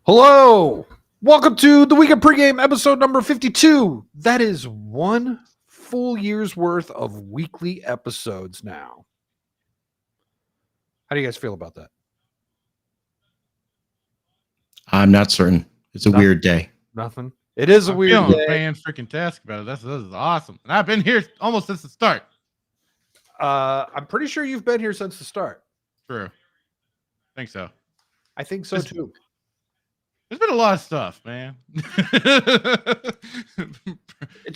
Hello, welcome to the weekend pregame episode number 52. That is one full year's worth of weekly episodes now. How do you guys feel about that? I'm not certain. It's a weird day. Nothing. It is a weird day. Fan freaking task about it. This is awesome. And I've been here almost since the start. I'm pretty sure you've been here since the start. True. I think so. I think so too. There's been a lot of stuff, man.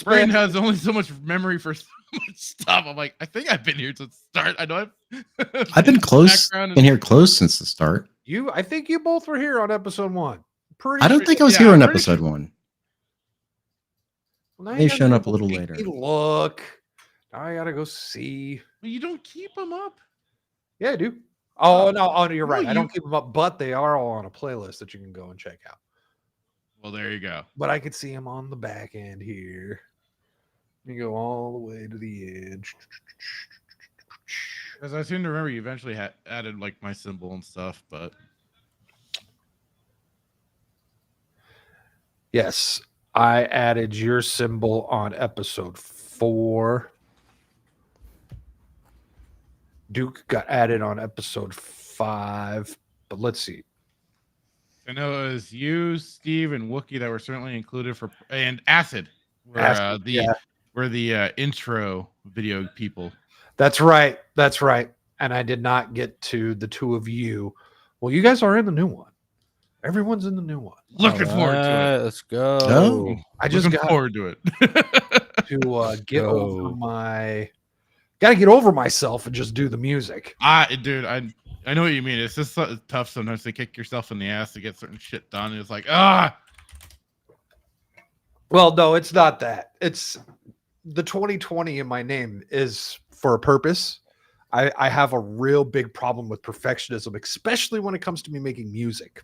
Brain has only so much memory for so much stuff. I'm like, I think I've been here since the start. I know I've been close. Been here close since the start. I think you both were here on episode 1. I don't think I was here on episode 1. Well, they've shown up a little later. Look, I gotta go see. Well, you don't keep them up. Yeah, I do. Oh, no, you're right. I don't keep them up, but they are all on a playlist that you can go and check out. Well, there you go. But I could see them on the back end here. You go all the way to the edge. As I seem to remember, you eventually added like my symbol and stuff, but yes, I added your symbol on episode 4. Duke got added on episode 5, but let's see. I know it was you, Steve, and Wookie that were certainly included and Acid were the intro video people. That's right. That's right. And I did not get to the two of you. Well, you guys are in the new one. Everyone's in the new one. Looking forward to it. Let's go. Oh. I just got forward to it. to get over my. Got to get over myself and just do the music. Dude, I know what you mean. It's just tough sometimes to kick yourself in the ass to get certain shit done. It's like, Well, no, it's not that. It's the 2020 in my name is for a purpose. I have a real big problem with perfectionism, especially when it comes to me making music.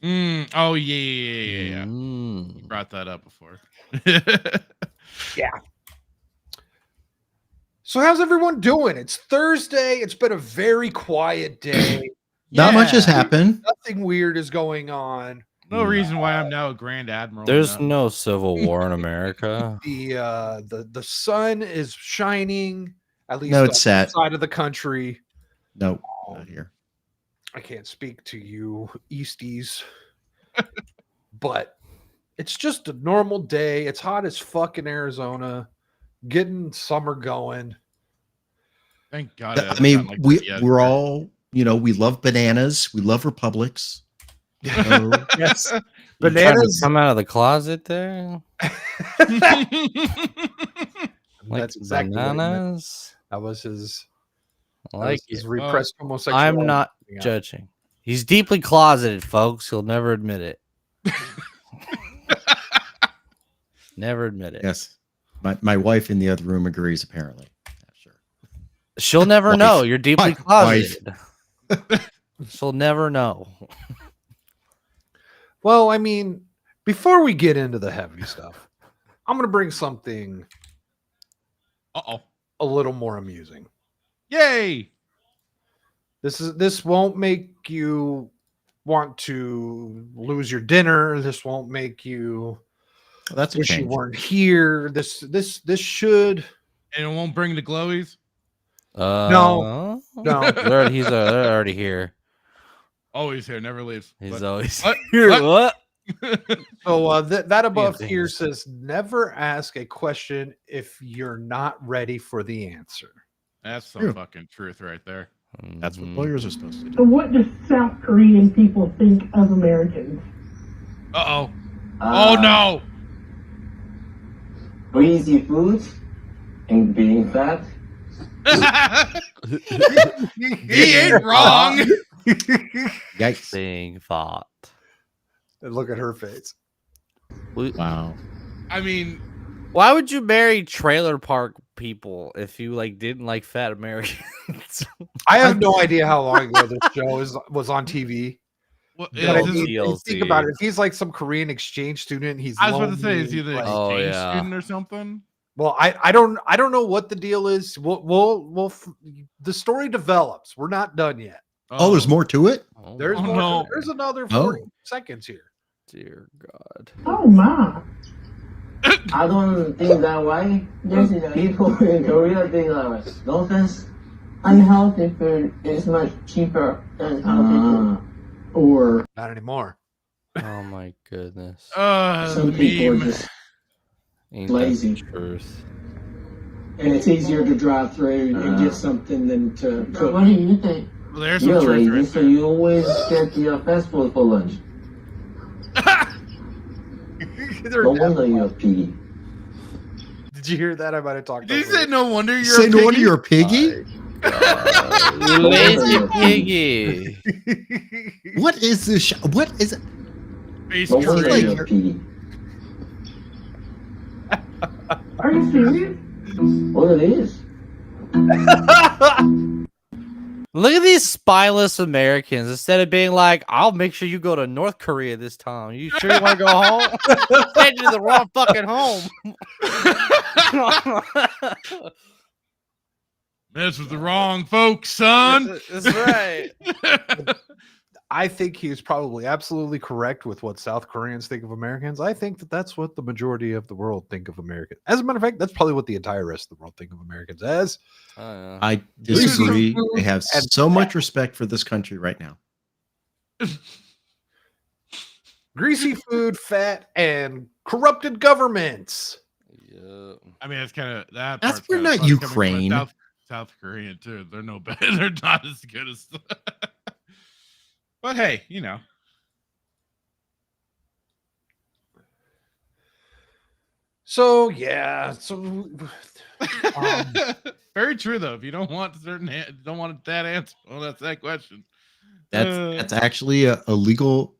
Oh, yeah. You brought that up before. Yeah. So how's everyone doing? It's Thursday. It's been a very quiet day. Not much has happened. Nothing weird is going on. No reason why I'm now a Grand Admiral. There's no civil war in America. The sun is shining, at least No, it's set. side of the country. No, not here. I can't speak to you Easties, but it's just a normal day. It's hot as fuck in Arizona. Getting summer going. Thank God. I mean, we're all, we love bananas. We love Republics. So, Yes. Bananas come out of the closet there. That's exactly bananas. That was his. His repressed homosexuality. I'm not judging. He's deeply closeted, folks. He'll never admit it. Never admit it. yes. My wife in the other room agrees, apparently. Yeah, sure. She'll never know. You're deeply Wife. closeted. She'll never know. Well, I mean, before we get into the heavy stuff, I'm going to bring something a little more amusing. Yay! This won't make you want to lose your dinner. This won't make you That's a wish you change. weren't here. This should. And it won't bring the glowies? No. He's already here. Always here, never leaves. He's always What? here. What? So that above Yeah, here says never ask a question if you're not ready for the answer. That's some True. fucking truth right there. That's what lawyers are supposed to do. What do South Korean people think of Americans? Oh no! Greasy food and being fat. He ain't wrong. Yikes. Being thought. And look at her face. Wow. I mean, Why would you marry trailer park people if you didn't like fat Americans? I have no idea how long ago this show was on TV. what, No, But I is this- mean, TLC. think about it. If he's like some Korean exchange student, he's. I was about to say, lonely, is he the like- Oh, exchange yeah. student or something? Well, I don't know what the deal is. We'll the story develops. We're not done yet. Oh, there's more to it? Oh, There's Oh, more. no. There's another Oh. 40 seconds here. dear God. Oh my. I don't think that way. People in Korea think that way. No offense. Unhealthy food is much cheaper than healthy food. Or Not anymore. Oh my goodness. some the people are meme. just, Ain't that lazy. the truth? and it's easier to drive through and get something than to So cook. what do you think? Well, there's You're some truth lazy, right so there. you always get your fast food for lunch. They're No dead. wonder you're piggy. Did you hear that? I might have talked. Did you over say it. no wonder you're Say a no wonder piggy? you're a piggy? You lazy piggy. What is this? What is it? Face No wonder like- curry. you're piggy. Are you serious? Well, it is. Look at these spineless Americans. Instead of being like, I'll make sure you go to North Korea this time. You sure you want to go home? Send you to the wrong fucking home. Mess with the wrong folks, son. That's right. I think he is probably absolutely correct with what South Koreans think of Americans. I think that that's what the majority of the world think of Americans. As a matter of fact, that's probably what the entire rest of the world think of Americans as. I disagree. I have so much respect for this country right now. Greasy food, fat, and corrupted governments. Yeah. I mean, it's kind of that. That's- part's we're kinda not funny coming from a Ukraine. South Korean too. They're no better. They're not as good as. But hey, you know. So yeah, so Very true though. If you don't want don't want that answer, well, that's that question. That's actually a legal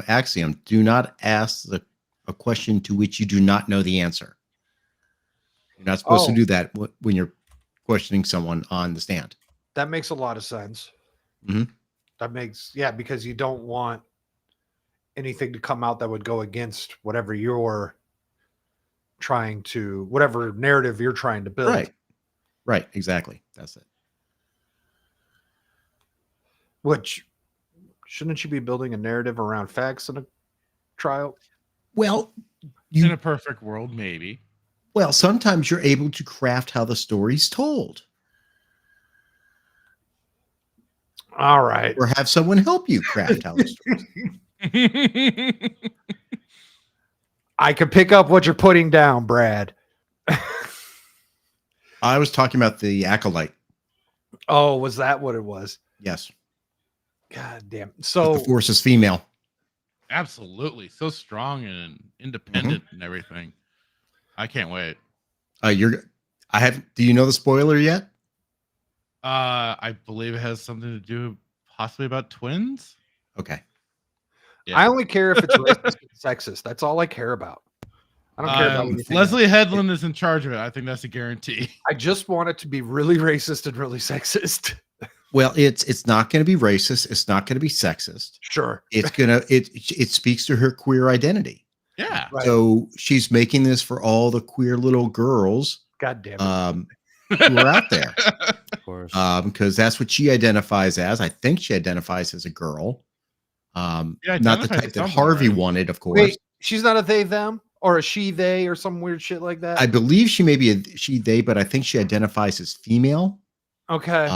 axiom. Do not ask a question to which you do not know the answer. You're not supposed to do that when you're questioning someone on the stand. that makes a lot of sense. Mhm. That makes because you don't want anything to come out that would go against whatever whatever narrative you're trying to build. Right. Exactly. That's it. Which shouldn't you be building a narrative around facts in a trial? Well, In a perfect world, maybe. well, sometimes you're able to craft how the story's told, All right. or have someone help you craft how the story's told. I can pick up what you're putting down, Brad. I was talking about the acolyte. Oh, was that what it was? Yes, God damn. but So the force is female. Absolutely, so strong and independent and everything. I can't wait. Do you know the spoiler yet? I believe it has something to do possibly about twins. Okay. Yeah. I only care if it's racist and sexist. That's all I care about. I don't care about anything else. Leslie Headland is in charge of it. I think that's a guarantee. I just want it to be really racist and really sexist. Well, it's not going to be racist. It's not going to be sexist. Sure. It speaks to her queer identity. Yeah. Right. So she's making this for all the queer little girls God damn it. who are out there, Of course. because that's what she identifies as. I think she identifies as a girl. Not the identifies type as that something, Harvey right? wanted, of course. Wait, she's not a they them or a she they or some weird shit like that. I believe she may be a she they, but I think she identifies as female. Okay.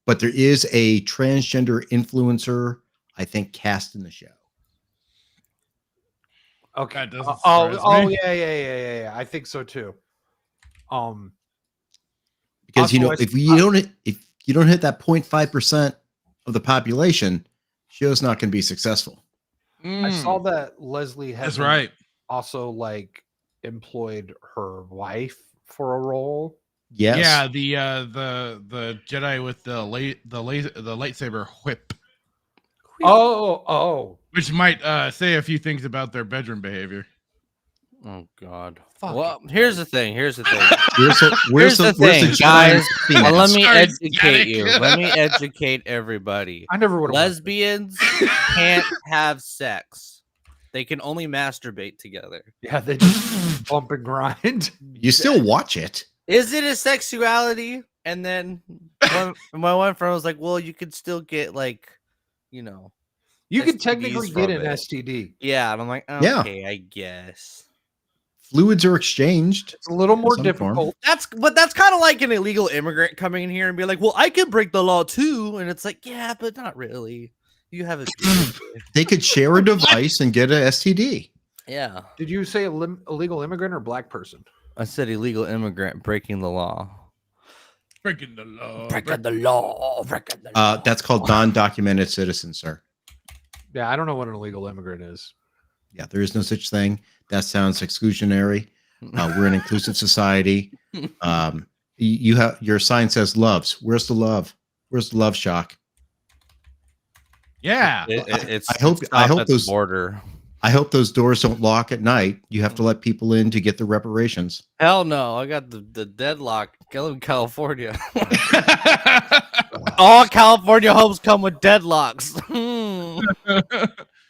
But there is a transgender influencer, I think, cast in the show. Okay. That doesn't Oh, surprise me. yeah. I think so too. Because Also, if you don't hit that 0.5% of the population, show's not going to be successful. I saw that Leslie had That's right. also like employed her wife for a role. Yes. Yeah, the Jedi with the lightsaber whip, Oh. which might say a few things about their bedroom behavior. Oh God. Fuck Well, here's the thing. Where's Here's the thing, Jedi guys. penis? Let me Sorry, educate you. Sonic. Let me educate everybody. I never would have. Lesbians can't have sex. They can only masturbate together. Yeah, they just bump and grind. You still watch it. Is it a sexuality? And then My one friend was like, "Well, you could still get You could STDs technically get from an it. STD. Yeah," and I'm like, Yeah. "Okay, I guess." Fluids are exchanged. It's a little more some form. difficult. That's kind of like an illegal immigrant coming in here and be like, "Well, I could break the law too," and it's like, "Yeah, but not really. You have it." They could share a device and get a STD. Yeah, Did you say illegal immigrant or black person? I said illegal immigrant breaking the law. Breaking the law. Breaking the law. Breaking the law. That's called non-documented citizen, sir. Yeah, I don't know what an illegal immigrant is. Yeah, there is no such thing. That sounds exclusionary. We're an inclusive society. You have your sign says loves. Where's the love? Where's the love shock? Yeah. It's I hope at the those border. I hope those doors don't lock at night. You have to let people in to get the reparations. Hell no! I got the deadlock. I live in California. All California homes come with deadlocks.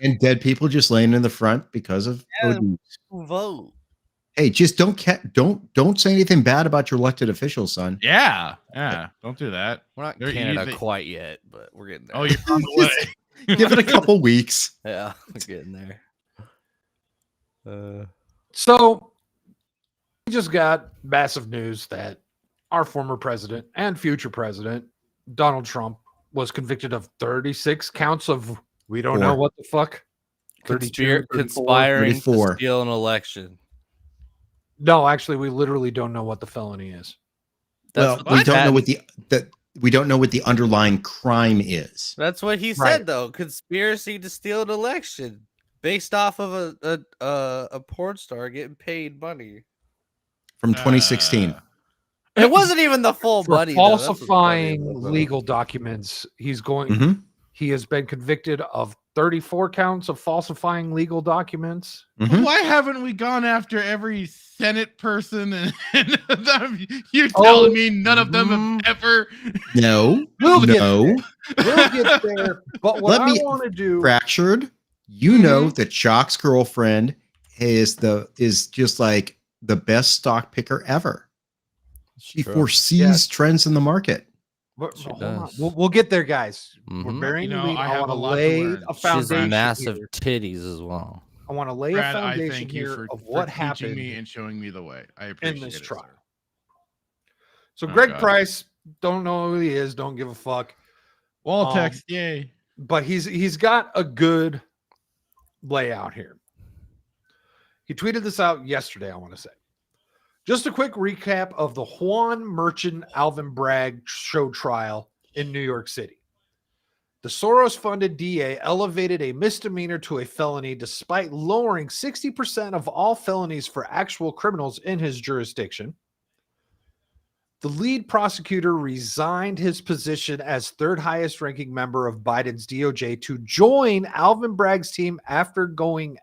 And dead people just laying in the front because of ODs. Vote. Hey, just don't say anything bad about your elected officials, son. Yeah. Don't do that. We're not They're Canada easy. quite yet, but we're getting there. Oh, you're on the way. Give it a couple weeks. Yeah, we're getting there. So we just got massive news that our former president and future president, Donald Trump, was convicted of 36 counts of we don't know what the fuck. 32, 34. Conspiring 34. to steal an election. No, actually, we literally don't know what the felony is. That's Well, we don't know we don't know what the underlying crime is. That's what he Right. said, though. Conspiracy to steal an election based off of a porn star getting paid money. From 2016. It wasn't even the full For money. though. That's what's falsifying funny about it. legal documents. He's going. Mhm. He has been convicted of 34 counts of falsifying legal documents. Mhm. Why haven't we gone after every Senate person? And you're telling me none of them have ever. No. We'll get No. We'll get there. But what Let I me- want to do. Fractured. You know that Shock's girlfriend is just like the best stock picker ever. She True. foresees trends in the market. She Hold on. does. We'll get there, guys. We're Mhm. burying You the know, lead. I I have want a to lot to lay learn. a She's foundation. massive here. titties as well. I want to lay Brad, a I foundation thank you here for of what teaching happened me and showing me the way. I in appreciate this it, trial. sir. So Oh, Greg God. Price, don't know who he is, don't give a fuck. Wall text, yay. But he's got a good layout here. He tweeted this out yesterday, I want to say. Just a quick recap of the Juan Merchant Alvin Bragg show trial in New York City. The Soros-funded DA elevated a misdemeanor to a felony despite lowering 60% of all felonies for actual criminals in his jurisdiction. The lead prosecutor resigned his position as third highest ranking member of Biden's DOJ to join Alvin Bragg's team going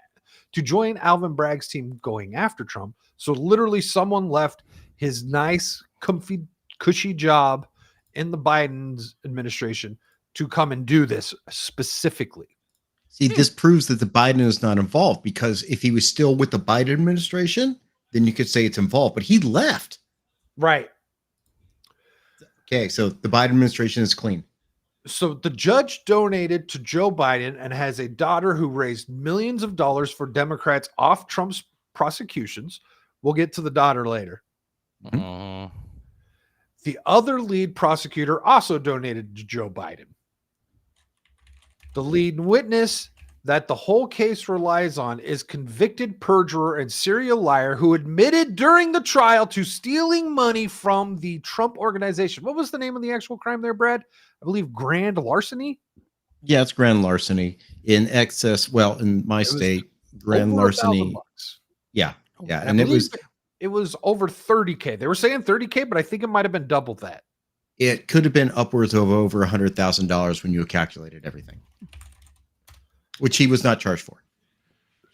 after Trump. So literally someone left his nice, comfy, cushy job in the Biden's administration to come and do this specifically. See, this proves that the Biden is not involved, because if he was still with the Biden administration, then you could say it's involved, but he left. Right. Okay, so the Biden administration is clean. So the judge donated to Joe Biden and has a daughter who raised millions of dollars for Democrats off Trump's prosecutions. We'll get to the daughter later. Mhm. The other lead prosecutor also donated to Joe Biden. The lead witness that the whole case relies on is convicted perjurer and serial liar who admitted during the trial to stealing money from the Trump organization. What was the name of the actual crime there, Brad? I believe grand larceny. Yeah, it's grand larceny in excess. Well, in my state, grand Over larceny. $1,000. Yeah, I and it believe was was over 30K. They were saying 30K, but I think it might have been double that. it could have been upwards of over $100,000 when you calculated everything, which he was not charged for.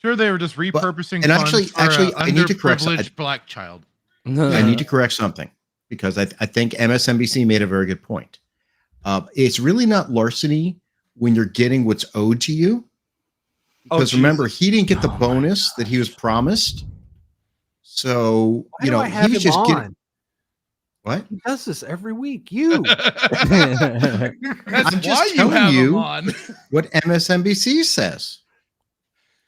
Sure, they were just repurposing. and funds actually, for I need to correct underprivileged black child. I need to correct something, because I think MSNBC made a very good point. It's really not larceny when you're getting what's owed to you. Because remember, he didn't get the bonus that he was promised. So, Why do I have he's him just on? getting. What? He does this every week. You. That's I'm just why you telling have him you. on. What MSNBC says.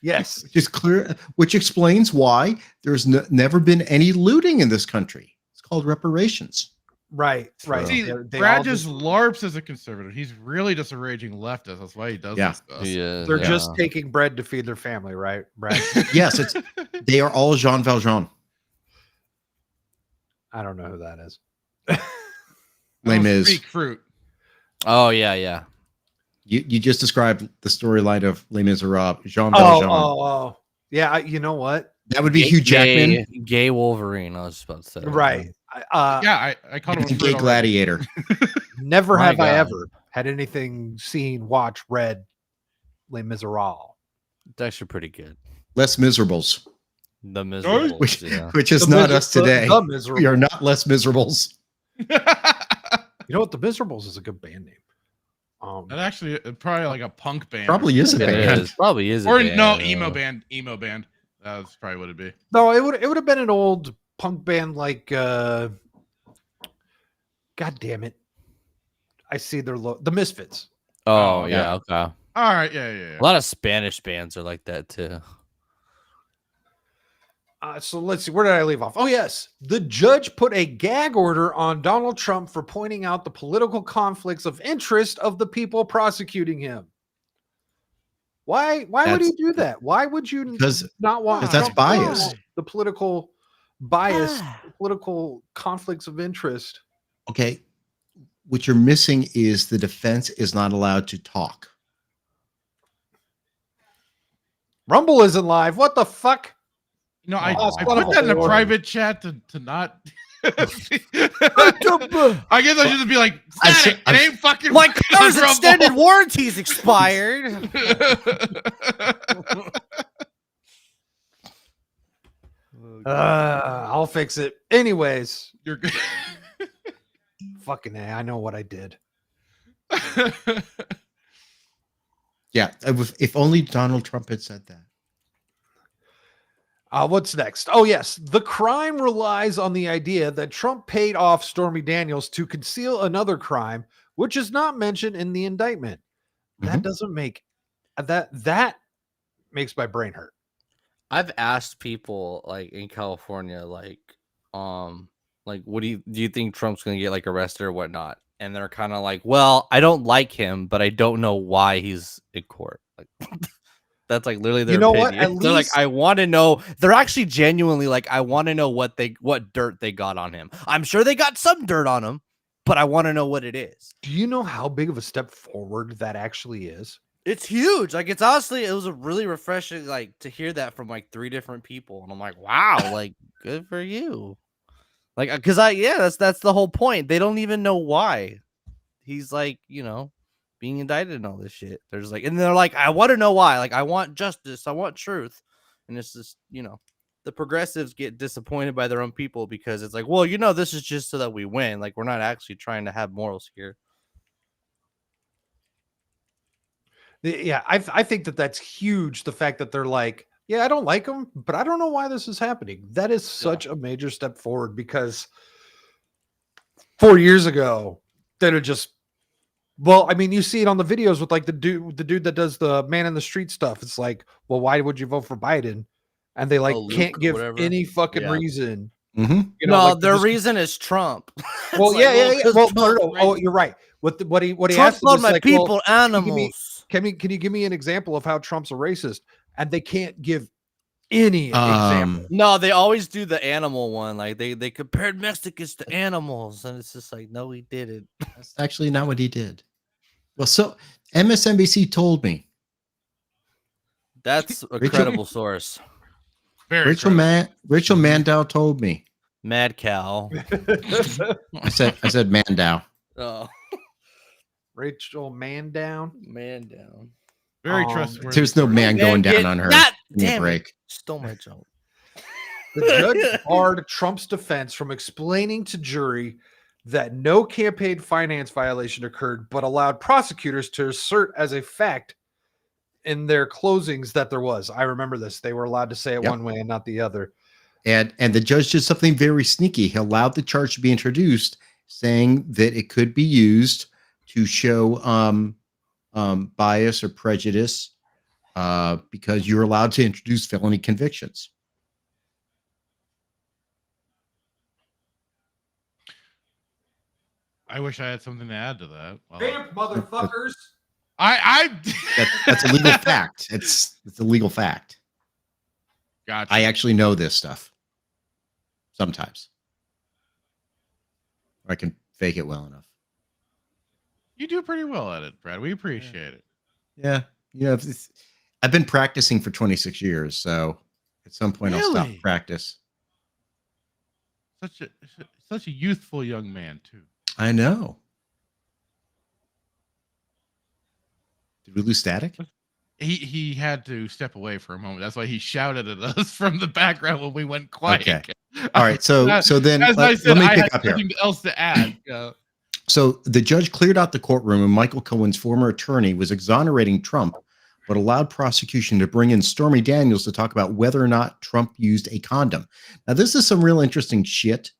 Yes. Which is clear, which explains why there's never been any looting in this country. It's called reparations. Right. Right. See, They Brad all just LARPs as a conservative. He's really just a raging leftist. That's why he does this stuff. They're just taking bread to feed their family, right, Brad? Yes, they are all Jean Valjean. I don't know who that is. Les Mis. Speak fruit. Oh yeah. You just described the storyline of Les Miserables. Jean Valjean. Oh. Yeah. You know what? That would be Hugh Jackman. Gay Wolverine. I was just about to say. Right. I called him a Gay gladiator. Never My have I God. ever had anything seen, watched, read Les Miserables. It's actually pretty good. Less miserables. The Miserables. Which is The not Mis- us today. The Miserables. We are not less miserables. You know what? The Miserables is a good band name. That actually probably like a punk band. Probably is a It band. is. Probably is. Or a band, no, yeah. emo band. Emo band. That's probably what it'd be. No, it would have been an old punk band like God damn it. I see their the Misfits. Oh yeah. Okay. All right. Yeah. A lot of Spanish bands are like that too. So let's see. Where did I leave off? Oh, yes. The judge put a gag order on Donald Trump for pointing out the political conflicts of interest of the people prosecuting him. Why would he do that? Why would you not want that's Trump to know bias. the political bias, political conflicts of interest? Okay. What you're missing is the defense is not allowed to talk. Rumble isn't live. What the fuck? You know, I son put of a that in a whore. private chat to not. I guess I should just be like, static. It ain't fucking My on car's Rumble." extended warranty's expired. I'll fix it. Anyways, You're good. fucking A, I know what I did. Yeah. If only Donald Trump had said that. What's next? Oh, yes. The crime relies on the idea that Trump paid off Stormy Daniels to conceal another crime, which is not mentioned in the indictment. That doesn't make that makes my brain hurt. I've asked people like in California, like what do you think Trump's gonna get like arrested or whatnot? And they're kind of like, well, I don't like him, but I don't know why he's in court. Like that's like literally their You know what? opinion. At They're like, least- I want to know. They're actually genuinely like, I want to know what dirt they got on him. I'm sure they got some dirt on him, but I want to know what it is. Do you know how big of a step forward that actually is? It's huge. Like, it's honestly, it was a really refreshing, like, to hear that from like 3 different people, and I'm like, wow, like, good for you. Like, because that's the whole point. They don't even know why he's like, being indicted and all this shit. They're just like, and they're like, I want to know why. Like, I want justice. I want truth. And it's just, the progressives get disappointed by their own people because it's like, well, this is just so that we win. Like, we're not actually trying to have morals here. Yeah, I think that's huge. The fact that they're like, yeah, I don't like him, but I don't know why this is happening. That is such a major step forward because 4 years ago, they'd have just, well, I mean, you see it on the videos with like the dude that does the man in the street stuff. It's like, well, why would you vote for Biden? And they like Luke can't or give whatever. any fucking Yeah. reason. Mm-hmm. Like, their just- reason is Trump. Well, It's like, yeah. 'cause Well, Trump's no. Oh, you're right. What he Trump asked him called was my like, well, people animals. can you give me an example of how Trump's a racist? And they can't give any example. No, they always do the animal one. Like they compared Mexicans to animals, and it's just like, no, he didn't. That's actually not what he did. Well, so MSNBC told me. That's a Rachel- credible source. Very Rachel Mandow told me. Mad cow. I said Mandow. Oh, Rachel Mandown. man down. Very Um, trustworthy. There's no man going down on her. God Give me a damn it. break. Stole my joke. The judge barred Trump's defense from explaining to jury that no campaign finance violation occurred, but allowed prosecutors to assert as a fact in their closings that there was. I remember this. They were allowed to say it Yep. one way and not the other. And the judge did something very sneaky. He allowed the charge to be introduced, saying that it could be used to show bias or prejudice because you're allowed to introduce felony convictions. I wish I had something to add to that. Well, Vamp, motherfuckers. That's a legal fact. It's a legal fact. Gotcha. I actually know this stuff. Sometimes. Or I can fake it well enough. You do pretty well at it, Brad. We appreciate it. Yeah. I've been practicing for 26 years, so at some point I'll stop Really? practice. Such a youthful young man, too. I know. Did we lose static? He had to step away for a moment. That's why he shouted at us from the background when we went quiet. Okay. All right. So then as I said, let me I pick had up here. nothing else to add. So the judge cleared out the courtroom, and Michael Cohen's former attorney was exonerating Trump, but allowed prosecution to bring in Stormy Daniels to talk about whether or not Trump used a condom. Now, this is some real interesting shit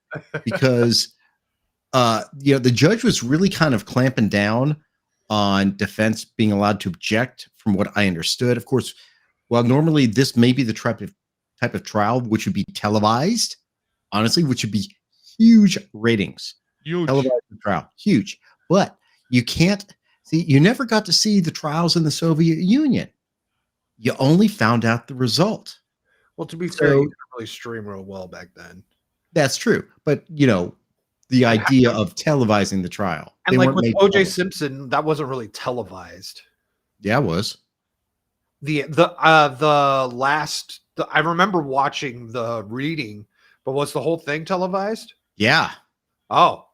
because, the judge was really kind of clamping down on defense being allowed to object, from what I understood. Of course, while normally this may be the type of trial which would be televised, honestly, which would be huge ratings. Huge. Televised trial, huge. But you can't see, you never got to see the trials in the Soviet Union. You only found out the result. Well, to be fair, you didn't really stream real well back then. That's true. But, the idea of televising the trial. And like with O.J. Simpson, that wasn't really televised. Yeah, it was. I remember watching the reading, but was the whole thing televised? Yeah. Oh.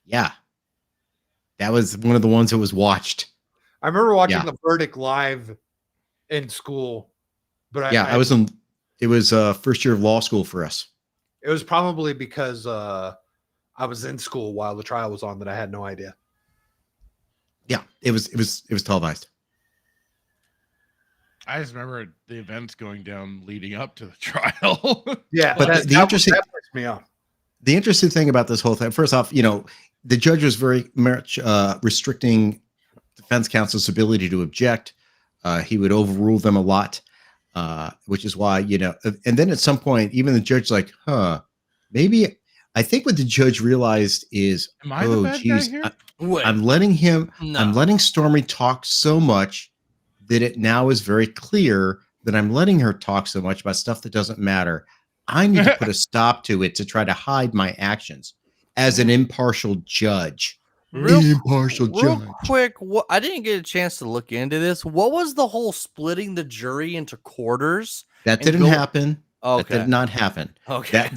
Yeah. That was one of the ones that was watched. I remember watching the verdict live in school. But it was first year of law school for us. It was probably because I was in school while the trial was on that I had no idea. Yeah, it was televised. I just remember the events going down leading up to the trial. Yeah, but that pissed me off. The interesting thing about this whole thing, first off, the judge was very much restricting defense counsel's ability to object. He would overrule them a lot, which is why, and then at some point, even the judge like, maybe I think what the judge realized is, am I the bad guy here? I'm letting Stormy talk so much that it now is very clear that I'm letting her talk so much about stuff that doesn't matter. I need to put a stop to it to try to hide my actions as an impartial judge. Real quick, I didn't get a chance to look into this. What was the whole splitting the jury into quarters? That didn't happen. Okay. That did not happen. Okay.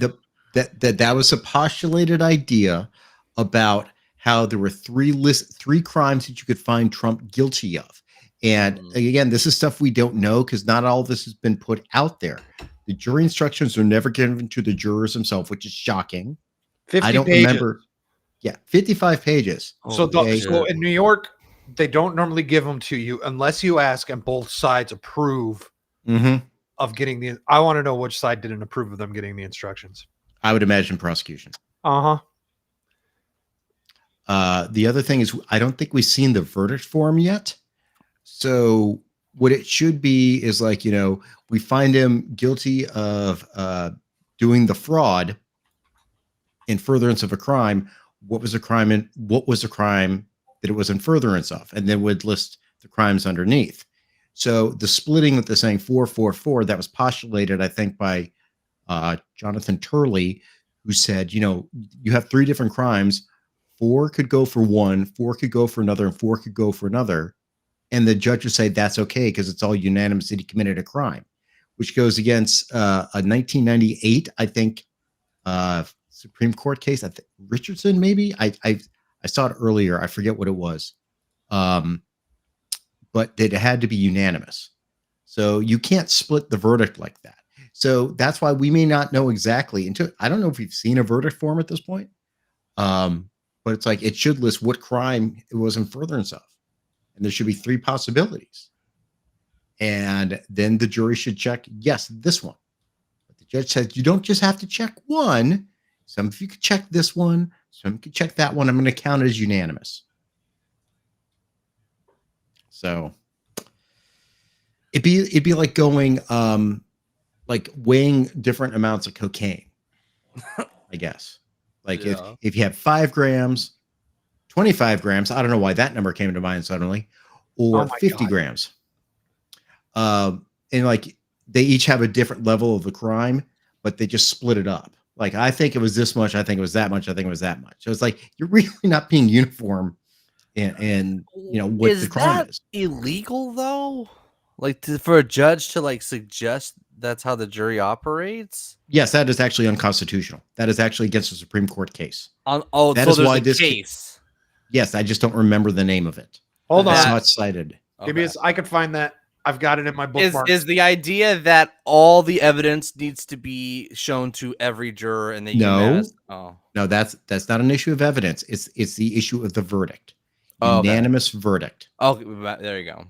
That was a postulated idea about how there were three crimes that you could find Trump guilty of. And again, this is stuff we don't know because not all of this has been put out there. The jury instructions are never given to the jurors themselves, which is shocking. 50 I don't pages. remember. Yeah, 55 pages. So in New York, they don't normally give them to you unless you ask and both sides approve of getting the. I want to know which side didn't approve of them getting the instructions. I would imagine prosecution. The other thing is, I don't think we've seen the verdict form yet. So what it should be is like, we find him guilty of doing the fraud in furtherance of a crime. What was the crime and what was the crime that it was in furtherance of? And then would list the crimes underneath. So the splitting that they're saying 444, that was postulated, I think, by Jonathan Turley, who said, you have three different crimes. 4 could go for one, 4 could go for another, and 4 could go for another. And the judge would say that's okay because it's all unanimous that he committed a crime, which goes against a 1998, I think, Supreme Court case. I think Richardson, maybe. I saw it earlier. I forget what it was, but it had to be unanimous. So you can't split the verdict like that. So that's why we may not know exactly until I don't know if we've seen a verdict form at this point. But it's like it should list what crime it was in furtherance of. And there should be 3 possibilities. And then the jury should check, yes, this one. But the Judge said, you don't just have to check one. Some of you could check this one. Some could check that one. I'm going to count it as unanimous. So it'd be like going, like weighing different amounts of cocaine, I guess. Like if you have 5 grams, 25 grams, I don't know why that number came to mind suddenly, or 50 grams. And like they each have a different level of the crime, but they just split it up. Like, I think it was this much. I think it was that much. I think it was that much. So it's like, you're really not being uniform in you know, what the crime is. Illegal though? Like for a judge to like suggest that's how the jury operates? Yes, that is actually unconstitutional. That is actually against a Supreme Court case. That so is why this case. Yes, I just don't remember the name of it. Hold on. It's not cited. Okay. I could find that. I've got it in my bookmark. Is the idea that all the evidence needs to be shown to every juror and they no, that's not an issue of evidence. It's the issue of the verdict. Unanimous verdict. Oh, there you go.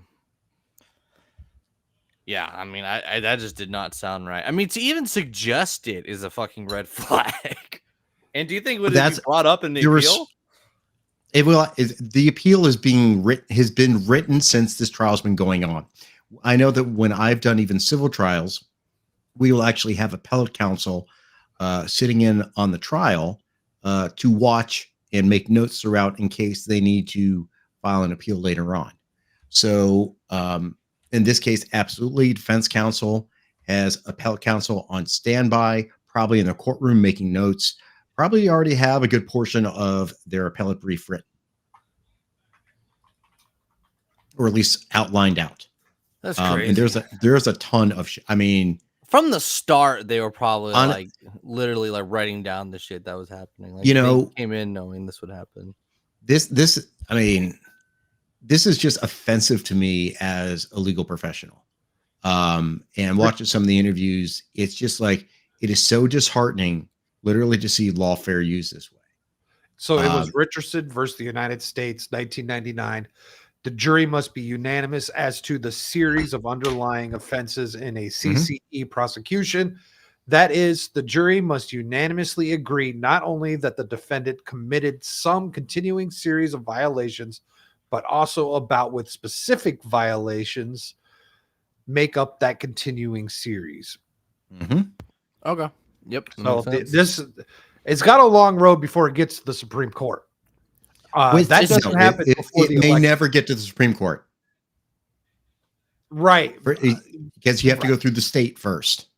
Yeah, I mean, I that just did not sound right. I mean, to even suggest it is a fucking red flag. And do you think would it be brought up in the appeal? The appeal is has been written since this trial's been going on. I know that when I've done even civil trials, we will actually have appellate counsel sitting in on the trial to watch and make notes throughout in case they need to file an appeal later on. So in this case, absolutely, defense counsel has appellate counsel on standby, probably in the courtroom making notes, probably already have a good portion of their appellate brief written, or at least outlined out. That's crazy. And there's a ton of I mean, from the start, they were probably like literally like writing down the shit that was happening. Like, they came in knowing this would happen. I mean, this is just offensive to me as a legal professional. And watching some of the interviews, it's just like, it is so disheartening literally to see lawfare used this way. So it was Richardson versus the United States, 1999. The jury must be unanimous as to the series of underlying offenses in a CCE prosecution. That is, the jury must unanimously agree not only that the defendant committed some continuing series of violations, but also about with specific violations make up that continuing series. Okay. Yep. So it's got a long road before it gets to the Supreme Court. That doesn't happen before the election. May never get to the Supreme Court. Right. Because you have to go through the state first.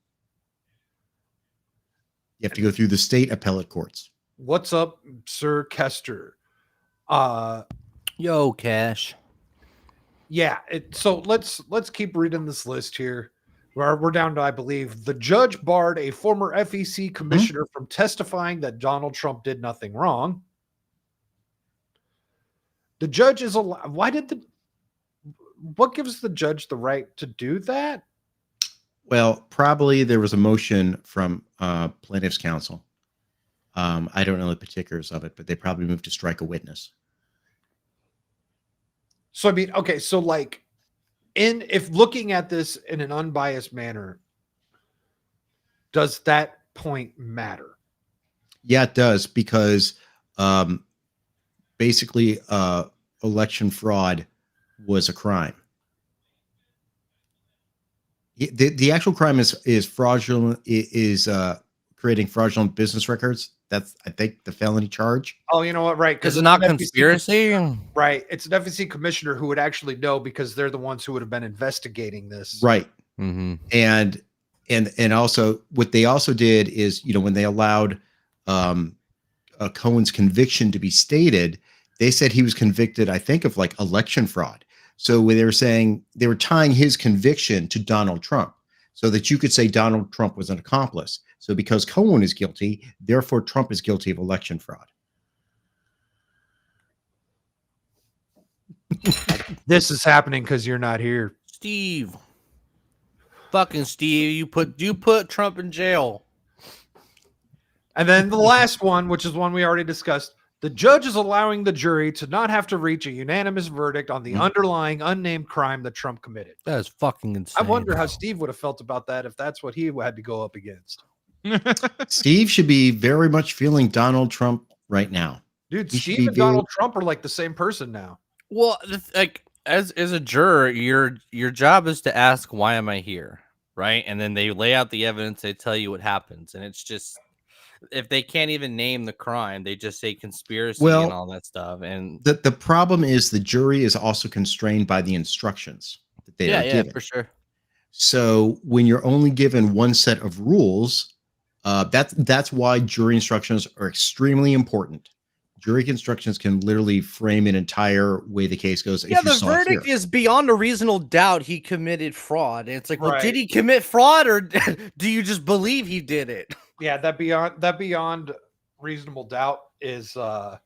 You have to go through the state appellate courts. What's up, Sir Kester? Yo, Cash. Yeah. So let's keep reading this list here. We're down to, I believe, the judge barred a former FEC commissioner from testifying that Donald Trump did nothing wrong. The judge is allowed. What gives the judge the right to do that? Well, probably there was a motion from plaintiff's counsel. I don't know the particulars of it, but they probably moved to strike a witness. So, I mean, okay. So like if looking at this in an unbiased manner, does that point matter? Yeah, it does, because basically election fraud was a crime. The actual crime is fraudulent, is creating fraudulent business records. That's, I think, the felony charge. Oh, you know what? Right. Because it's not conspiracy. Right. It's an FEC commissioner who would actually know, because they're the ones who would have been investigating this. Right. And also what they also did is, when they allowed Cohen's conviction to be stated, they said he was convicted, I think, of like election fraud. So when they were saying, they were tying his conviction to Donald Trump, so that you could say Donald Trump was an accomplice. So because Cohen is guilty, therefore Trump is guilty of election fraud. This is happening because you're not here, Steve. Fucking Steve, you put Trump in jail. And then the last one, which is one we already discussed, the judge is allowing the jury to not have to reach a unanimous verdict on the underlying unnamed crime that Trump committed. That is fucking insane. I wonder how Steve would have felt about that if that's what he had to go up against. Steve should be very much feeling Donald Trump right now. Dude, He should Steve be and Donald Trump are like the same person now. Well, like as a juror, your job is to ask, "Why am I here?" Right, and then they lay out the evidence. They tell you what happens, and it's just if they can't even name the crime, they just say conspiracy and Well, all that stuff. And the problem is the jury is also constrained by the instructions that they are given. for sure. So when you're only given one set of rules, that's why jury instructions are extremely important. Jury instructions can literally frame an entire way the case goes. Yeah, if you the saw it verdict here. is beyond a reasonable doubt he committed fraud. And it's like, well, Right. did he commit fraud or do you just believe he did it? Yeah, that beyond reasonable doubt is That's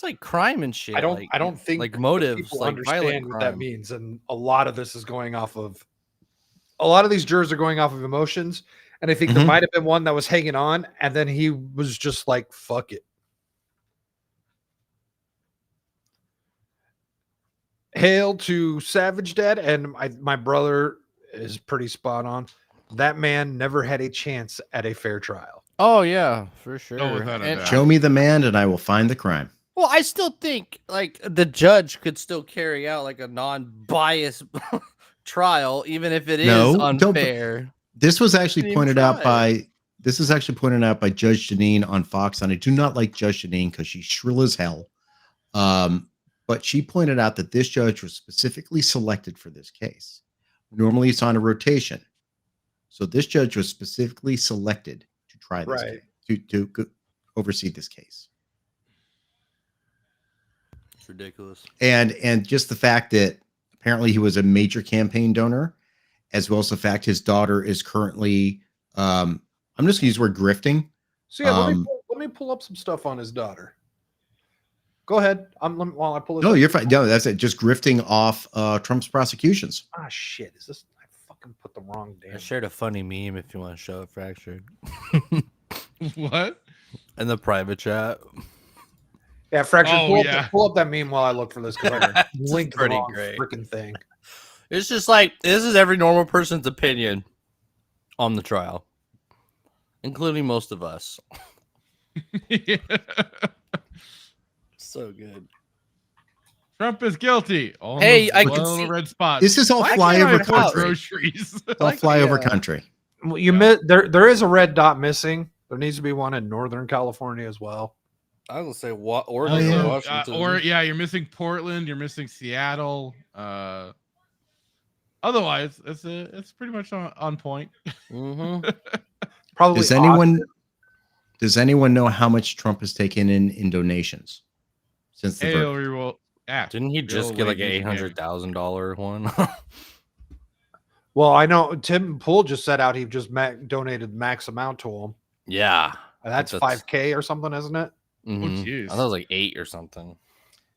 like crime and shit. I don't think like that motives, people like violent understand what that crime. means, and a lot of this is going off of a lot of these jurors are going off of emotions, and I think there Mhm. might have been one that was hanging on, and then he was just like, "Fuck it." Hail to Savage Dad, and my brother is pretty spot on. That man never had a chance at a fair trial. Oh yeah, for sure. without a And doubt. Show me the man, and I will find the crime. well, I still think like the judge could still carry out like a non-biased trial, even if it is No, don't- unfair. This was actually Didn't even pointed out try. by Judge Janine on Fox, and I do not like Judge Janine because she's shrill as hell. But she pointed out that this judge was specifically selected for this case. Normally, it's on a rotation, so this judge was specifically selected to try this Right. case, to oversee this case. It's ridiculous. And just the fact that apparently he was a major campaign donor, as well as the fact his daughter is currently I'm just gonna use the word grifting. So yeah, let me pull up some stuff on his daughter. Go ahead. While I pull this. No, up. you're fine. No, that's it. Just grifting off Trump's prosecutions. Ah, shit. Is this? I fucking put the wrong I damn. shared a funny meme if you want to show it, Fractured, What? in the private chat. Yeah, Fractured. Oh, Pull up that meme while I look for this because I It's linked the pretty wrong great. freaking thing. It's just like this is every normal person's opinion on the trial, including most of us. So good. Trump is guilty. All Hey, I can can see see- red spots. This is all Why can't flyover I help? country. groceries. It's all Like, flyover yeah. country. Well, you there is a red dot missing. There needs to be one in Northern California as well. I was gonna say what or Oh, yeah. Washington. Or yeah, you're missing Portland. You're missing Seattle. Otherwise, it's pretty much on point. Mm-hmm. Probably. Does anyone know how much Trump has taken in donations since the verdict? Hillary will act. Didn't he just Bill get like Wade an using $800,000 one? Well, I know Tim Pool just set out he just donated max amount to him. Yeah. And that's That's- 5K or something, isn't it? Mhm. jeez. I thought it was like 8 or something.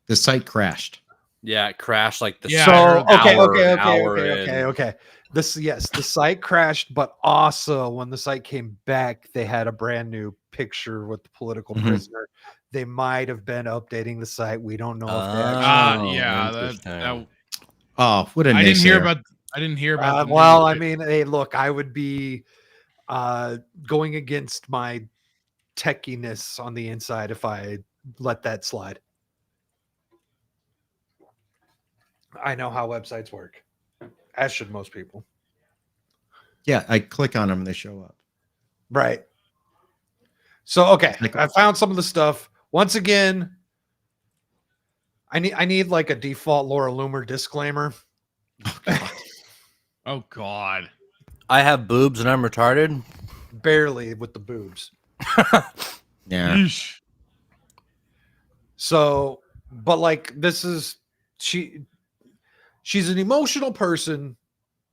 The site crashed. Yeah, it crashed like the Yeah, I So heard that. okay. The site crashed, but also when the site came back, they had a brand new picture with the political Mhm. prisoner. They might have been updating the site. We don't know if they actually. Yeah, interesting. that Oh, what a I didn't hear naysayer. about. I didn't hear about. the Well, news. I mean, hey, look, I would be going against my techiness on the inside if I let that slide. I know how websites work, as should most people. Yeah, I click on them and they show up. Right. So okay, Like- I found some of the stuff. Once again, I need like a default Laura Loomer disclaimer. Oh God. I have boobs and I'm retarded. Barely with the boobs. Yeah. Yeesh. So, but like this is she's an emotional person,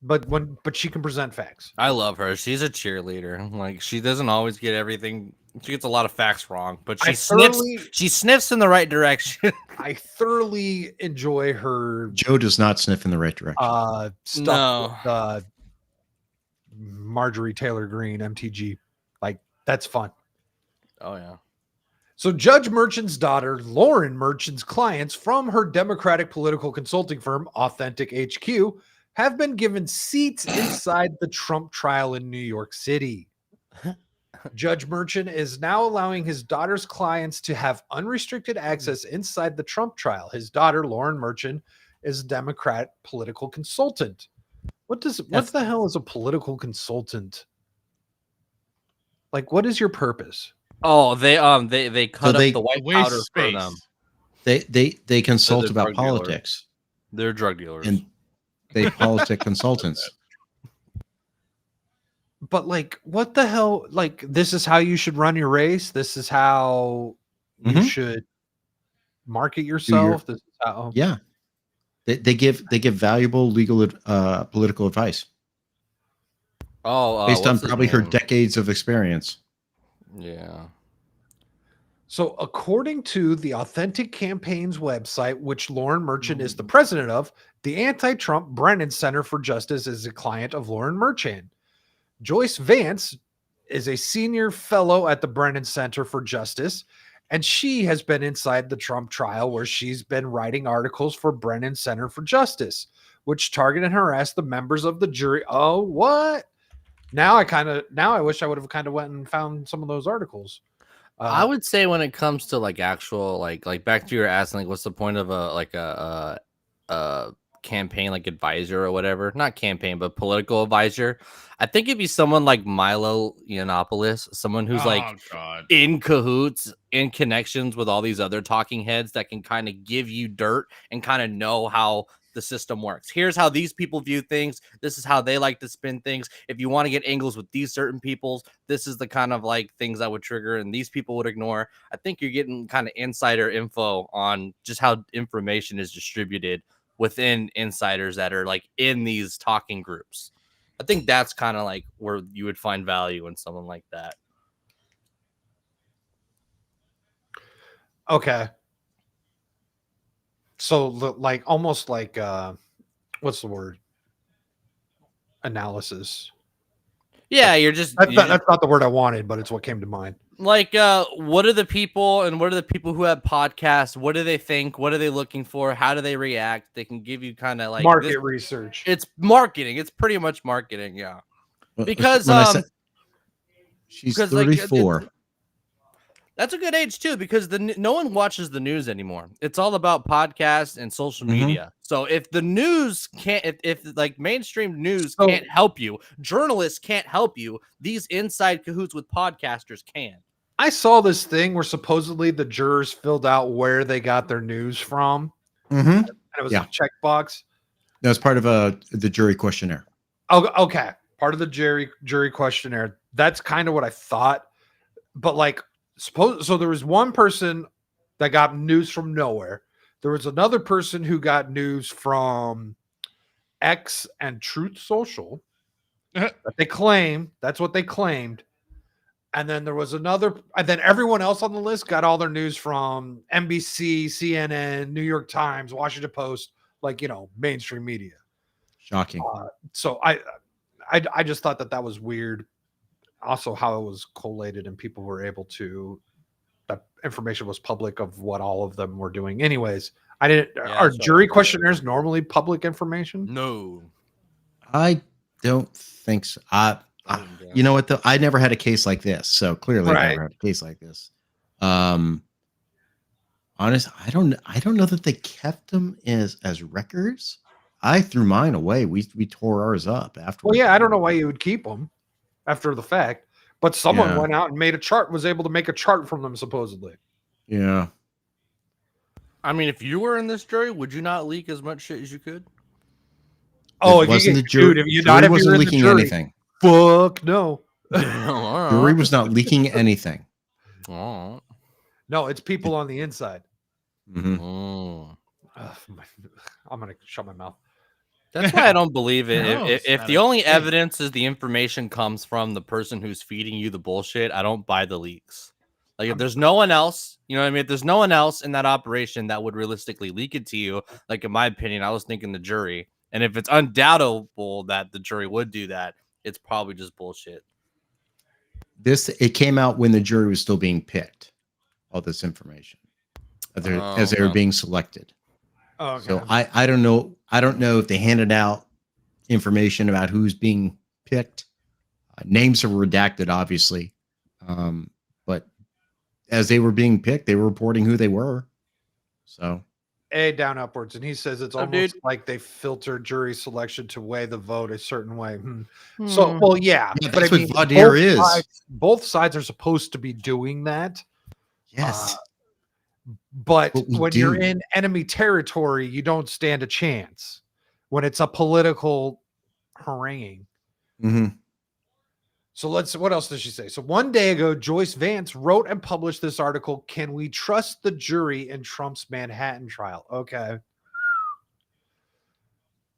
but she can present facts. I love her. She's a cheerleader. Like she doesn't always get everything. She gets a lot of facts wrong, but she sniffs in the right direction. I thoroughly enjoy her Joe does not sniff in the right direction. stuff No. with Marjorie Taylor Greene, MTG. Like that's fun. Oh yeah. So Judge Merchant's daughter, Lauren Merchant's clients from her Democratic political consulting firm, Authentic HQ, have been given seats inside the Trump trial in New York City. Judge Merchant is now allowing his daughter's clients to have unrestricted access inside the Trump trial. His daughter, Lauren Merchant, is a Democrat political consultant. What the hell is a political consultant? Like, what is your purpose? Oh, they cut up they the white Waste powder for space. them. They consult they're about drug dealers. politics, They're drug dealers. and they politic consultants. But like, what the hell? Like, this is how you should run your race. This is how you Mhm. should market yourself. This is how. Yeah, they give valuable legal political advice Oh, based on what's his probably her name? decades of experience. Yeah. So, according to the Authentic Campaigns website, which Lauren Merchant is the president of, the anti-Trump Brennan Center for Justice is a client of Lauren Merchant. Joyce Vance is a senior fellow at the Brennan Center for Justice, and she has been inside the Trump trial where she's been writing articles for Brennan Center for Justice, which target and harass the members of the jury. Oh, what? Now I wish I would have kind of went and found some of those articles. I would say when it comes to like actual like back to your asking like what's the point of a campaign like advisor or whatever, not campaign but political advisor. I think it'd be someone like Milo Yiannopoulos, someone who's like God. in cahoots, in connections with all these other talking heads that can kind of give you dirt and kind of know how the system works. Here's how these people view things. This is how they like to spin things. If you want to get angles with these certain peoples, this is the kind of like things that would trigger and these people would ignore. I think you're getting kind of insider info on just how information is distributed within insiders that are like in these talking groups. I think that's kind of like where you would find value in someone like that. Okay. So like almost like what's the word? Analysis. Yeah, you're just That's not the word I wanted, but it's what came to mind. like what are the people and what are the people who have podcasts? What do they think? What are they looking for? How do they react? They can give you kind of like Market research. It's marketing. It's pretty much marketing, yeah. Because when I said she's because, 34. That's a good age too, because no one watches the news anymore. It's all about podcasts and social media. So if the news can't, if like mainstream news can't help you, journalists can't help you, these inside cahoots with podcasters can. I saw this thing where supposedly the jurors filled out where they got their news from. And it was a checkbox. That's part of the jury questionnaire. Oh, okay. Part of the jury questionnaire. That's kind of what I thought. But like, so there was one person that got news from nowhere. There was another person who got news from X and Truth Social. That they claim. That's what they claimed. And then there was another, and then everyone else on the list got all their news from NBC, CNN, New York Times, Washington Post, like, you know, mainstream media. Shocking. So I just thought that was weird. Also, how it was collated and people were able to, that information was public of what all of them were doing. Anyways, are jury questionnaires normally public information? No, I don't think so. You know what though? I never had a case like this, so clearly I never had a case like this. Honest, I don't know that they kept them as records. I threw mine away. We tore ours up after. Well, yeah, I don't know why you would keep them after the fact, but someone went out and made a chart, was able to make a chart from them supposedly. Yeah. I mean, if you were in this jury, would you not leak as much shit as you could? Oh, if you wasn't leaking anything. Fuck no. Jury was not leaking anything. Oh. No, it's people on the inside. Mm-hmm. I'm gonna shut my mouth. That's why I don't believe it. If the only evidence is the information comes from the person who's feeding you the bullshit, I don't buy the leaks. Like if there's no one else, you know what I mean? If there's no one else in that operation that would realistically leak it to you, like in my opinion, I was thinking the jury. And if it's undoubtable that the jury would do that, it's probably just bullshit. It came out when the jury was still being picked. All this information as they were being selected. Oh, okay. So I don't know. I don't know if they handed out information about who's being picked. Names are redacted, obviously. But as they were being picked, they were reporting who they were. So down upwards. And he says it's almost like they filter jury selection to weigh the vote a certain way. So, well, yeah, yeah, but that's I mean, what Vaudier is. both sides are supposed to be doing that. Yes. But when you're in enemy territory, you don't stand a chance when it's a political haranguing. So what else does she say? So one day ago, Joyce Vance wrote and published this article. Can we trust the jury in Trump's Manhattan trial? Okay.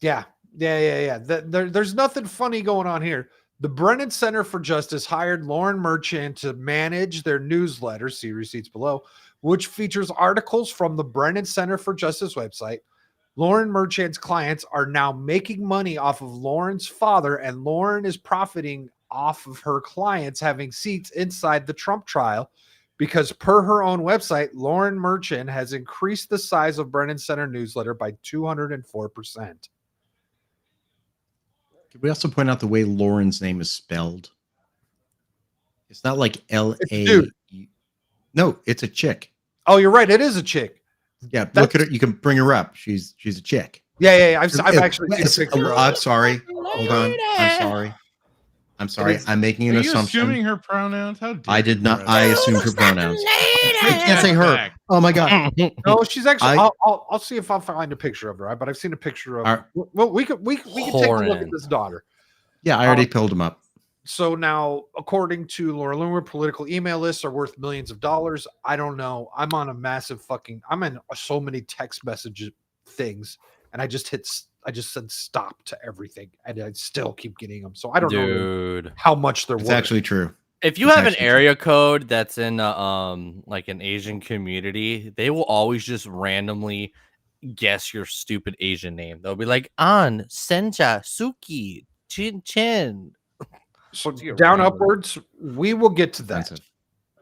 Yeah. There's nothing funny going on here. The Brennan Center for Justice hired Lauren Merchant to manage their newsletter, see receipts below, which features articles from the Brennan Center for Justice website. Lauren Merchant's clients are now making money off of Lauren's father, and Lauren is profiting off of her clients having seats inside the Trump trial because, per her own website, Lauren Merchant has increased the size of Brennan Center newsletter by 204%. Can we also point out the way Lauren's name is spelled? It's not like L-A. No, it's a chick. Oh, you're right. It is a chick. Yeah, look at her. You can bring her up. She's a chick. Yeah. I've actually seen a picture. I'm sorry. Hold on. I'm sorry. I'm making an assumption. Assuming her pronouns? How dare I did not. I assumed her pronouns. I can't say her. Oh my god. No, she's actually. I'll see if I'll find a picture of her. But I've seen a picture of. Well, we can take a look at this daughter. Yeah, I already pulled him up. So now, according to Laura Loomer, political email lists are worth millions of dollars. I don't know. I'm on a massive I'm in so many text message things, and I just said stop to everything, and I still keep getting them. So I don't know how much they're worth. It's actually true. If you have an area code that's in like an Asian community, they will always just randomly guess your stupid Asian name. They'll be like An, Senja, Suki, Chin Chin. So down upwards, we will get to that.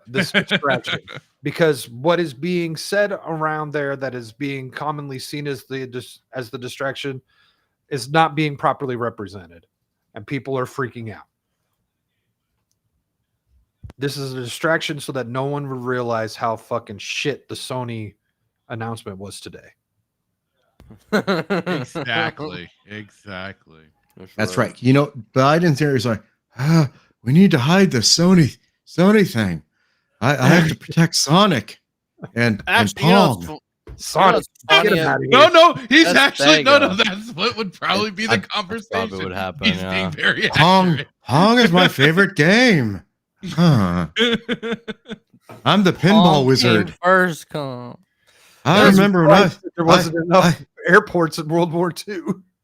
This distraction, because what is being said around there that is being commonly seen as the distraction is not being properly represented, and people are freaking out. This is a distraction so that no one would realize how fucking shit the Sony announcement was today. Exactly. That's right. You know, Biden's here is like, we need to hide the Sony thing. I have to protect Sonic and Pong. Sonic, no, he's actually no. That's what would probably be the conversation. Probably would happen. He's being very Pong is my favorite game. Huh. I'm the pinball wizard. First come. I remember when there wasn't enough airports in World War II.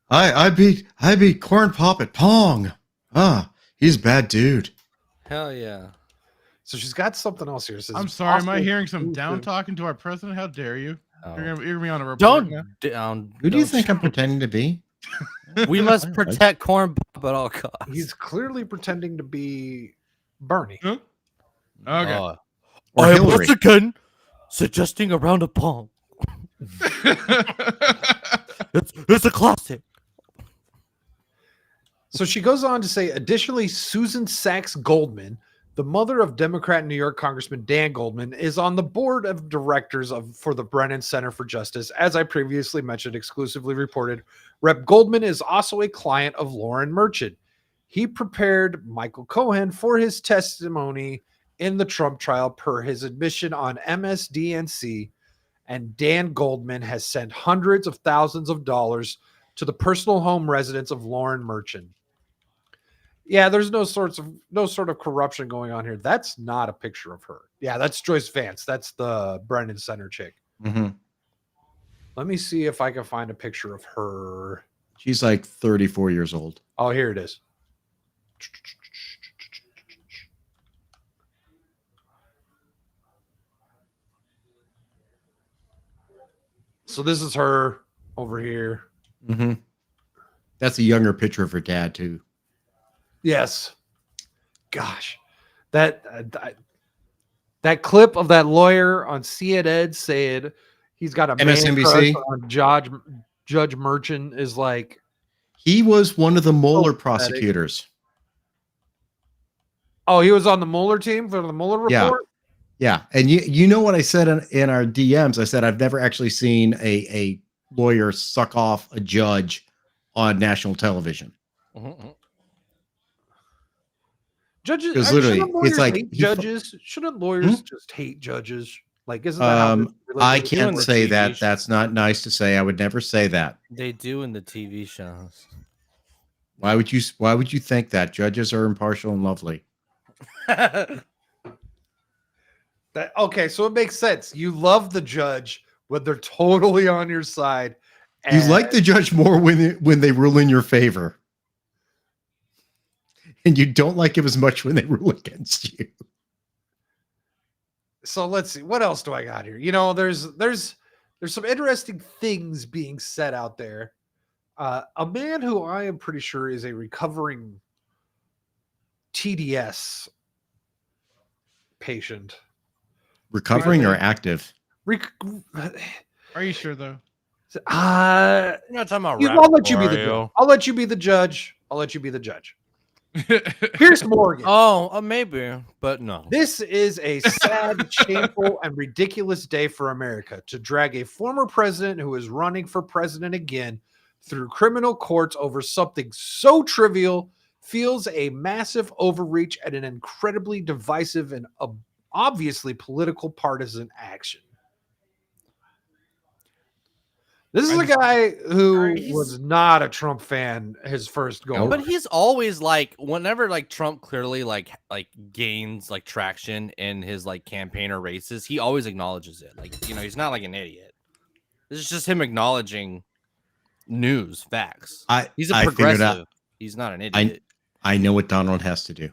I beat Corn Pop at Pong. He's a bad dude. Hell yeah. So she's got something else here. I'm sorry, am I hearing some down talking to our president? How dare you? You're gonna be on a report. Don't down. Who do you think I'm pretending to be? We must protect Corn Pop at all costs. He's clearly pretending to be Bernie. Huh? Okay. Or Hillary. Once again suggesting a round of Pong. It's a classic. So she goes on to say, additionally, Susan Sachs Goldman, the mother of Democrat New York Congressman Dan Goldman, is on the board of directors for the Brennan Center for Justice. As I previously mentioned, exclusively reported, Rep. Goldman is also a client of Lauren Merchant. He prepared Michael Cohen for his testimony in the Trump trial per his admission on MSDNC, and Dan Goldman has sent hundreds of thousands of dollars to the personal home residence of Lauren Merchant. Yeah, there's no sort of corruption going on here. That's not a picture of her. Yeah, that's Joyce Vance. That's the Brennan Center chick. Mm-hmm. Let me see if I can find a picture of her. She's like 34 years old. Oh, here it is. So this is her over here. Mm-hmm. That's a younger picture of her dad too. Yes. Gosh, that clip of that lawyer on CNN saying he's got a MSNBC on Judge Merchant is like, He was one of the Mueller pathetic. prosecutors. Oh, he was on the Mueller team for the Mueller Yeah. report? Yeah. And you know what I said in our DMs? I said I've never actually seen a lawyer suck off a judge on national television. Judges, Because shouldn't literally, lawyers it's like hate judges? Shouldn't lawyers just hate judges? Like, isn't that how I religion can't works? say TV that. show. That's not nice to say. I would never say that. They do in the TV shows. Why would you think that? Judges are impartial and lovely. Okay, so it makes sense. You love the judge when they're totally on your side. You like the judge more when they rule in your favor. And you don't like him as much when they rule against you. So let's see. What else do I got here? You know, there's some interesting things being said out there. A man who I am pretty sure is a recovering TDS patient. Recovering or active? Are you sure though? You're not talking about I'll let you be the judge. I'll let you be the judge. I'll let you be the judge. Pierce Morgan. Oh, maybe, but no. This is a sad, shameful, and ridiculous day for America to drag a former president who is running for president again through criminal courts over something so trivial feels a massive overreach and an incredibly divisive and obviously political partisan action. This is a guy who was not a Trump fan his first go. But he's always like, whenever like Trump clearly like gains like traction in his like campaign or races, he always acknowledges it. Like, you know, he's not like an idiot. This is just him acknowledging news, facts. He's a progressive. He's not an idiot. I know what Donald has to do.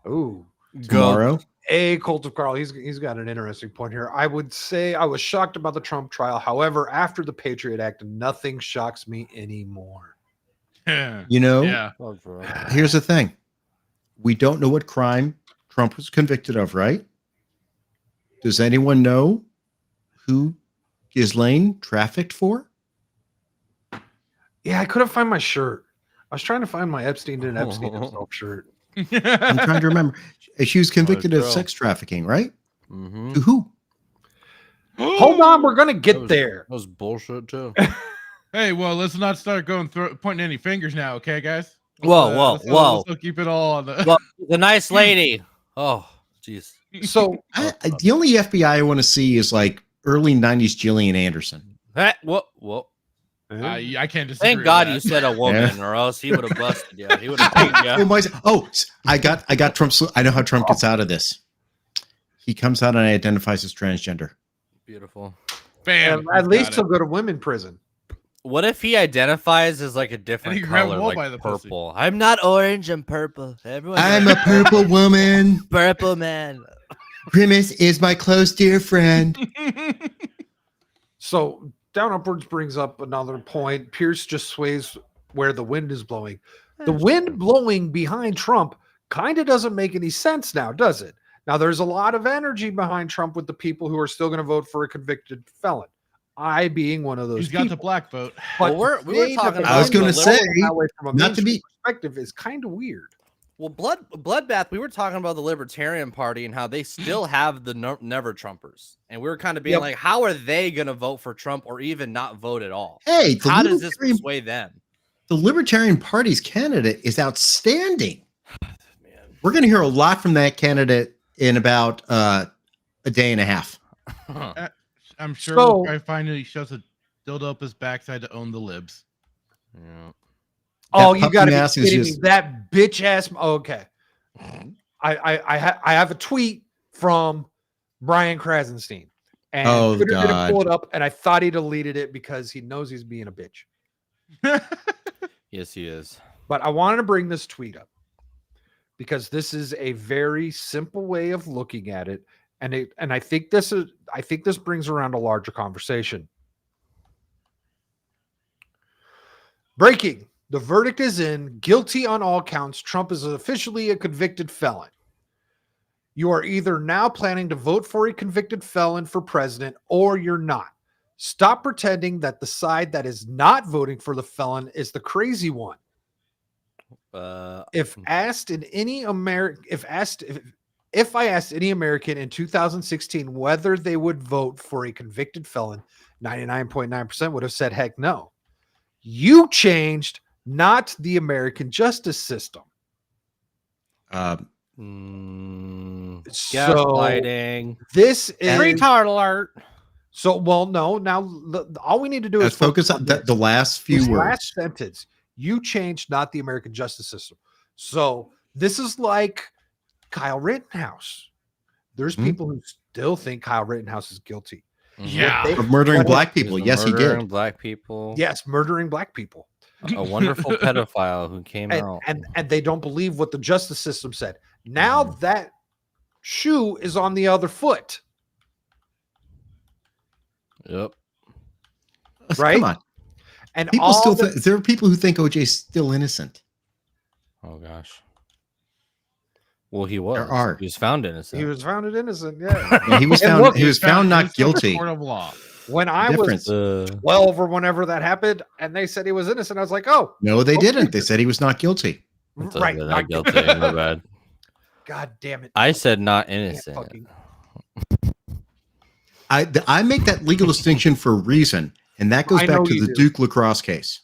Ooh, tomorrow. A Cult of Carl, he's got an interesting point here. I would say I was shocked about the Trump trial. However, after the Patriot Act, nothing shocks me anymore. You know, here's the thing. We don't know what crime Trump was convicted of, right? Does anyone know who Ghislaine trafficked for? Yeah, I couldn't find my shirt. I was trying to find my Epstein didn't Epstein himself shirt. I'm trying to remember. She was convicted of sex trafficking, right? To who? Hold on, we're gonna get there. That was bullshit too. Hey, well, let's not start pointing any fingers now, okay, guys? Whoa. Let's keep it all on the. Well, the nice lady. Oh, jeez. So the only FBI I want to see is like early '90s Gillian Anderson. Whoa. I can't disagree. Thank God with you that. said a woman, or else he would have busted you. He would have paid you. I got Trump. I know how Trump gets out of this. He comes out and identifies as transgender. Beautiful. Bam. At least he'll go to women prison. What if he identifies as like a different color, like purple? I'm not orange, I'm purple. I'm a purple woman. Purple man. Grimace is my close dear friend. So Down Upwards brings up another point. Pierce just sways where the wind is blowing. The wind blowing behind Trump kind of doesn't make any sense now, does it? Now, there's a lot of energy behind Trump with the people who are still going to vote for a convicted felon. I being one of those. He's got the black vote. But we were talking. I was going to say, from a not to be perspective, is kind of weird. Well, bloodbath. We were talking about the Libertarian Party and how they still have the never Trumpers, and we were kind of being like, how are they going to vote for Trump or even not vote at all? Hey, how does this sway them? The Libertarian Party's candidate is outstanding. Man. We're going to hear a lot from that candidate in about a day and a half. I'm sure we'll probably find he shoves a dildo up his backside to own the libs. Yeah. Oh, you got to be kidding me! That bitch ass. Okay, I have a tweet from Brian Krasenstein, and Twitter didn't pull it up, and I thought he deleted it because he knows he's being a bitch. Yes, he is. But I wanted to bring this tweet up because this is a very simple way of looking at it, and I think this brings around a larger conversation. Breaking. The verdict is in. Guilty on all counts. Trump is officially a convicted felon. You are either now planning to vote for a convicted felon for president or you're not. Stop pretending that the side that is not voting for the felon is the crazy one. If I asked any American in 2016 whether they would vote for a convicted felon, 99.9% would have said heck no. You changed, not the American justice system. Gaslighting. This is retard alert. So, well, no. Now, all we need to do Let's is focus on the last few words. Last sentence. You changed, not the American justice system. So this is like Kyle Rittenhouse. There's people who still think Kyle Rittenhouse is guilty. Yeah, of murdering black people. Yes, he did. Black people. Yes, murdering black people. A wonderful pedophile who came out, and they don't believe what the justice system said. Now that shoe is on the other foot. Yep. Right. Come on. And people still there are people who think OJ's still innocent. Oh gosh. Well, he was. There are. He was found innocent. He was found innocent. Yeah. Yeah, he was found. Look, he was found not guilty. Court of law. When I was 12 or whenever that happened, and they said he was innocent, I was like, "Oh, no, they didn't. They said he was not guilty." Right, not guilty. My bad. God damn it! I said not innocent. I make that legal distinction for a reason, and that goes back to the Duke lacrosse case.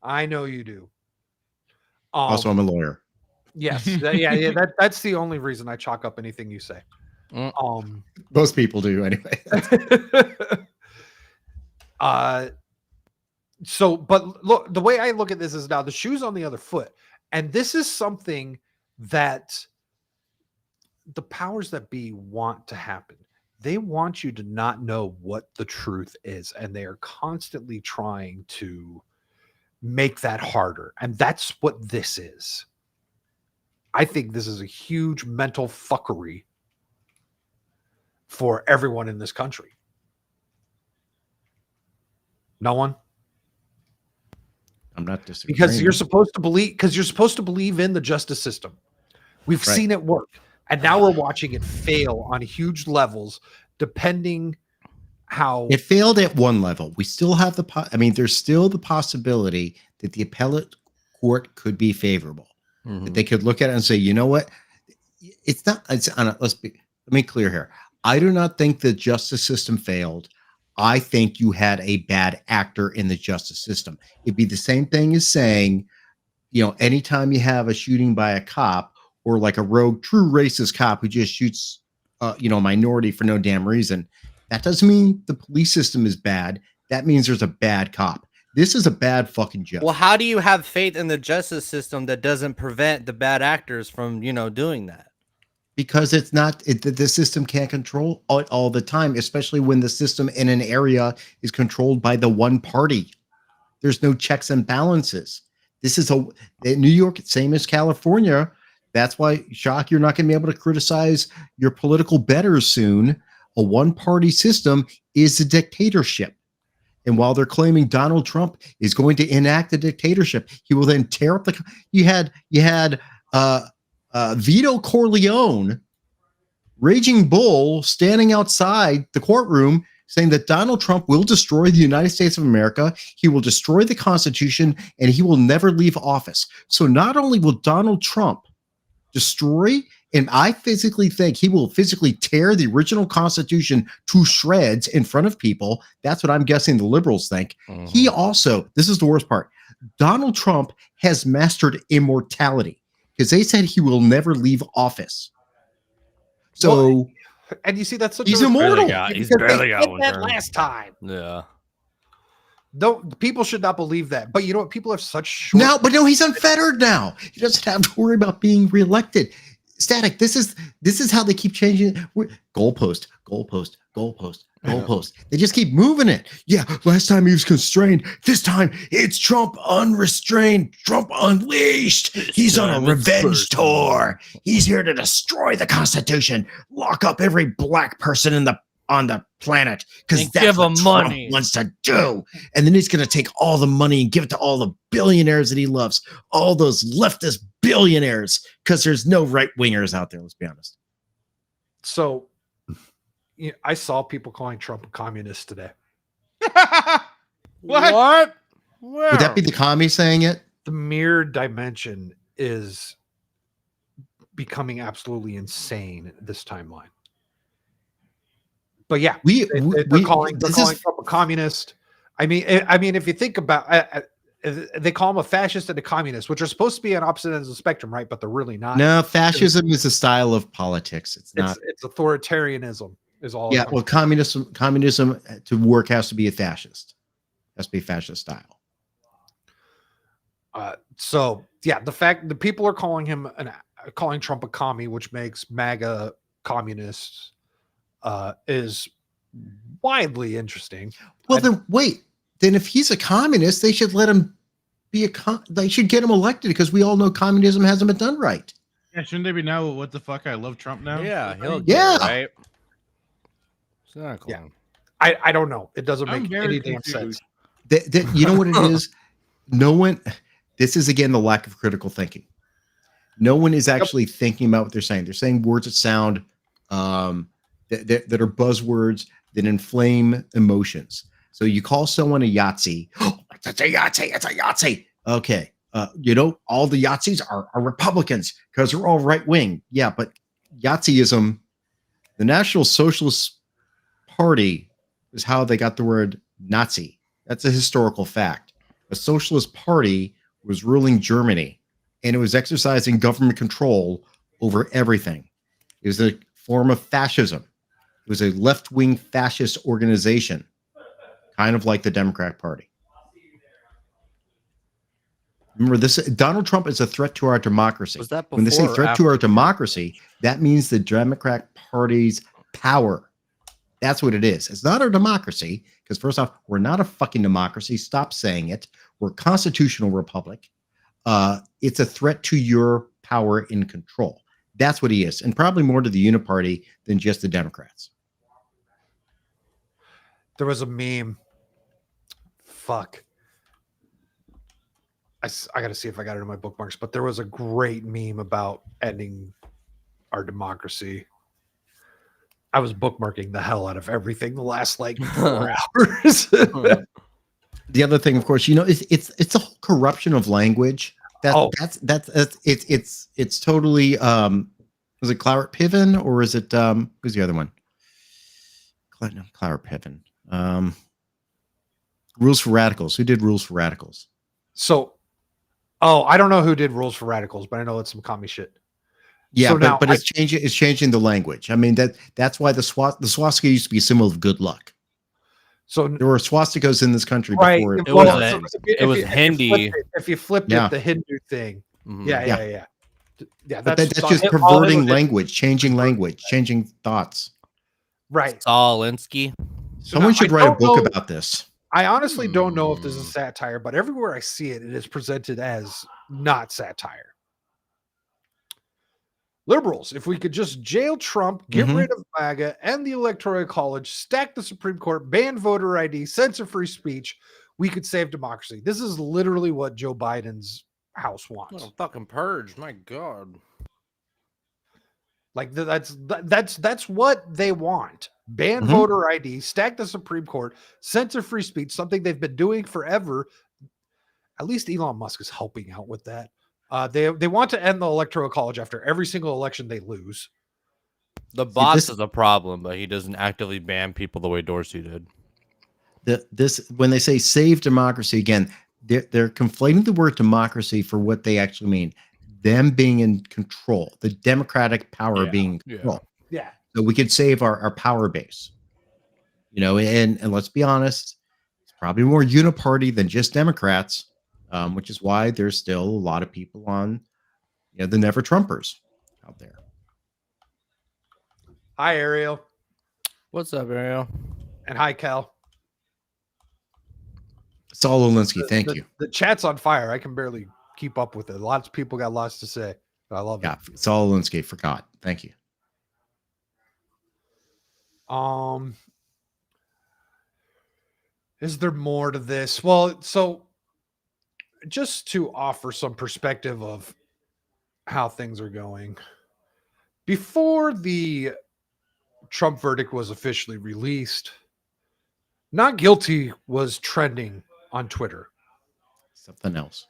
I know you do. Also, I'm a lawyer. Yes, that's the only reason I chalk up anything you say. Most people do anyway. So, but look, the way I look at this is now the shoe's on the other foot, and this is something that the powers that be want to happen. They want you to not know what the truth is, and they are constantly trying to make that harder. And that's what this is. I think this is a huge mental fuckery for everyone in this country. No one? I'm not disagreeing. Because you're supposed to believe in the justice system. We've seen it work. And now we're watching it fail on huge levels, depending how it failed at one level. We still have there's still the possibility that the appellate court could be favorable. That they could look at it and say, you know what? Let me clear here. I do not think the justice system failed. I think you had a bad actor in the justice system. It'd be the same thing as saying, anytime you have a shooting by a cop or like a rogue, true racist cop who just shoots, a minority for no damn reason, that doesn't mean the police system is bad. That means there's a bad cop. This is a bad fucking joke. Well, how do you have faith in the justice system that doesn't prevent the bad actors from, doing that? Because the system can't control all the time, especially when the system in an area is controlled by the one party. There's no checks and balances. This is New York, same as California. That's why, Shock, you're not going to be able to criticize your political betters soon. A one-party system is a dictatorship. And while they're claiming Donald Trump is going to enact a dictatorship, he will then tear up you had Vito Corleone, Raging Bull, standing outside the courtroom saying that Donald Trump will destroy the United States of America, he will destroy the Constitution, and he will never leave office. So not only will Donald Trump destroy, and I physically think he will physically tear the original Constitution to shreds in front of people. That's what I'm guessing the liberals think. He also, this is the worst part, Donald Trump has mastered immortality because they said he will never leave office. So, and you see, that's such he's immortal. He's barely got one that last time. Yeah. People should not believe that. But you know what? People have such short. No, he's unfettered now. He doesn't have to worry about being reelected. Static. This is how they keep changing it. Goalpost. They just keep moving it. Yeah, last time he was constrained. This time it's Trump unrestrained. Trump unleashed. He's on a revenge tour. He's here to destroy the Constitution, lock up every black person on the planet, because that's what Trump wants to do. And then he's going to take all the money and give it to all the billionaires that he loves, all those leftist billionaires, because there's no right wingers out there. Let's be honest. So, I saw people calling Trump a communist today. What? Where? Would that be the commie saying it? The mere dimension is becoming absolutely insane this timeline. But yeah, they're calling Trump a communist. I mean, if you think about, they call him a fascist and a communist, which are supposed to be on opposite ends of the spectrum, right? But they're really not. No, fascism is a style of politics. It's not. It's authoritarianism. Is all. Yeah, well, communism to work has to be a fascist. Has to be fascist style. So yeah, the people are calling Trump a commie, which makes MAGA communists, is widely interesting. Well, then wait. Then if he's a communist, they should let him be they should get him elected because we all know communism hasn't been done right. Yeah, shouldn't they be now? What the fuck? I love Trump now. Yeah, he'll Yeah. get it, right. Exactly. Yeah. I don't know. It doesn't make any damn sense. You know what it is? No one. This is again the lack of critical thinking. No one is actually thinking about what they're saying. They're saying words that sound that are buzzwords that inflame emotions. So you call someone a Yahtzee. Oh, it's a Yahtzee. It's a Yahtzee. Okay. All the Yahtzees are Republicans because they're all right wing. Yeah, but Yahtzeeism, the National Socialist Party, is how they got the word Nazi. That's a historical fact. A socialist party was ruling Germany, and it was exercising government control over everything. It was a form of fascism. It was a left-wing fascist organization, kind of like the Democrat Party. Remember, Donald Trump is a threat to our democracy. Was that when they say before or threat to after? our democracy, that means the Democrat Party's power. That's what it is. It's not our democracy, because first off, we're not a fucking democracy. Stop saying it. We're a constitutional republic. It's a threat to your power and control. That's what he is, and probably more to the Uniparty than just the Democrats. There was a meme. Fuck. I got to see if I got it in my bookmarks, but there was a great meme about ending our democracy. I was bookmarking the hell out of everything the last 4 hours. The other thing, of course, it's a whole corruption of language. It's totally. Was it Cloward Piven or is it who's the other one? Cloward Piven. Rules for Radicals. Who did Rules for Radicals? So, I don't know who did Rules for Radicals, but I know it's some commie shit. Yeah, so but it's changing. It's changing the language. I mean that's why the swastika used to be a symbol of good luck. So there were swastikas in this country before. It was Hindi. If you flipped it, the Hindu thing. Mm-hmm. Yeah. That's just perverting language, changing thoughts. Right. Alinsky. Someone should write a book about this. I honestly don't know if this is satire, but everywhere I see it, it is presented as not satire. Liberals, if we could just jail Trump, get rid of MAGA and the Electoral College, stack the Supreme Court, ban voter ID, censor free speech, we could save democracy. This is literally what Joe Biden's house wants. Oh, fucking purge, my God. Like that's what they want. Ban voter ID, stack the Supreme Court, censor free speech, something they've been doing forever. At least Elon Musk is helping out with that. They want to end the Electoral College after every single election they lose. The boss is a problem, but he doesn't actively ban people the way Dorsey did. When they say save democracy, again, they're conflating the word democracy for what they actually mean. Them being in control, the democratic power being in control. Yeah. So we could save our power base. And let's be honest, it's probably more uniparty than just Democrats. Which is why there's still a lot of people on, the never Trumpers out there. Hi, Ariel. What's up, Ariel? And hi, Cal. Saul Olinsky, thank you. The chat's on fire. I can barely keep up with it. Lots of people got lots to say. But I love it. Saul Olinsky, forgot. Thank you. Is there more to this? Well, so just to offer some perspective of how things are going, before the Trump verdict was officially released, not guilty was trending on Twitter. Something else.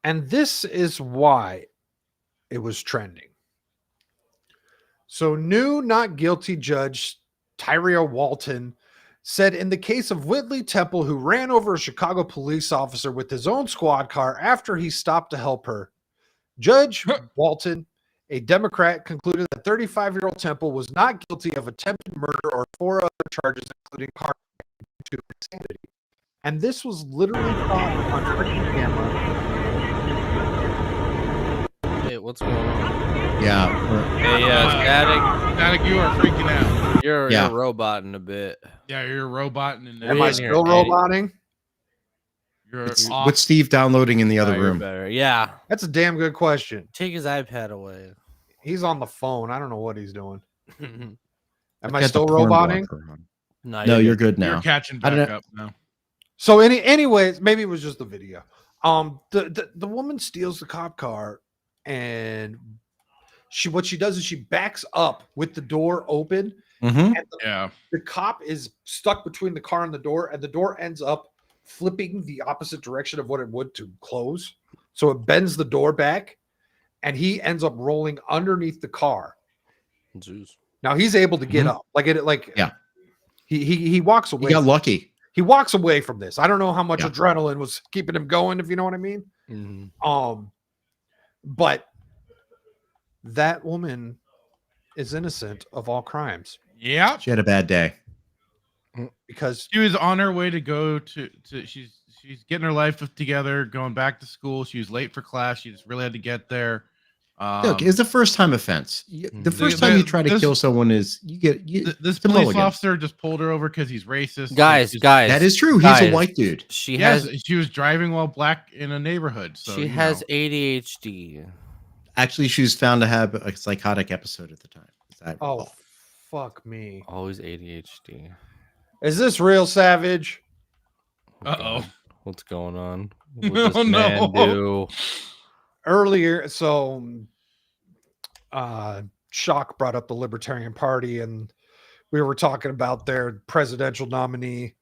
And this is why it was trending. So, new not guilty judge Tyria Walton said in the case of Whitley Temple, who ran over a Chicago police officer with his own squad car after he stopped to help her, Judge Walton, a Democrat, concluded that 35-year-old Temple was not guilty of attempted murder or 4 other charges, including car due to insanity. And this was literally caught on freaking camera. Hey, what's going on? Yeah. Hey, Static. Static, you are freaking out. You're Yeah. roboting a bit. Yeah, you're roboting and Am I in here, still Eddie. roboting? you're It's off. what's Steve downloading in the other You're room? better. Yeah. That's a damn good question. Take his iPad away. He's on the phone. I don't know what he's doing. Am I've I got the still porn roboting? blocker on. No, You're good You're now. catching I don't back know. up now. So anyways, maybe it was just the video. The woman steals the cop car, and what she does is she backs up with the door open, Mhm. and Yeah. the cop is stuck between the car and the door ends up flipping the opposite direction of what it would to close. So it bends the door back, and he ends up rolling underneath the car. Zeus. Now he's able to get Mhm. up. Like Yeah. He walks He away. got lucky. He walks away from this. I don't know how much Yeah. adrenaline was keeping him going, if you know what I mean. Mhm. But that woman is innocent of all crimes Yeah. She had a bad day. because She was on her way to go to she's getting her life together, going back to school. She was late for class. She just really had to get there. Look, it's a first time offense. The first time you try to kill someone is This it's a police mulligan. officer just pulled her over because he's racist. Guys, She's- guys. That is true. He's a guys, white dude. She Yes, has she was driving while black in a neighborhood. So she you has know. ADHD. Actually, she was found to have a psychotic episode at the time. Is that oh fuck me. Always ADHD. Is this real, Savage? Uh-oh. What's going on? Oh, What does no. man do? Earlier, so Shock brought up the Libertarian Party, and we were talking about their presidential nominee,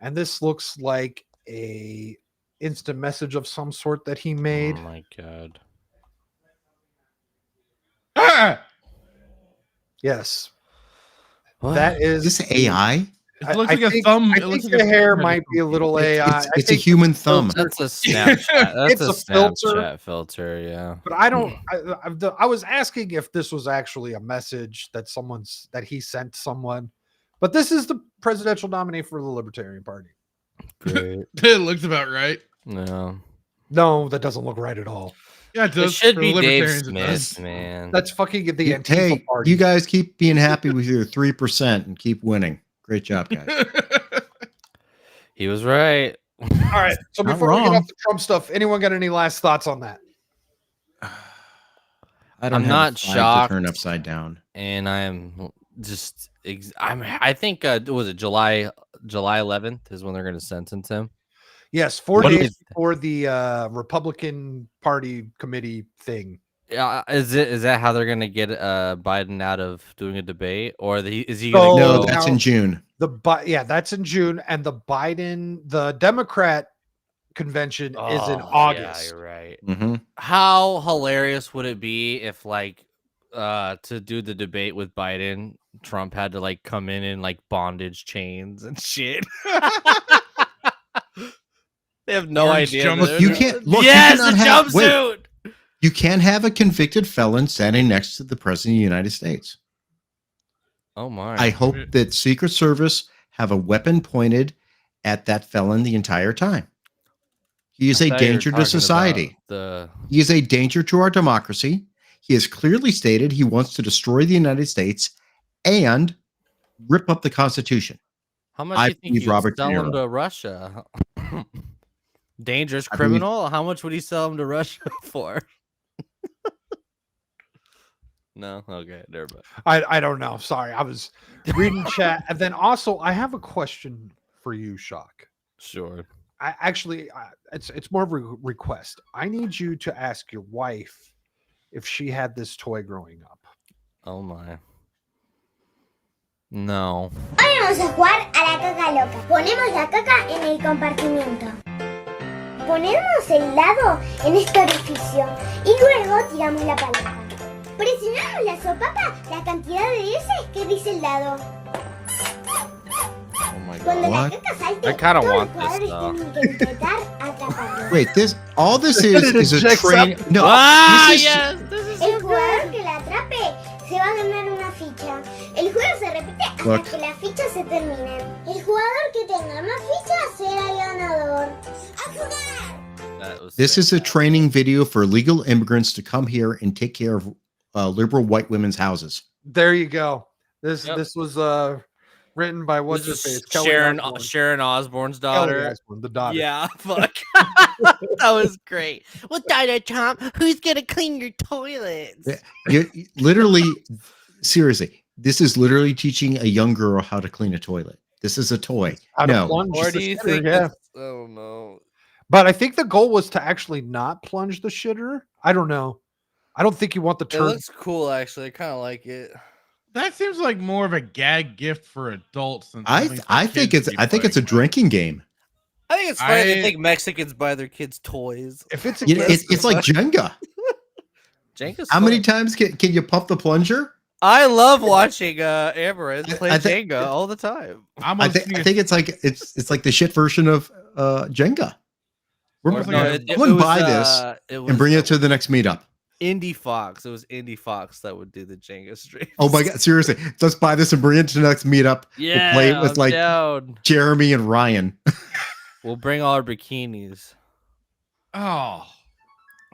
and this looks like a instant message of some sort that he made. Oh my god. Ah! Yes, What? that is Is this AI? It looks I like a think- thumb. I It looks think like the a hair thumb. might be a little AI. It's I a think human thumb. That's a Snapchat. That's It's a a filter. Snapchat filter. Yeah. But I don't. I was asking if this was actually a message that he sent someone, but this is the presidential nominee for the Libertarian Party. Great. It looks about right. No. No, that doesn't look right at all. Yeah, it It does. should For be Dave libertarians, it does. Smith, man. That's fucking the Antifa Hey, Party. you guys keep being happy with your 3% and keep winning. Great job, guys. He was right. All right. So Not before we get wrong. off the Trump stuff, anyone got any last thoughts on that? I don't I'm have not a flag shocked. to turn upside down. And I am just I think was it July 11th is when they're going to sentence him. Yes, 4 What days is- before the Republican Party committee thing. Yeah, is that how they're going to get Biden out of doing a debate, or is he So- going to No, go? that's in June. That's in June, and the Democrat convention is in Oh, August. Yeah, you're right. hmm How hilarious would it be if to do the debate with Biden, Trump had to come in like bondage chains and shit. They have no Orange idea. jumpsuit. Look, you can't. Look, Yes, you a cannot have. Wait, jumpsuit. you can't have a convicted felon standing next to the president of the United States. Oh my! I hope that Secret Service have a weapon pointed at that felon the entire time. He is I a thought you were danger to talking society. about He is a danger to our democracy. He has clearly stated he wants to destroy the United States and rip up the Constitution. How much I do you think believe you Robert sell De him Niro. to Russia? Dangerous I believe- criminal. How much would he sell him to Russia for? No, okay, never mind. I don't know. Sorry, I was reading chat, and then also I have a question for you, Shock. Sure. I actually, it's more of a request. I need you to ask your wife if she had this toy growing up. Oh my. No. Hoy vamos a jugar a la caca loca. Ponemos la caca en el compartimiento. Ponemos el lado en este orificio y luego tiramos la palanca. Presionamos la sopapa la cantidad de veces que dice el dado. Oh my Cuando god. la What? caca salte, I kinda todos los want this jugadores stuff. tienen que intentar atraparlo. Wait, all this is a Checks train. out. No, Ah, this is, yes. This is El so jugador good. que la atrape se va a ganar una ficha. El juego se repite hasta Look. que las fichas se terminen. El jugador que tenga más fichas será el ganador. ¡A jugar! That was This is a sick. training video for illegal immigrants to come here and take care of liberal white women's houses. There you go. This Yep. this was written by what's her This face? is Kelly Sharon Osbourne. Sharon Osbourne's Kelly daughter. Osbourne, the daughter. Yeah, fuck. That was great. Well, Donald Trump, who's gonna clean your toilets? Yeah. You literally, seriously, this is literally teaching a young girl how to clean a toilet. This is a toy. How to No, plunge Or the do you shitter, think? yeah. It's, I don't know. But I think the goal was to actually not plunge the shitter. I don't know. I don't think you want the It turd. looks cool, actually. I kind of like it. That seems like more of a gag gift for adults than I something for think kids it's to be it's a playing with. drinking game. I think it's funny they I- think Mexicans buy their kids toys. If it's a You know, kid, it's like Jenga. Jenga's How many fun. times can you pump the plunger? I love watching Amaranth play I think- Jenga all the time. I'm I gonna think it's like it's like the shit version of Jenga. We're Or gonna no, someone buy this it and bring it to the next meetup. Indie Fox. It was Indie Fox that would do the Jenga streams. Oh my god, seriously. Let's buy this and bring it to the next meetup. Yeah, play it with, I'm like- down. Jeremy and Ryan. We'll bring all our bikinis. Oh,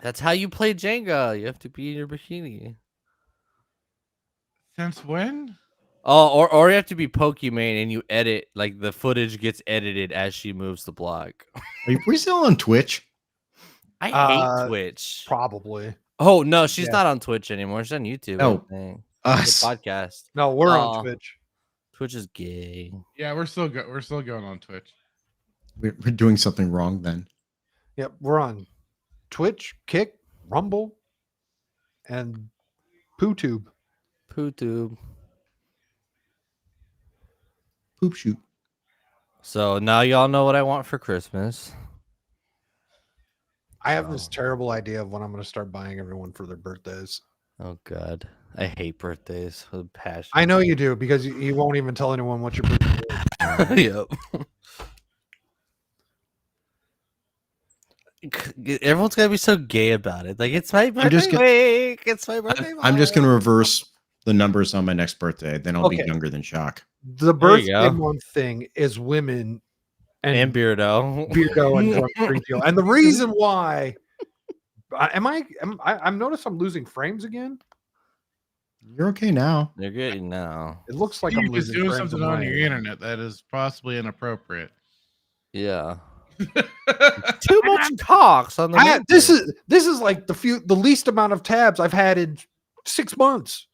That's how you play Jenga. You have to be in your bikini. since when? Oh, or you have to be Pokimane and you edit, like the footage gets edited as she moves the block. Are we still on Twitch? I Uh, hate Twitch. probably. Oh no, she's yeah. not on Twitch anymore. She's on YouTube. Oh, I think. Us. The podcast. No, we're Aw. on Twitch. Twitch is gay. Yeah, we're still going on Twitch. We're doing something wrong then. Yep, we're on Twitch, Kick, Rumble, and PooTube. PooTube. Poop shoot. So now y'all know what I want for Christmas. I have this terrible idea of when I'm going to start buying everyone for their birthdays. Oh god, I hate birthdays with passion. I know you do because you won't even tell anyone what your birthday is. Yep. Everyone's gonna be so gay about it. Like it's my birthday just gonna- week. It's my birthday. I'm just month. gonna reverse the numbers on my next birthday. Then I'll be Okay. younger than Shock. The There you birthday go. month thing is women and and Beardo. Beardo and Drunk Drink Deal. And the reason why I'm noticed I'm losing frames again. You're okay now. You're good now. It looks like You're I'm just losing doing frames something on your my end. internet that is possibly inappropriate. Yeah. Too much talks on the. This is like the least amount of tabs I've had in 6 months.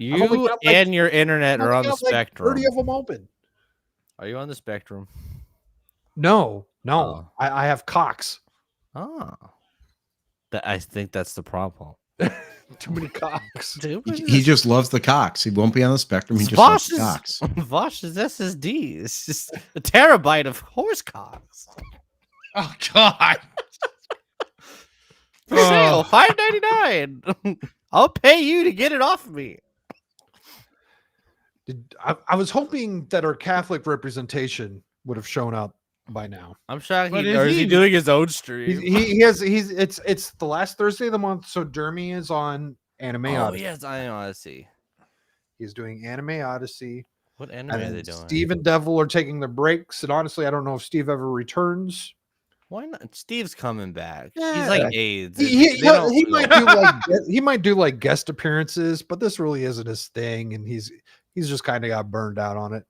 I've only you got, like, and your internet I've are on only the got, like, spectrum. 30 of them open. Are you on the spectrum? No. Oh. I have Cox. Oh, I think that's the problem. Too many Cox. He just loves the cocks. He won't be on the spectrum. He just loves the cocks. Vosh's SSD. It's just a terabyte of horse cocks. Oh God! For sale, $5.99. I'll pay you to get it off of me. I was hoping that our Catholic representation would have shown up by now. I'm shocked. But Or is he doing his own stream? It's the last Thursday of the month, so Dermy is on Anime Oh Odyssey. yes, I know. I see. He's doing Anime Odyssey. What anime And are they then doing? Steve and Devil are taking their breaks, and honestly, I don't know if Steve ever returns. Why not? Steve's coming back. He's Yeah. like AIDS. He They don't might know. do like he might do like guest appearances, but this really isn't his thing, and he's just kind of got burned out on it.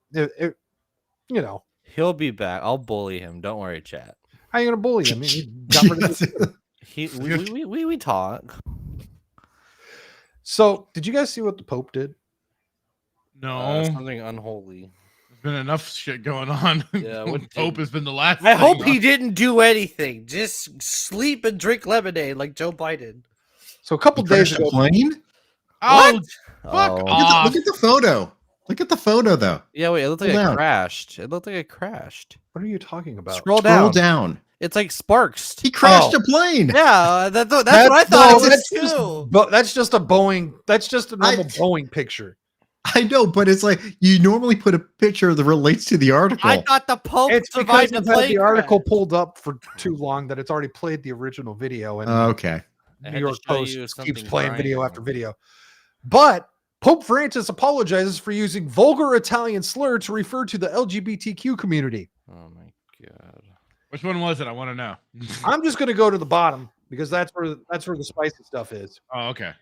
You know, He'll be back. I'll bully him. Don't worry, chat. how you gonna bully him? He got rid of it. We talk. So, did you guys see what the Pope did? No, Something unholy. there's been enough shit going on. Yeah, what Hope did- has been the last. I thing hope on. he didn't do anything. Just sleep and drink lemonade like Joe Biden. So a couple days Crashed ago, a plane? Oh, What? fuck Oh. off. Look at the photo. Look at the photo though. Yeah, wait, it looked like Scroll it down. crashed. It looked like it crashed. What are you talking about? Scroll Scroll down. down. It's like sparks. He crashed Oh. a plane. Yeah, that's what I thought it was too. But that's just a Boeing. That's just a normal Boeing picture. I know, but it's like you normally put a picture that relates to the article. I thought the Pope It's because survived the you've had plane the article crash. pulled up for too long that it's already played the original video, and Okay. I New had to York show Post you keeps something playing video grinding. after video. But Pope Francis apologizes for using vulgar Italian slur to refer to the LGBTQ community. Oh my god. Which one was it? I want to know. I'm just going to go to the bottom because that's where the spicy stuff is. Oh, okay.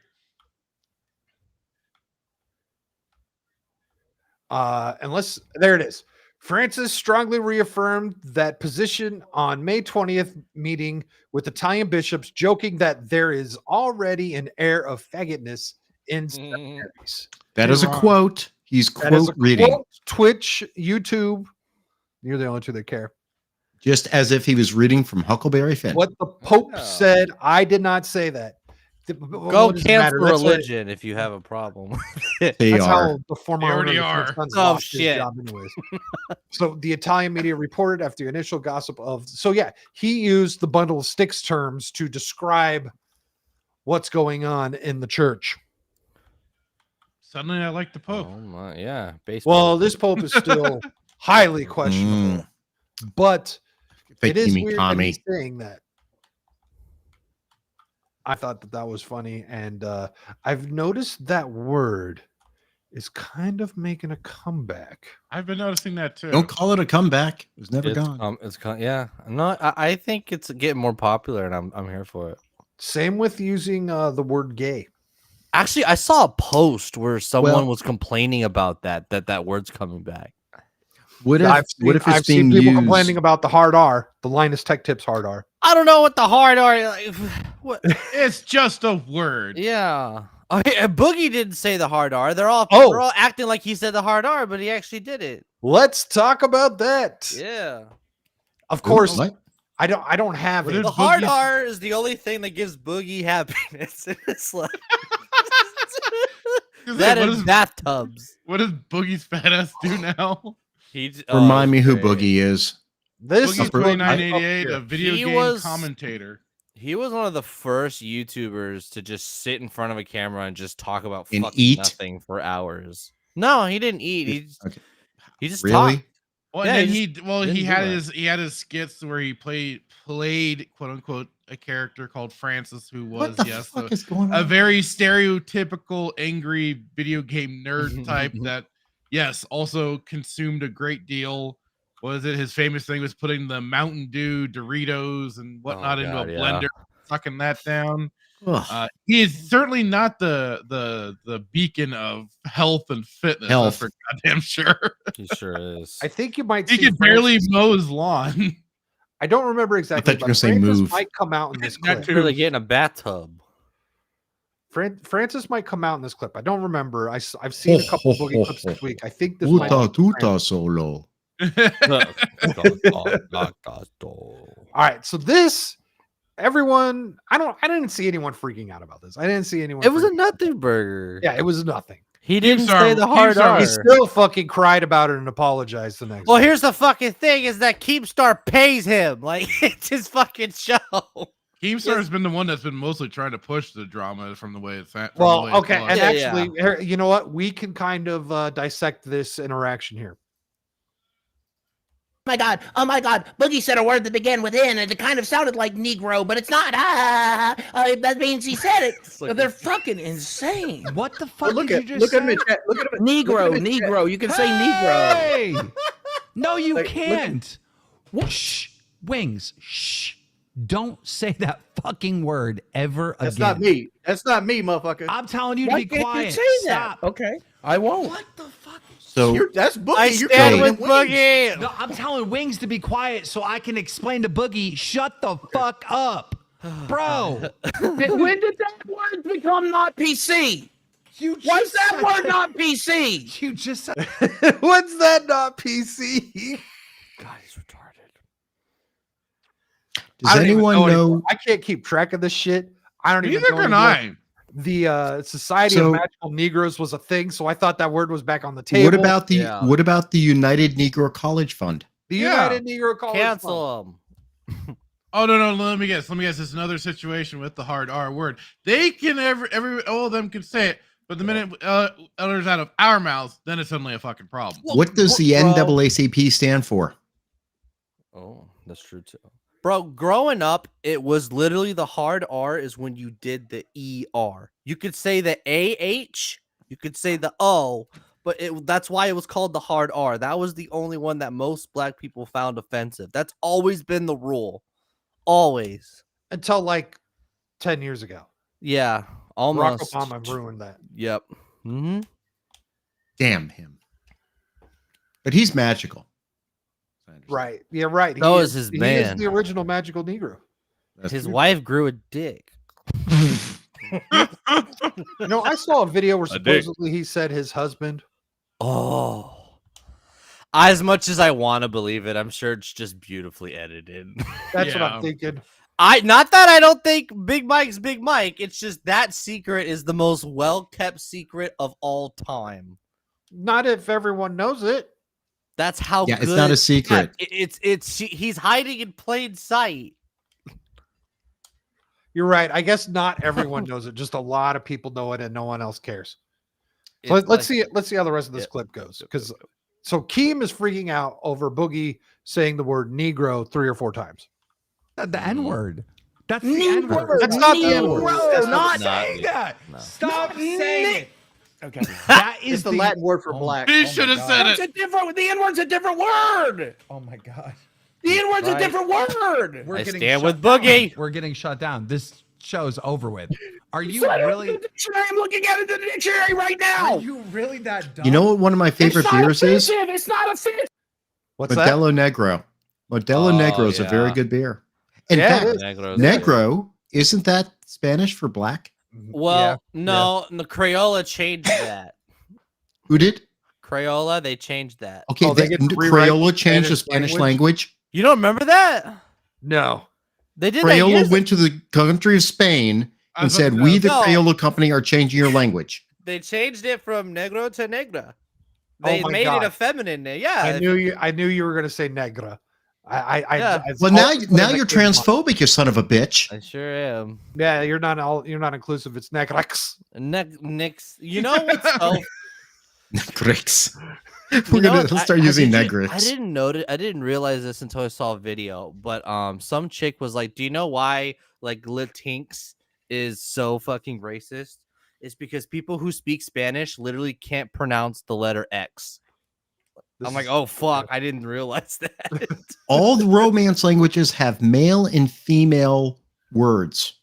Unless there it is. Francis strongly reaffirmed that position on May 20th meeting with Italian bishops, joking that there is already an air of faggotness in seminaries. That is a wrong. quote. He's That is quote a reading. quote, Twitch, YouTube. You're the only two that care. Just as if he was reading from Huckleberry Finn. What the Pope Yeah. said, I did not say that. Go What does it cancel matter? That's religion if you have a problem. They That's are. how the former They owner already of the are. Smithsonian's Oh, lost his shit. job anyways. So the Italian media reported after the initial gossip of he used the bundle of sticks terms to describe what's going on in the church. Suddenly, I like the Pope. Oh my, yeah. Baseball. Well, this Pope is still highly questionable, but Thank it is you, weird that Tommy. he's saying that. I thought that was funny, and I've noticed that word is kind of making a comeback. I've been noticing that too. Don't call it a comeback. It was never gone. Yeah. No, I think it's getting more popular, and I'm here for it. Same with using the word gay. Actually, I saw a post where someone Well- was complaining about that word's coming back. What if, I've it's seen being people used? complaining about the hard R, the Linus Tech Tips hard R. I don't know what the hard are. Like, what? It's just a word. Yeah. Okay, and Boogie didn't say the hard R. They're all acting like he said the hard R, but he actually did it. Let's talk about that. Yeah. Of course, What? I don't have What it. is The hard Boogie's- R is the only thing that gives Boogie happiness in his life. That What and does- bathtubs. What does Boogie's fat ass do now? Remind me who okay. Boogie is. This Boogie's is what I- 2988, a video He game was- commentator. He was one of the first YouTubers to just sit in front of a camera and just talk about And fucking eat? nothing for hours. No, he didn't eat. Okay. He just Really? talked. Well, Yeah, and then he he didn't had do he had his skits where he played quote unquote a character called Francis who was What the fuck is going a on? very stereotypical angry video game nerd type that also consumed a great deal. What was it? His famous thing was putting the Mountain Dew Doritos and whatnot into God, a yeah. blender, sucking that down. Ugh. He is certainly not the beacon of health and fitness. Health. That's for goddamn sure. He sure is. I think you might He see can barely Francis- mow his lawn. I don't remember exactly. you were but gonna say Francis move. might come out in this That clip. too. Really get in a bathtub. Francis might come out in this clip. I don't remember. I've seen a couple Boogie clips this week. I think this might Tuta be tuta solo. All right, so this everyone I didn't see anyone freaking out about this. I didn't see anyone. It was a freaking- nothing burger. Yeah, it was nothing. He didn't Keemstar- say the hard Keemstar- R. He still fucking cried about it and apologized the next. Well, day. here's the fucking thing: is that Keemstar pays him. Like it's his fucking show. Keemstar has been the one that's been mostly trying to push the drama from the way it's at. Well, okay, and Yeah, actually, here, you know what? We can kind of dissect this interaction here. Oh my God, Boogie said a word that began with N and it kind of sounded like Negro, but it's not. That means he said it. like- They're fucking insane. What the fuck Look did at you just look at say? him. Look at him. Negro, Negro. You can say Negro. Hey! No, you Like, look at- can't. Shh. Wings. Shh. Don't say that fucking word ever That's again. not me. That's not me, motherfucker. I'm telling you to Why be can't quiet. you say Stop. that? Okay, I won't. What the fuck? So That's Boogie. I You're stand calling with him Wings. Boogie. No, I'm telling Wings to be quiet so I can explain to Boogie, shut the fuck up. Bro. When did that word become not PC? You Why's just that said- word not PC? You just said What's that? Not PC. God, he's retarded. does anyone know? I can't keep track of this shit. I don't even Neither know. can anymore. I. the Society So- of Magical Negroes was a thing, so I thought that word was back on the table. What about the United Negro College Fund? the Yeah. United Negro College Fund? Cancel them. Oh no, let me guess. It's another situation with the hard R word. They can all of them can say it, but the minute others out of our mouths, then it's suddenly a fucking problem. What does the bro. NAACP stand for? Oh, that's true too. Bro, growing up, it was literally the hard R is when you did the ER. You could say the AH, you could say the O, but that's why it was called the hard R. That was the only one that most black people found offensive. That's always been the rule. Always. Until like 10 years ago. Yeah, Barack almost. Obama ruined that. Yep. Mm-hmm. Damn him. But he's magical. Right. Yeah, right. So is his He man. is the original magical Negro. His wife grew a dick. You know, I saw a video where A dick. supposedly he said his husband. Oh. As much as I want to believe it, I'm sure it's just beautifully edited. That's what Yeah. I'm thinking. Not that I don't think Big Mike's Big Mike. It's just that secret is the most well-kept secret of all time. Not if everyone knows it. That's how Yeah, good. it's not a secret. Yeah, he's hiding in plain sight. You're right. I guess not everyone knows it. Just a lot of people know it, and no one else cares. So It's let's like- see it. Let's see how the rest of this clip goes. Because so Keem is freaking out over Boogie saying the word Negro 3 or 4 times. The N word. That's the Negro. N word. That's not the N word. Negro, That's not Say that. No. Stop saying it. Okay. That is It's the Latin word for Oh, black. He my should have God. said It's it. a different. The N word's a different word. Oh my God. The N word's Right. a different word. We're I getting stand shut with down. Boogie. We're getting shut down. This show's over with. Are you So I don't really? know the dictionary. I'm looking at it in the dictionary right now. Are you really that dumb? You know what one of my favorite it's not beers is? offensive. It's not offensive. What's that? Modelo Negro. Modelo Oh, Negro is a very yeah. good beer. In Yeah, fact, it is. Negro, isn't that Spanish for black? Well, no, the Crayola changed that. Who did? Crayola, they changed that. Okay, Oh, they get to rewrite Crayola the changed the Spanish Spanish language. You don't remember that? No. They did that Crayola years went to the country of Spain I and was about said, to "We, say, the No. Crayola company, are changing your language." They changed it from negro to negra. Oh They my made God. it a feminine name. Yeah. I knew you were gonna say Negra. Yeah. it's Well, all now put now in you're the kid's mind. transphobic, you son of a bitch. I sure am. Yeah, you're not inclusive. It's Negrax. Nix. You know what's so Negrix. You We're know gonna what? let's start using Negrix. I didn't notice. I didn't realize this until I saw a video. But some chick was like, "Do you know why like Latinx is so fucking racist? It's because people who speak Spanish literally can't pronounce the letter X." I'm like, "Oh fuck! I didn't realize that." All the Romance languages have male and female words.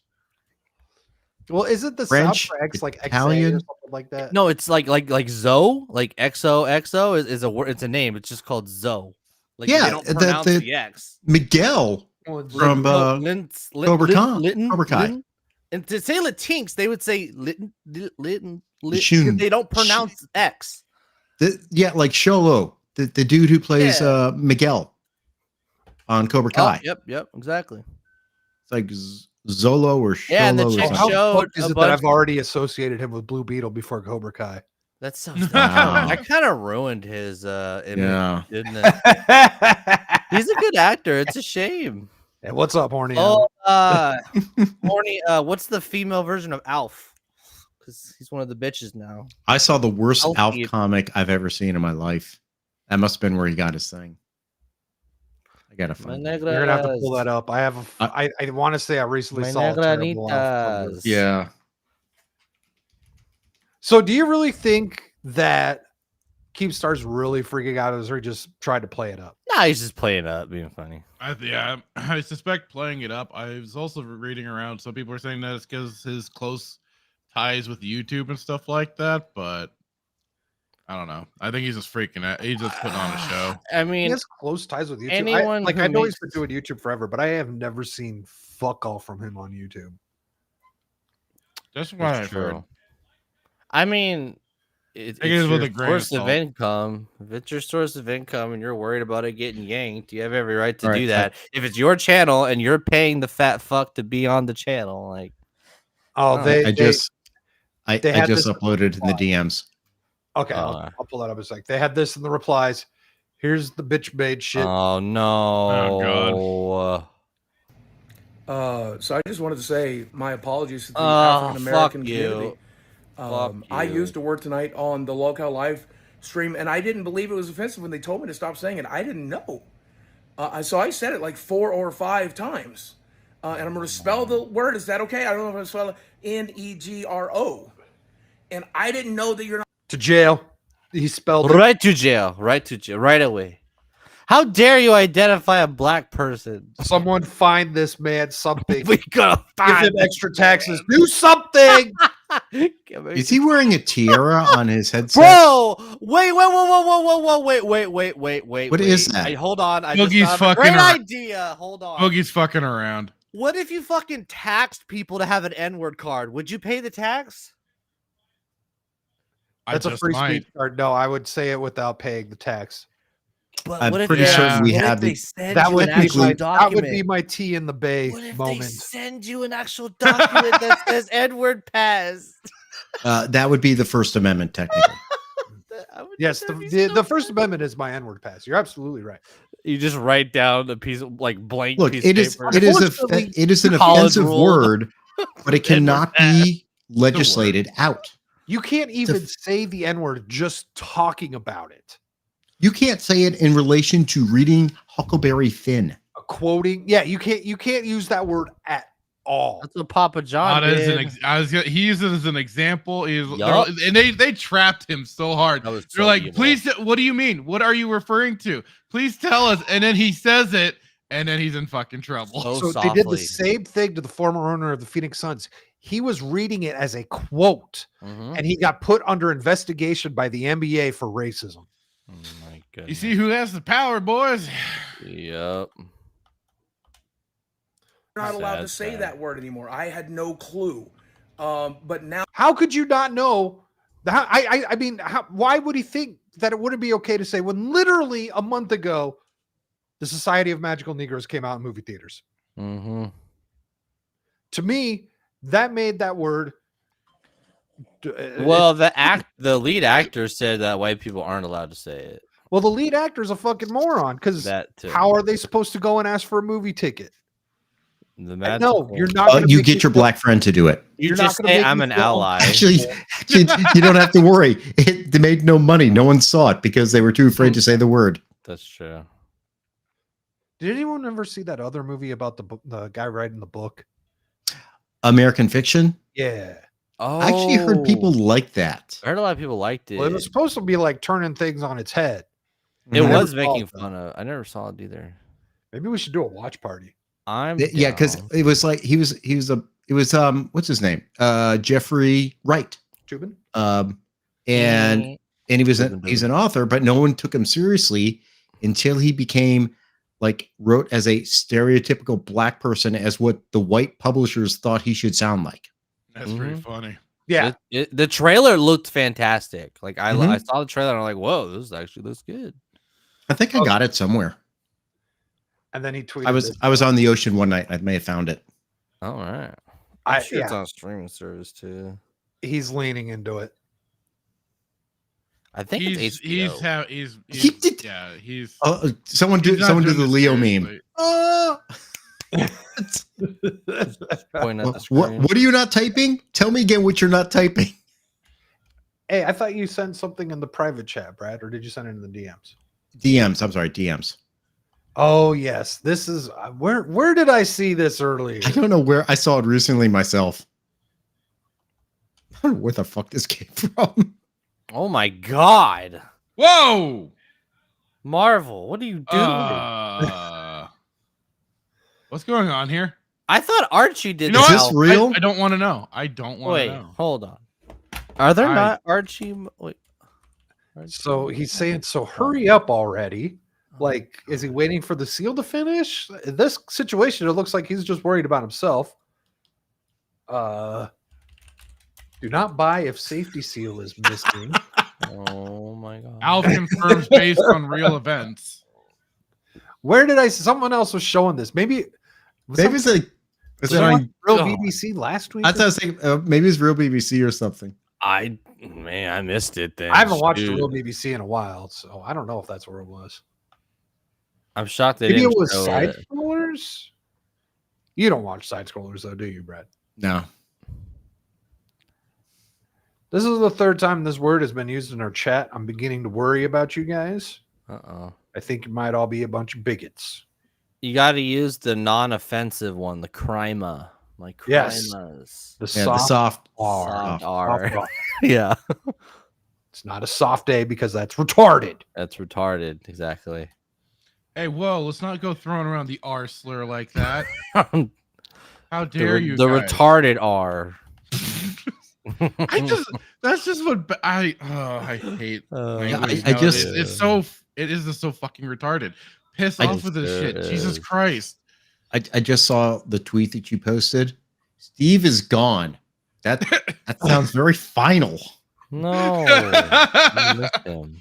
Well, isn't the French, sound for X like XA or Italian. something like that? No, it's like Zoe, like XO is a word. It's a name. It's just called Zoe. Like Yeah, they don't the- pronounce the- the X. Miguel from Cobra Kai. And to say Latinx, they would say Litten, because Shun. they don't pronounce X. Yeah, like Sholo, the dude who plays Yeah. Miguel on Cobra Kai. Oh, yep, exactly. It's like Zolo or Sholo. Yeah, and the or chick something. How showed fucked is a it that bunch- I've already associated him with Blue Beetle before Cobra Kai? That's so Wow. that kind of ruined his image, Yeah. didn't it? He's a good actor. It's a shame. Hey, what's up, horny? Oh, horny. What's the female version of Alf? Because he's one of the bitches now. I saw the worst Alf Alf Eat. comic I've ever seen in my life. That must have been where he got his thing. I gotta find it. You're gonna have to pull that up. I have. I want to say I recently My saw a terrible Alf cover. negranitas. Yeah. So, do you really think that Keemstar's really freaking out, or he just tried to play it up? Nah, he's just playing up, being funny. I suspect playing it up. I was also reading around. Some people are saying that it's because his close ties with YouTube and stuff like that, but I don't know. I think he's just freaking out. He's just putting on a show. I He mean, has close ties with YouTube. anyone who I know he's makes- been doing YouTube forever, but I have never seen fuck all from him on YouTube. That's what it's I've heard. true. I mean, it's Take it with your a grain of source of salt. income. If it's your source of income and you're worried about it getting yanked, you have every right to Right, do that. If it's your channel and you're paying the fat fuck to be on the channel, like, Oh, Oh, they I just I had just this- uploaded in the DMs. Okay, I'll pull that up a sec. They had this in the replies. Here's the bitch made shit. Oh no! So I just wanted to say my apologies to the Oh, African American fuck you. community. Fuck I you. used a word tonight on the Locale Live stream, and I didn't believe it was offensive when they told me to stop saying it. I didn't know. So I said it like 4 or 5 times. And I'm going to spell the word. Is that okay? I don't know if I'm spelling Negro. And I didn't know that you're not. To jail. He spelled it. Right to jail. Right to jail. Right away. How dare you identify a black person? Someone find this man something. We gotta Give find him extra taxes. Do something. Is he wearing a tiara on his headset? Bro, wait. What is that? Hold on. I Boogie's just thought of a fucking great around. idea. Hold on. Boogie's fucking around. What if you fucking taxed people to have an N-word card? Would you pay the tax? That's a free speech card. No, I would say it without paying the tax. But I'm what if pretty they- certain we what if have they the. send That you would an be actual my, that document? would be my tea in the bay What if they moment. send you an actual document that says N-word passed? That would be the First Amendment, technically. Yes, the First Amendment is my N-word pass. You're absolutely right. You just write down a piece of like blank. Look, piece it of is paper. it is Unfortunately, it is an college offensive rule. word, but it cannot be legislated out. You can't even say the N-word just talking about it. You can't say it in relation to reading Huckleberry Finn. Quoting, yeah, you can't use that word at all. That's what Papa John Not as did. he used it as an example. Yup. And they trapped him so hard. That was They're so like, evil. please, what do you mean? What are you referring to? Please tell us. And then he says it, and then he's in fucking trouble. So So they did the softly. same thing to the former owner of the Phoenix Suns. He was reading it as a quote, Mhm. and he got put under investigation by the NBA for racism. Oh my You goodness. see who has the power, boys? Yep. Not allowed to Sad, say sad. that word anymore. I had no clue. But now How could you not know? I mean, why would he think that it wouldn't be okay to say when literally a month ago, the Society of Magical Negroes came out in movie theaters? Mm-hmm. To me, that made that word. Well, the lead actor said that white people aren't allowed to say it. Well, the lead actor's a fucking moron because That too. how are they supposed to go and ask for a movie ticket? The No, magical- you're not. Gonna You make get me your feel- black friend to do it. You you're not just gonna say make I'm me an feel- ally. Actually, you don't have to worry. They made no money. No one saw it because they were too afraid to say the word. That's true. Did anyone ever see that other movie about the guy writing the book? American Fiction. Yeah. Oh, I actually heard people like that. I heard a lot of people liked it. Well, it was supposed to be like turning things on its head. It I never was saw making it, though. fun of. I never saw it either. Maybe we should do a watch party. Yeah, because down. it was like he was what's his name? Jeffrey Wright. Tubin? And he was he's an author, but no one took him seriously until he became wrote as a stereotypical black person as what the white publishers thought he should sound like. That's pretty funny. Yeah. The trailer looked fantastic. Like I Mhm. saw the trailer and I'm like, whoa, this actually looks good. I think I got it somewhere. And then he tweeted. I was on the ocean one night. I may have found it. All right. I- I'm sure it's yeah. on a streaming service too. He's leaning into it. I think it's HBO. He did- yeah, he's Someone he's do not someone do doing the this Leo seriously. meme. Oh. Pointing at the What screen. what are you not typing? Tell me again what you're not typing. Hey, I thought you sent something in the private chat, Brad, or did you send it in the DMs? DMs. I'm sorry, DMs. Oh yes, this is where did I see this earlier? I don't know where I saw it recently myself. I don't know where the fuck this came from. Oh my god. Whoa! Marvel, what are you doing? What's going on here? I thought Archie did You know Is what? this real? I don't want to know. I don't want Wait, to know. hold on. Are there I- not Archie? Wait. So he's saying, "So hurry up already." Like, is he waiting for the seal to finish? In this situation, it looks like he's just worried about himself. Do not buy if safety seal is missing. Oh my god. Alf confirms based on real events. Where did someone else was showing this? Maybe Maybe it's like was it it on- on Real God. BBC last week? I thought I was thinking, maybe it's real BBC or something. I missed it. Then I haven't watched the Shoot. real BBC in a while, so I don't know if that's where it was. I'm shocked they Maybe it didn't was show side it. scrollers. You don't watch side scrollers though, do you, Brad? No. This is the third time this word has been used in our chat. I'm beginning to worry about you guys. I think you might all be a bunch of bigots. You got to use the non-offensive one, the crima. Like Yes. crimas. The soft Soft R. R. Yeah. It's not a soft A because that's retarded. That's retarded. Exactly. Hey, whoa, let's not go throwing around the R slur like that. How The, dare you? the guys. retarded R. That's just what I hate. language I just- nowadays. It is so fucking retarded. Piss off with this shit. Jesus Christ. I just saw the tweet that you posted. Steve is gone. That sounds very final. No. I missed him.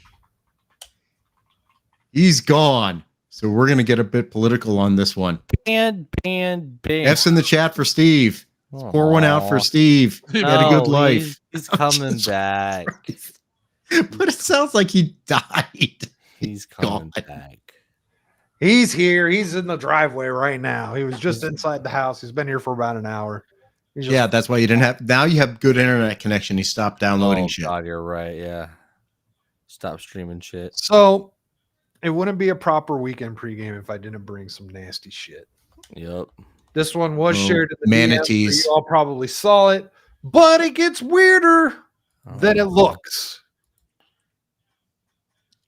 He's gone. So we're gonna get a bit political on this one. Ban. F's in the chat for Steve. Let's pour one out for Steve. He had a good life. He's coming back. But it sounds like he died. He's coming back. He's here. He's in the driveway right now. He was just inside the house. He's been here for about an hour. He's just- Yeah, that's why you didn't have. Now you have good internet connection. He stopped downloading shit. God, you're right. Yeah. Stop streaming shit. So it wouldn't be a proper weekend pregame if I didn't bring some nasty shit. Yep. This one was Oh, shared in the manatees. DMs, so you all probably saw it, but it gets weirder than it looks.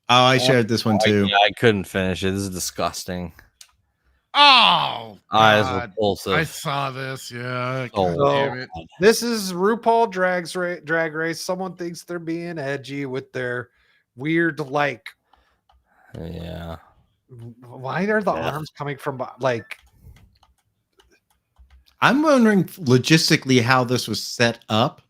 Oh, I shared this one too. I couldn't finish it. This is disgusting. Oh, Eyes God. repulsive. I saw this. Yeah. Oh, God damn it. This is RuPaul Drag Race. Someone thinks they're being edgy with their weird, like, Yeah. why are the arms coming from, like, I'm wondering logistically how this was set up.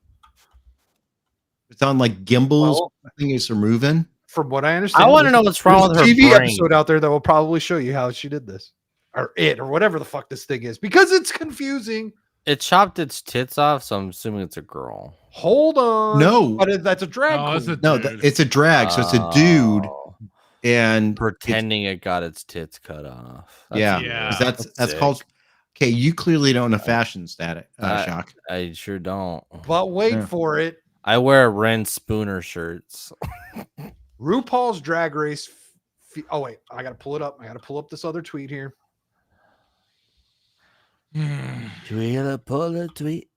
It's on like gimbals. Well- I think it's moving. from what I understand, I want to know what's wrong with there's her a TV brain. episode out there that will probably show you how she did this, or whatever the fuck this thing is, because it's confusing. It chopped its tits off, so I'm assuming it's a girl. Hold on, No. but that's a drag. No, it's queen. a No, dude. it's a drag, so it's a dude, Oh, and pretending it got its tits cut off. yeah, Yeah. 'cause that's sick. called. Okay, you clearly don't know fashion static. Shock. I sure don't. But wait Yeah. for it. I wear Ren Spooner shirts. RuPaul's Drag Race. Oh wait, I gotta pull it up. I gotta pull up this other tweet here. Pull a tweet.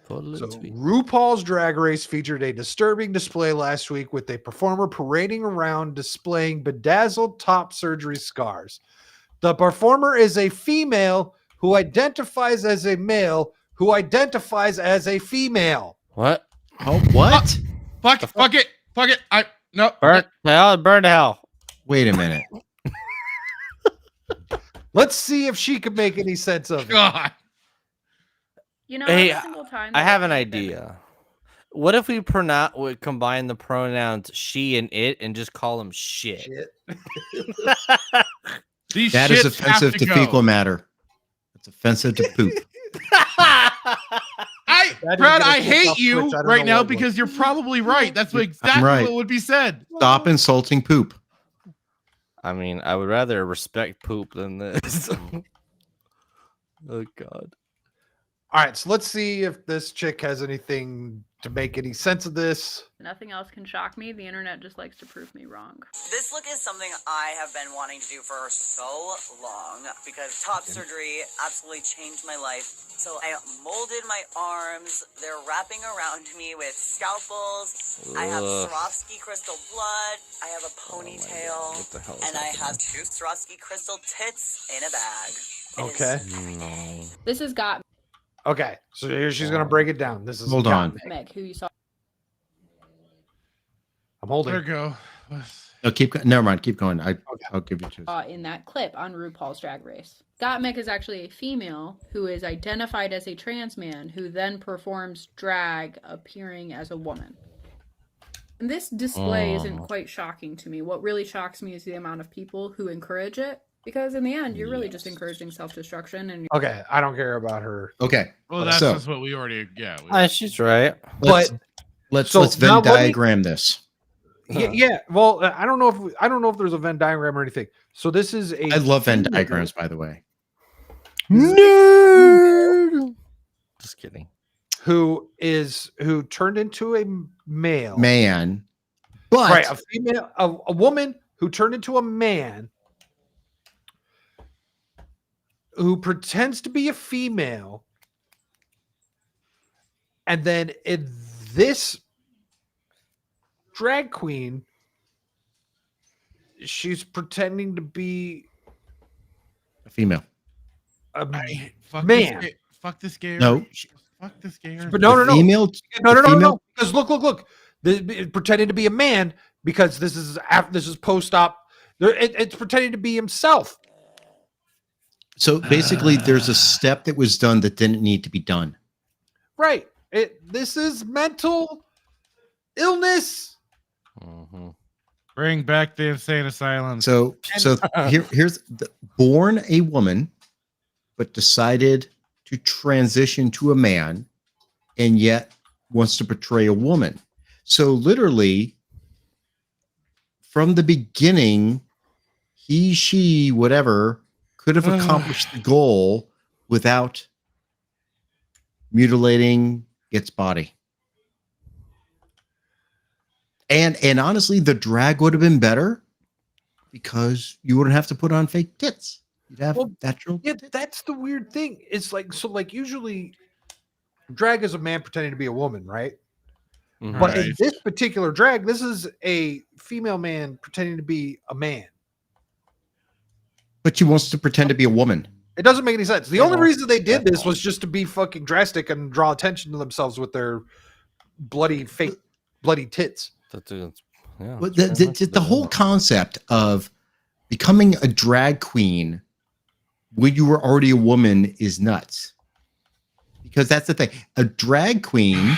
Pull a So tweet. RuPaul's Drag Race featured a disturbing display last week with a performer parading around displaying bedazzled top surgery scars. The performer is a female who identifies as a male who identifies as a female. What? Oh, what? Fuck it. No. Burn to hell. Wait a minute. Let's see if she can make any sense of it. God. You know, Hey, every single time I that have an think that- idea. What if we would combine the pronouns she and it and just call them shit? These That is shits offensive have to go. fecal matter. It's offensive to poop. That is Brad, gonna I piss hate off you Twitch. I don't right know now what because you're probably right. That's what exactly right. what would be said. Stop insulting poop. I mean, I would rather respect poop than this. Oh God. All right, so let's see if this chick has anything to make any sense of this. Nothing else can shock me. The internet just likes to prove me wrong. This look is something I have been wanting to do for so long because top surgery absolutely changed my life. So I molded my arms. They're wrapping around me with scalpels. I have Ugh. Swarovski crystal blood. I have a ponytail. What the hell is And I happening? have 2 Swarovski crystal tits in a bag. It Okay. is No. This has got Okay, so here she's gonna break it down. This is Hold on. Meg, who you saw. I'm holding. There you go. No, never mind. Keep going. I'll give you two. In that clip on RuPaul's Drag Race. Gottmik is actually a female who is identified as a trans man who then performs drag appearing as a woman. And this display isn't quite shocking to me. What really shocks me is the amount of people who encourage it, because in the end, you're really just encouraging self-destruction. And Okay, I don't care about her. Okay. Well, that's So- just what we already. Yeah. She's right. But Let's now Venn let me- diagram this. Yeah. Well, I don't know if there's a Venn diagram or anything. So this is a. I love Venn female diagrams, by the way. Nerd. Just kidding. Who turned into a male Man, but right? A female, a woman who turned into a man who pretends to be a female, and then in this drag queen, she's pretending to be a female. a Fuck man. Fuck this gay. No. Fuck this gay. But no. Female, No. Because look. Pretending to be a man because this is post-op. It's pretending to be himself. So basically, there's a step that was done that didn't need to be done. Right. This is mental illness. Bring back the insane asylum. So here's born a woman, but decided to transition to a man, and yet wants to portray a woman. So literally, from the beginning, he, she, whatever, could have accomplished the goal without mutilating its body. And honestly, the drag would have been better because you wouldn't have to put on fake tits. You'd have natural. Yeah, that's the weird thing. It's like usually drag is a man pretending to be a woman, right? But in this particular drag, this is a female man pretending to be a man. But she wants to pretend to be a woman. It doesn't make any sense. The only reason they did this was just to be fucking drastic and draw attention to themselves with their fake bloody tits. But the whole concept of becoming a drag queen when you were already a woman is nuts. Because that's the thing. A drag queen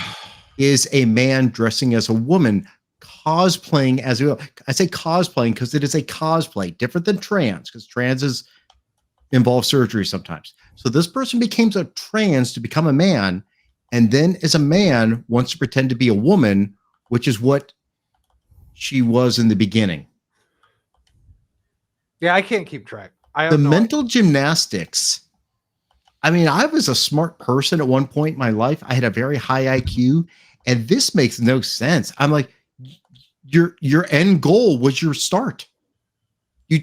is a man dressing as a woman, cosplaying as well. I say cosplaying because it is a cosplay, different than trans, because trans involves surgery sometimes. So this person becomes a trans to become a man, and then as a man wants to pretend to be a woman, which is what she was in the beginning. Yeah, I can't keep track. The mental gymnastics. I mean, I was a smart person at one point in my life. I had a very high IQ, and this makes no sense. I'm like, your end goal was your start. You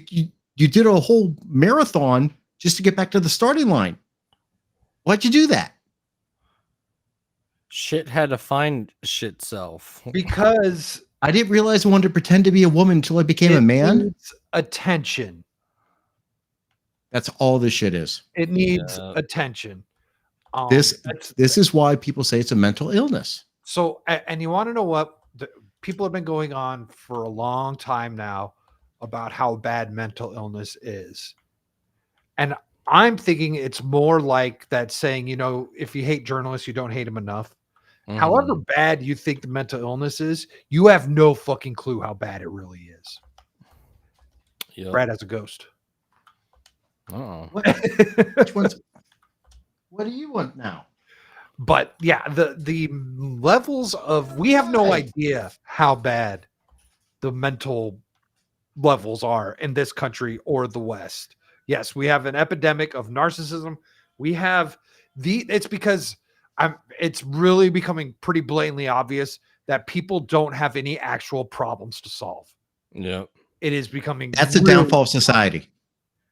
did a whole marathon just to get back to the starting line. Why'd you do that? Shit had to find shit self. Because I didn't realize I wanted to pretend to be a woman until I became a man. Needs attention. That's all this shit is. It needs attention. This is why people say it's a mental illness. So, and you want to know what? People have been going on for a long time now about how bad mental illness is. And I'm thinking it's more like that saying, if you hate journalists, you don't hate them enough. However bad you think the mental illness is, you have no fucking clue how bad it really is. Yep. Brad has a ghost. Oh. What do you want now? But yeah, the levels of, we have no idea how bad the mental levels are in this country or the West. Yes, we have an epidemic of narcissism. We have it's because it's really becoming pretty blatantly obvious that people don't have any actual problems to solve. Yeah. It is becoming That's the downfall of society.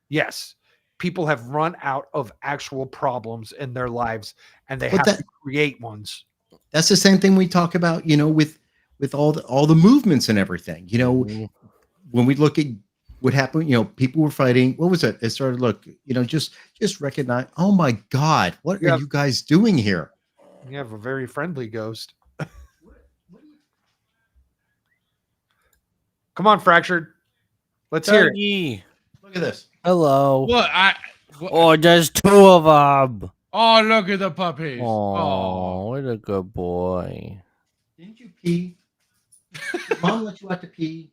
Yes. People have run out of actual problems in their lives, and they have to create ones. That's the same thing we talk about, with all the movements and everything. When we look at what happened, people were fighting. What was it? It started just recognize. Oh my God, what are you guys doing here? You have a very friendly ghost. Come on, Fractured. Let's hear it. Look at this. Hello. What? Oh, there's two of them. Oh, look at the puppies. Oh, what a good boy. Didn't you pee? Mom let you out to pee.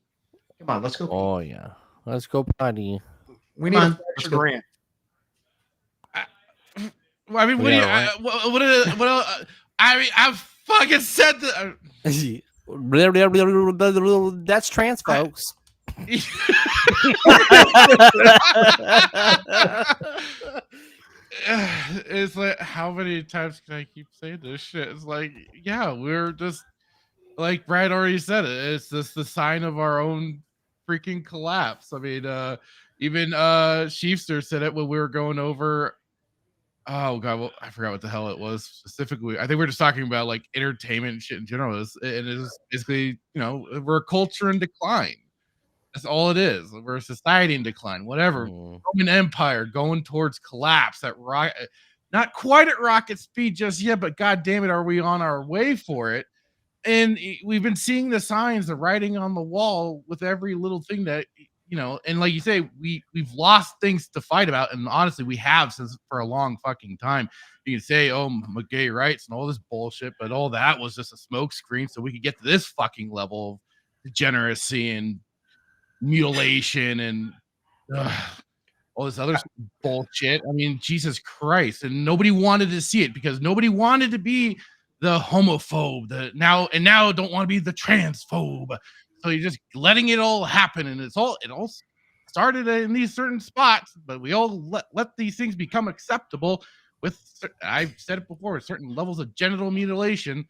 Come on, let's go pee. Oh, yeah. Let's go potty. We need a Fractured rant. I mean, what do you? What? I mean, I'm fucking said that. That's trans, folks. It's like, how many times can I keep saying this shit? It's like, yeah, we're just like Brad already said it. It's just the sign of our own freaking collapse. I mean, even Sheefster said it when we were going over. Oh god, well, I forgot what the hell it was specifically. I think we're just talking about like entertainment and shit in general. And it's basically, we're a culture in decline. That's all it is. We're a society in decline. Whatever. Roman Empire going towards collapse at not quite at rocket speed just yet, but god damn it, are we on our way for it? And we've been seeing the signs, the writing on the wall with every little thing that and like you say, we've lost things to fight about, and honestly, we have since for a long fucking time. You can say, oh, gay rights and all this bullshit, but all that was just a smoke screen so we could get to this fucking level of degeneracy and mutilation and all this other bullshit. I mean, Jesus Christ. And nobody wanted to see it because nobody wanted to be the homophobe, now don't want to be the transphobe. So you're just letting it all happen, and it all started in these certain spots, but we all let these things become acceptable with, I've said it before, certain levels of genital mutilation.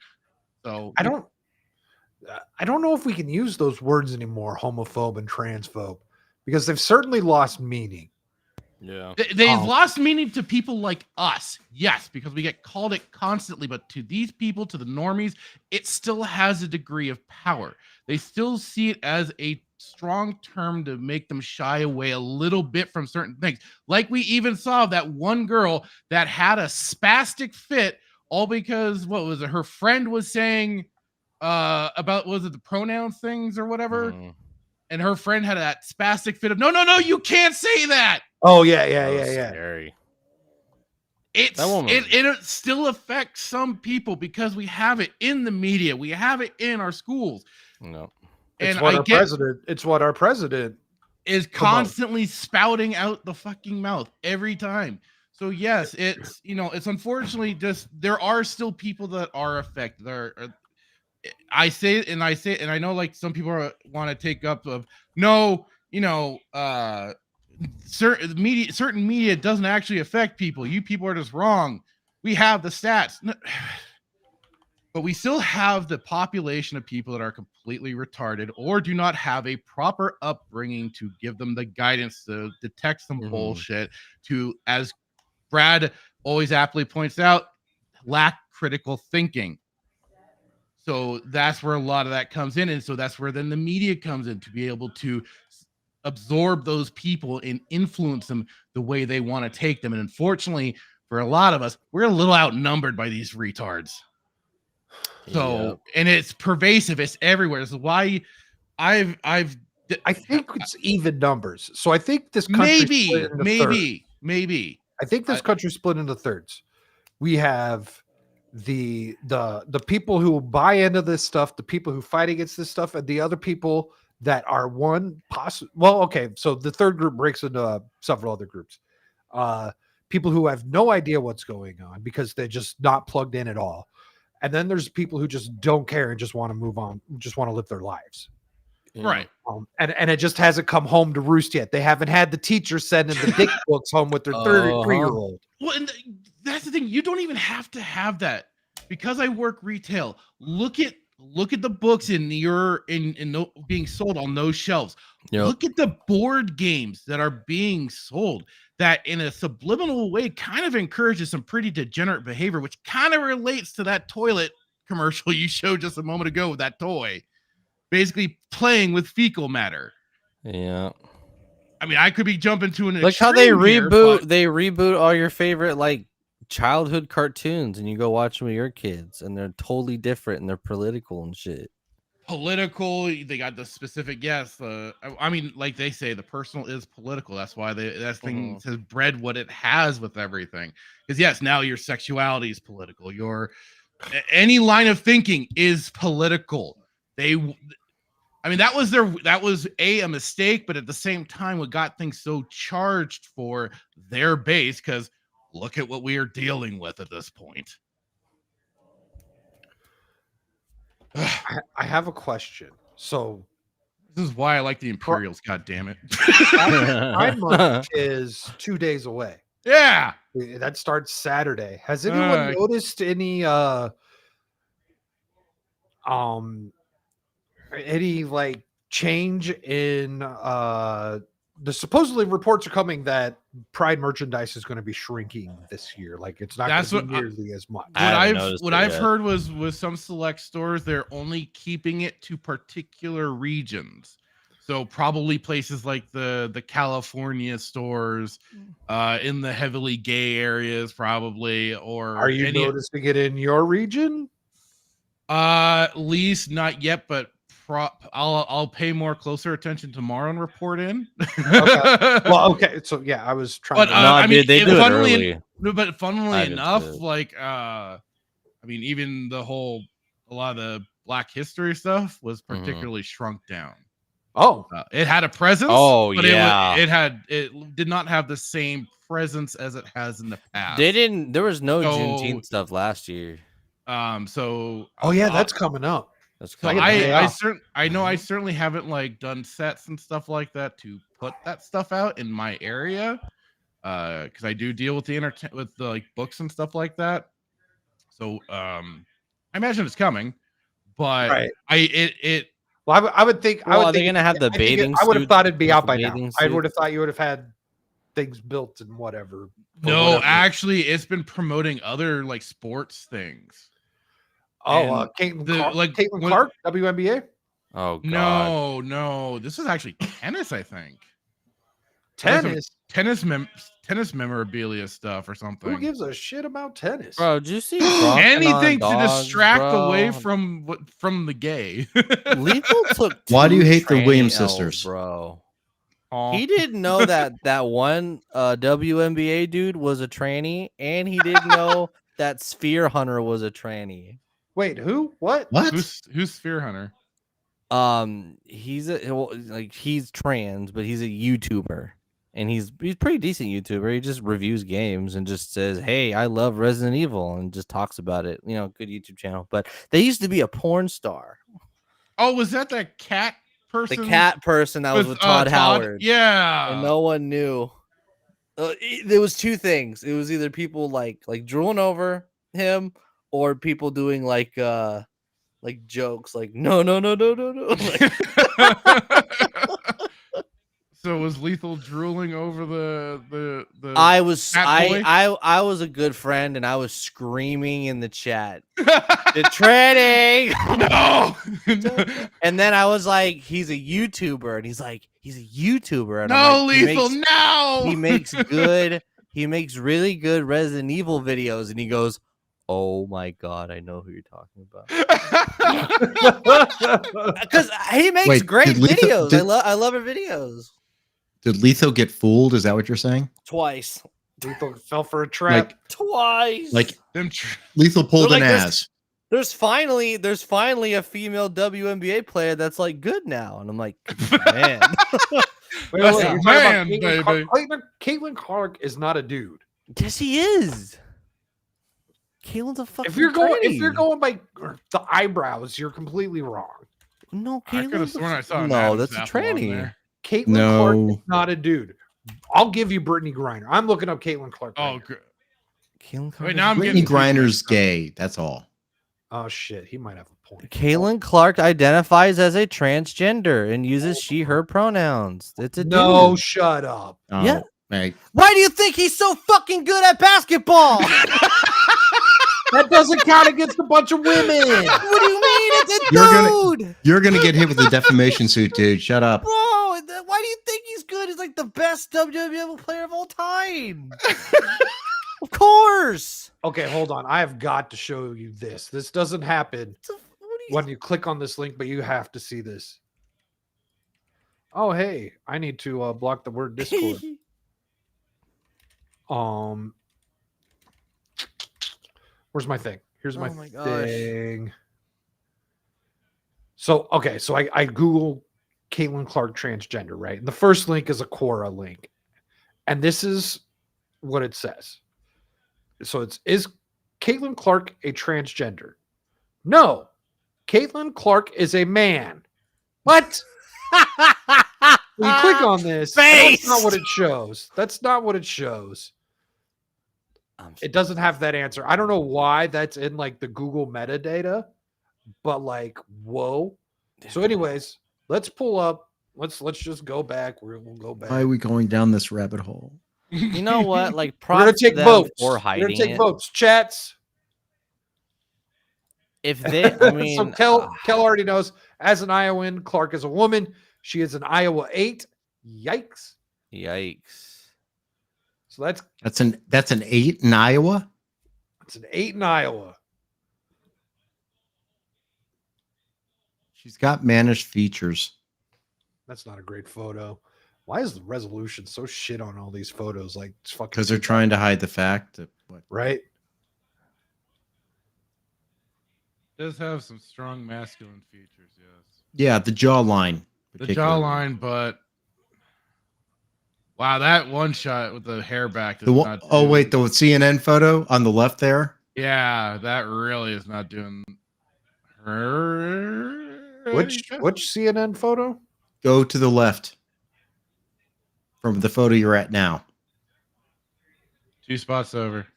So I don't know if we can use those words anymore, homophobe and transphobe, because they've certainly lost meaning. Yeah, they've lost meaning to people like us, yes, because we get called it constantly, but to these people, to the normies, it still has a degree of power. They still see it as a strong term to make them shy away a little bit from certain things. Like we even saw that one girl that had a spastic fit, all because, what was it, her friend was saying about, was it the pronouns things or whatever? And her friend had that spastic fit of, no, you can't say that. Oh yeah. Scary. It still affects some people because we have it in the media, we have it in our schools. No, it's what our president is constantly spouting out the fucking mouth every time. So yes, it's it's unfortunately just there are still people that are affected. I say it, and I know like some people want to take up of certain media doesn't actually affect people. You people are just wrong. We have the stats. No, but we still have the population of people that are completely retarded or do not have a proper upbringing to give them the guidance to detect some bullshit, to, as Brad always aptly points out, lack critical thinking. So that's where a lot of that comes in. And so that's where then the media comes in to be able to absorb those people and influence them the way they want to take them. And unfortunately, for a lot of us, we're a little outnumbered by these retards. So, and it's pervasive. It's everywhere. This is why I think it's even numbers. So I think this country maybe. I think this country split into thirds. We have the people who buy into this stuff, the people who fight against this stuff, and the other people that are so the third group breaks into several other groups. People who have no idea what's going on because they're just not plugged in at all. And then there's people who just don't care and just want to move on, just want to live their lives. Right. And it just hasn't come home to roost yet. They haven't had the teacher sending the dick books home with their 33-year-old. Well, and that's the thing. You don't even have to have that. Because I work retail, look at the books in being sold on those shelves. Yep. Look at the board games that are being sold that in a subliminal way kind of encourages some pretty degenerate behavior, which kind of relates to that toilet commercial you showed just a moment ago with that toy. Basically playing with fecal matter. Yeah. I mean, I could be jumping to an Look how they reboot all your favorite like childhood cartoons, and you go watch them with your kids, and they're totally different and they're political and shit. Political, they got the specific I mean, like they say, the personal is political. That's why that thing has bred what it has with everything. Because yes, now your sexuality is political. Your any line of thinking is political. I mean, that was a mistake, but at the same time, what got things so charged for their base, because look at what we are dealing with at this point. I have a question. So this is why I like the Imperials. God damn it! Pride Month is 2 days away. Yeah, That starts Saturday. Has anyone noticed any like change in the supposedly reports are coming that Pride merchandise is going to be shrinking this year. Like it's not going to be nearly as much. What I've heard was with some select stores, they're only keeping it to particular regions. So probably places like the California stores, in the heavily gay areas, probably. Or are you noticing it in your region? At least not yet, but I'll pay more closer attention tomorrow and report in. Okay. Well, okay. So yeah, I was trying. But I mean, they do it early. But funnily enough, good. like I mean, even a lot of the Black History stuff was particularly shrunk down. Oh, it had a presence. Oh, but yeah. it did not have the same presence as it has in the past. There was no Juneteenth stuff last year. Oh yeah, that's coming up. That's so coming I know I certainly haven't like done sets and stuff like that to put that stuff out in my area, because I do deal with the with the like books and stuff like that. So I imagine it's coming, but right. Well, I would think. Well, are they gonna have the bathing? I would have thought it'd be out by now. Suits? I would have thought you would have had things built and whatever. No, actually, it's been promoting other like sports things. Oh, Caitlin Clark, WNBA. Oh God. No, this is actually tennis. I think tennis memorabilia stuff or something. Who gives a shit about tennis, bro? Did you see anything to dogs, distract bro? away from the gay? Lethal took. Why do you hate the tranny Williams L's, sisters, bro? He didn't know that one WNBA dude was a tranny, and he didn't know that Sphere Hunter was a tranny. Wait, who? What? Who's Sphere Hunter? He's trans, but he's a YouTuber, and he's pretty decent YouTuber. He just reviews games and just says, "Hey, I love Resident Evil," and just talks about it. You know, good YouTube channel. But they used to be a porn star. Oh, was that cat person? The cat person that was with Todd Howard. Yeah, and no one knew. There was two things. It was either people like drooling over him, or people doing like jokes like no. So was Lethal drooling over the I was a good friend, and I was screaming in the chat. The tranny. No. And then I was like, he's a YouTuber, and he's like, he's a YouTuber. And no, I'm like, Lethal, no. He makes really good Resident Evil videos, and he goes, "Oh my God, I know who you're talking about." Because he makes great videos. I love her videos. Did Lethal get fooled? Is that what you're saying? Twice. Lethal fell for a trap. Twice. Like Lethal pulled an ass. There's finally a female WNBA player that's like good now, and I'm like, man. Baby. Caitlin Clark is not a dude. Yes, he is. Caitlin's a fucking. If you're going by the eyebrows, you're completely wrong. No, I could have sworn I saw. No, that's a tranny. Caitlin Clark is not a dude. I'll give you Brittany Griner. I'm looking up Caitlin Clark. Oh, Caitlin Clark. Wait, now I'm Brittany getting Griner's gay. That's all. Oh shit, he might have a point. Caitlin Clark identifies as a transgender and uses she/her pronouns. It's a no. dude. Shut up. Oh, Yeah. Right. Why do you think he's so fucking good at basketball? That doesn't count against a bunch of women. What do you mean? It's a dude. You're gonna get hit with a defamation suit, dude. Shut up. Bro, why do you think he's good? He's like the best WNBA player of all time. Of course. Okay, hold on. I have got to show you this. This doesn't happen when you click on this link, but you have to see this. Oh, hey, I need to block the word Discord. Where's my thing? Here's my thing. So, okay, so I Google Caitlin Clark transgender, right? And the first link is a Quora link. And this is what it says. So is Caitlin Clark a transgender? No. Caitlin Clark is a man. What? When you click on this, that's not what it shows. That's not what it shows. It doesn't have that answer. I don't know why that's in like the Google metadata, but like, whoa. So, anyways, let's pull up. Let's just go back. We'll go back. Why are we going down this rabbit hole? You know what? Like, We're gonna props to take them votes. for We're hiding gonna take it. votes. Chats. If they, I mean, so Kel already knows. As an Iowan, Clark is a woman. She is an Iowa 8. Yikes. So that's an 8 in Iowa. It's an 8 in Iowa. She's got managed features. That's not a great photo. Why is the resolution so shit on all these photos? Like, it's fucking Because they're trying to hide the fact that right. Does have some strong masculine features, yes. Yeah, the jawline. The jawline, but wow, that one shot with the hair back does not. Wait, the CNN photo on the left there. Yeah, that really is not doing her. Which CNN photo? Go to the left from the photo you're at now. 2 spots over.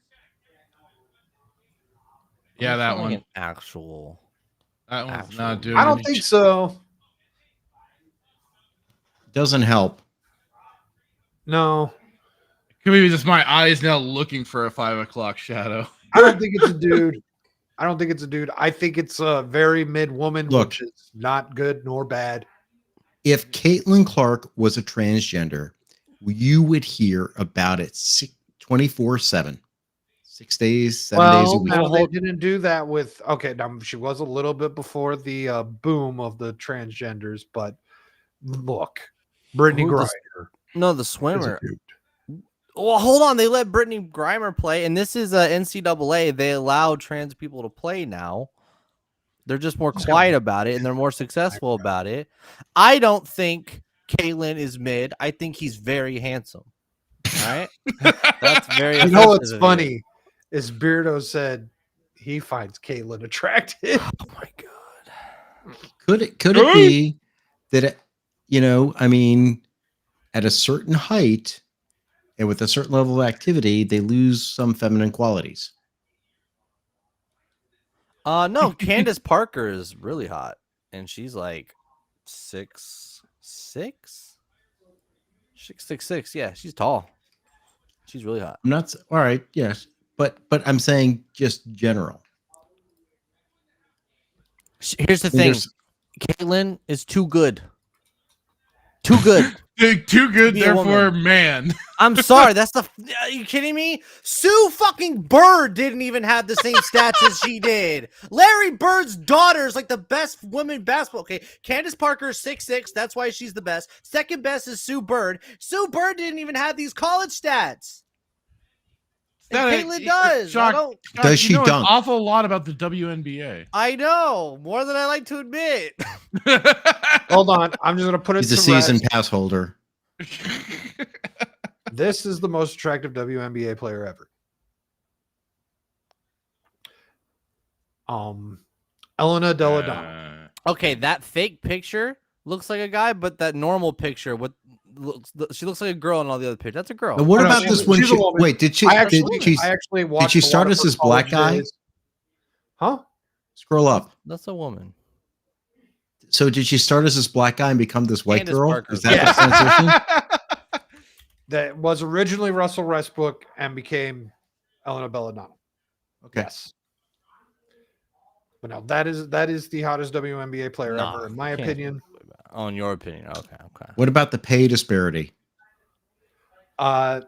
Yeah, that one. An actual. That one's not doing. I don't think so. Doesn't help. No. Could be just my eyes now looking for a 5 o'clock shadow. I don't think it's a dude. I don't think it's a dude. I think it's a very mid woman, which is not good nor bad. If Caitlin Clark was a transgender, you would hear about it 24/7. 6 days, 7 days a week. No, they didn't do that with. Okay, now she was a little bit before the boom of the transgenders, but look, Brittany Griner. No, the swimmer. Well, hold on. They let Brittany Griner play, and this is NCAA. They allow trans people to play now. They're just more quiet about it, and they're more successful about it. I don't think Caitlin is mid. I think he's very handsome. All right, that's very. You know what's funny is Beardo said he finds Caitlin attractive. Oh my god! Could it be that I mean, at a certain height and with a certain level of activity, they lose some feminine qualities? No, Candace Parker is really hot, and she's like 6'6". 6'6". Yeah, she's tall. She's really hot. I'm not all right. Yes, but I'm saying just general. Here's the thing: Caitlin is too good. Too good. Too good, therefore man. I'm sorry. Are you kidding me? Sue fucking Bird didn't even have the same stats as she did. Larry Bird's daughter is like the best woman basketball. Okay, Candace Parker is 6'6". That's why she's the best. Second best is Sue Bird. Sue Bird didn't even have these college stats. And Caitlin does. Does she know dunk? An awful lot about the WNBA. I know more than I like to admit. Hold on, I'm just gonna put it. He's a season pass holder. This is the most attractive WNBA player ever. Elena Della Donna. Okay, that fake picture looks like a guy, but that normal picture she looks like a girl in all the other pictures. That's a girl. Now, what about this one? Wait, did she? I actually watched. Did she start as this black guy? Days. Huh? Scroll up. That's a woman. So did she start as this black guy and become this white Candace girl? Parker. Is that the transition? That was originally Russell Westbrook and became Elena Belladonna. Okay. Yes. But now that is the hottest WNBA player ever, in my opinion. Oh, in your opinion. Okay. What about the pay disparity? Caitlin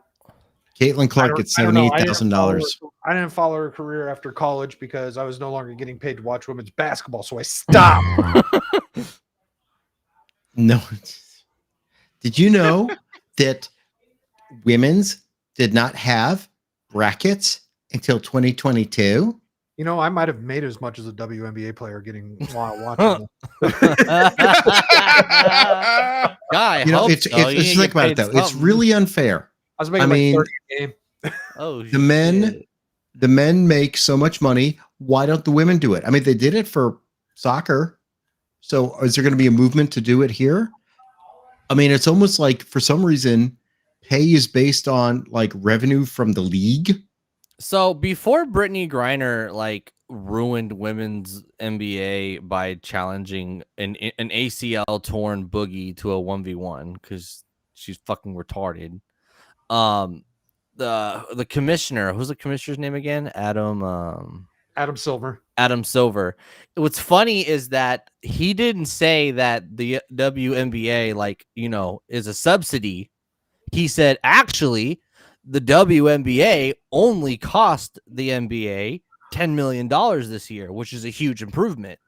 Caitlin Clark gets $78,000. I didn't follow her career after college because I was no longer getting paid to watch women's basketball, so I stopped. No. Did you know that women's did not have brackets until 2022? You know, I might have made as much as a WNBA player getting while watching. Guy, it's think about it though. It's really unfair. I was making like 30 a game. Oh, the men make so much money. Why don't the women do it? I mean, they did it for soccer. So is there going to be a movement to do it here? I mean, it's almost like for some reason, pay is based on like revenue from the league. So before Brittany Griner like ruined women's NBA by challenging an ACL torn Boogie to a 1v1 because she's fucking retarded. The commissioner, who's the commissioner's name again? Adam Silver. Adam Silver. What's funny is that he didn't say that the WNBA, like, you know, is a subsidy. He said, actually, the WNBA only cost the NBA $10 million this year, which is a huge improvement.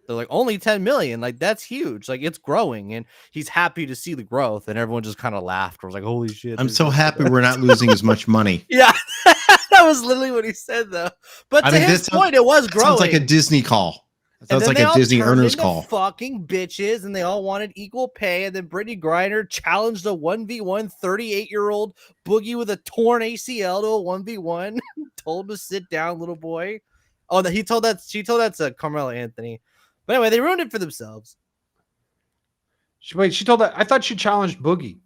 They're like, only 10 million. Like, that's huge. Like, it's growing. And he's happy to see the growth. And everyone just kind of laughed. I was like, holy shit. I'm so happy we're not losing as much money. Yeah. That was literally what he said, though. But to his point, it was growing. Sounds like a Disney call. It sounds like a Disney earners call. Fucking bitches, and they all wanted equal pay. And then Brittany Griner challenged a 1v1 38-year-old Boogie with a torn ACL to a 1v1. Told him to sit down, little boy. Oh, she told that to Carmelo Anthony. But anyway, they ruined it for themselves. She told that. I thought she challenged Boogie.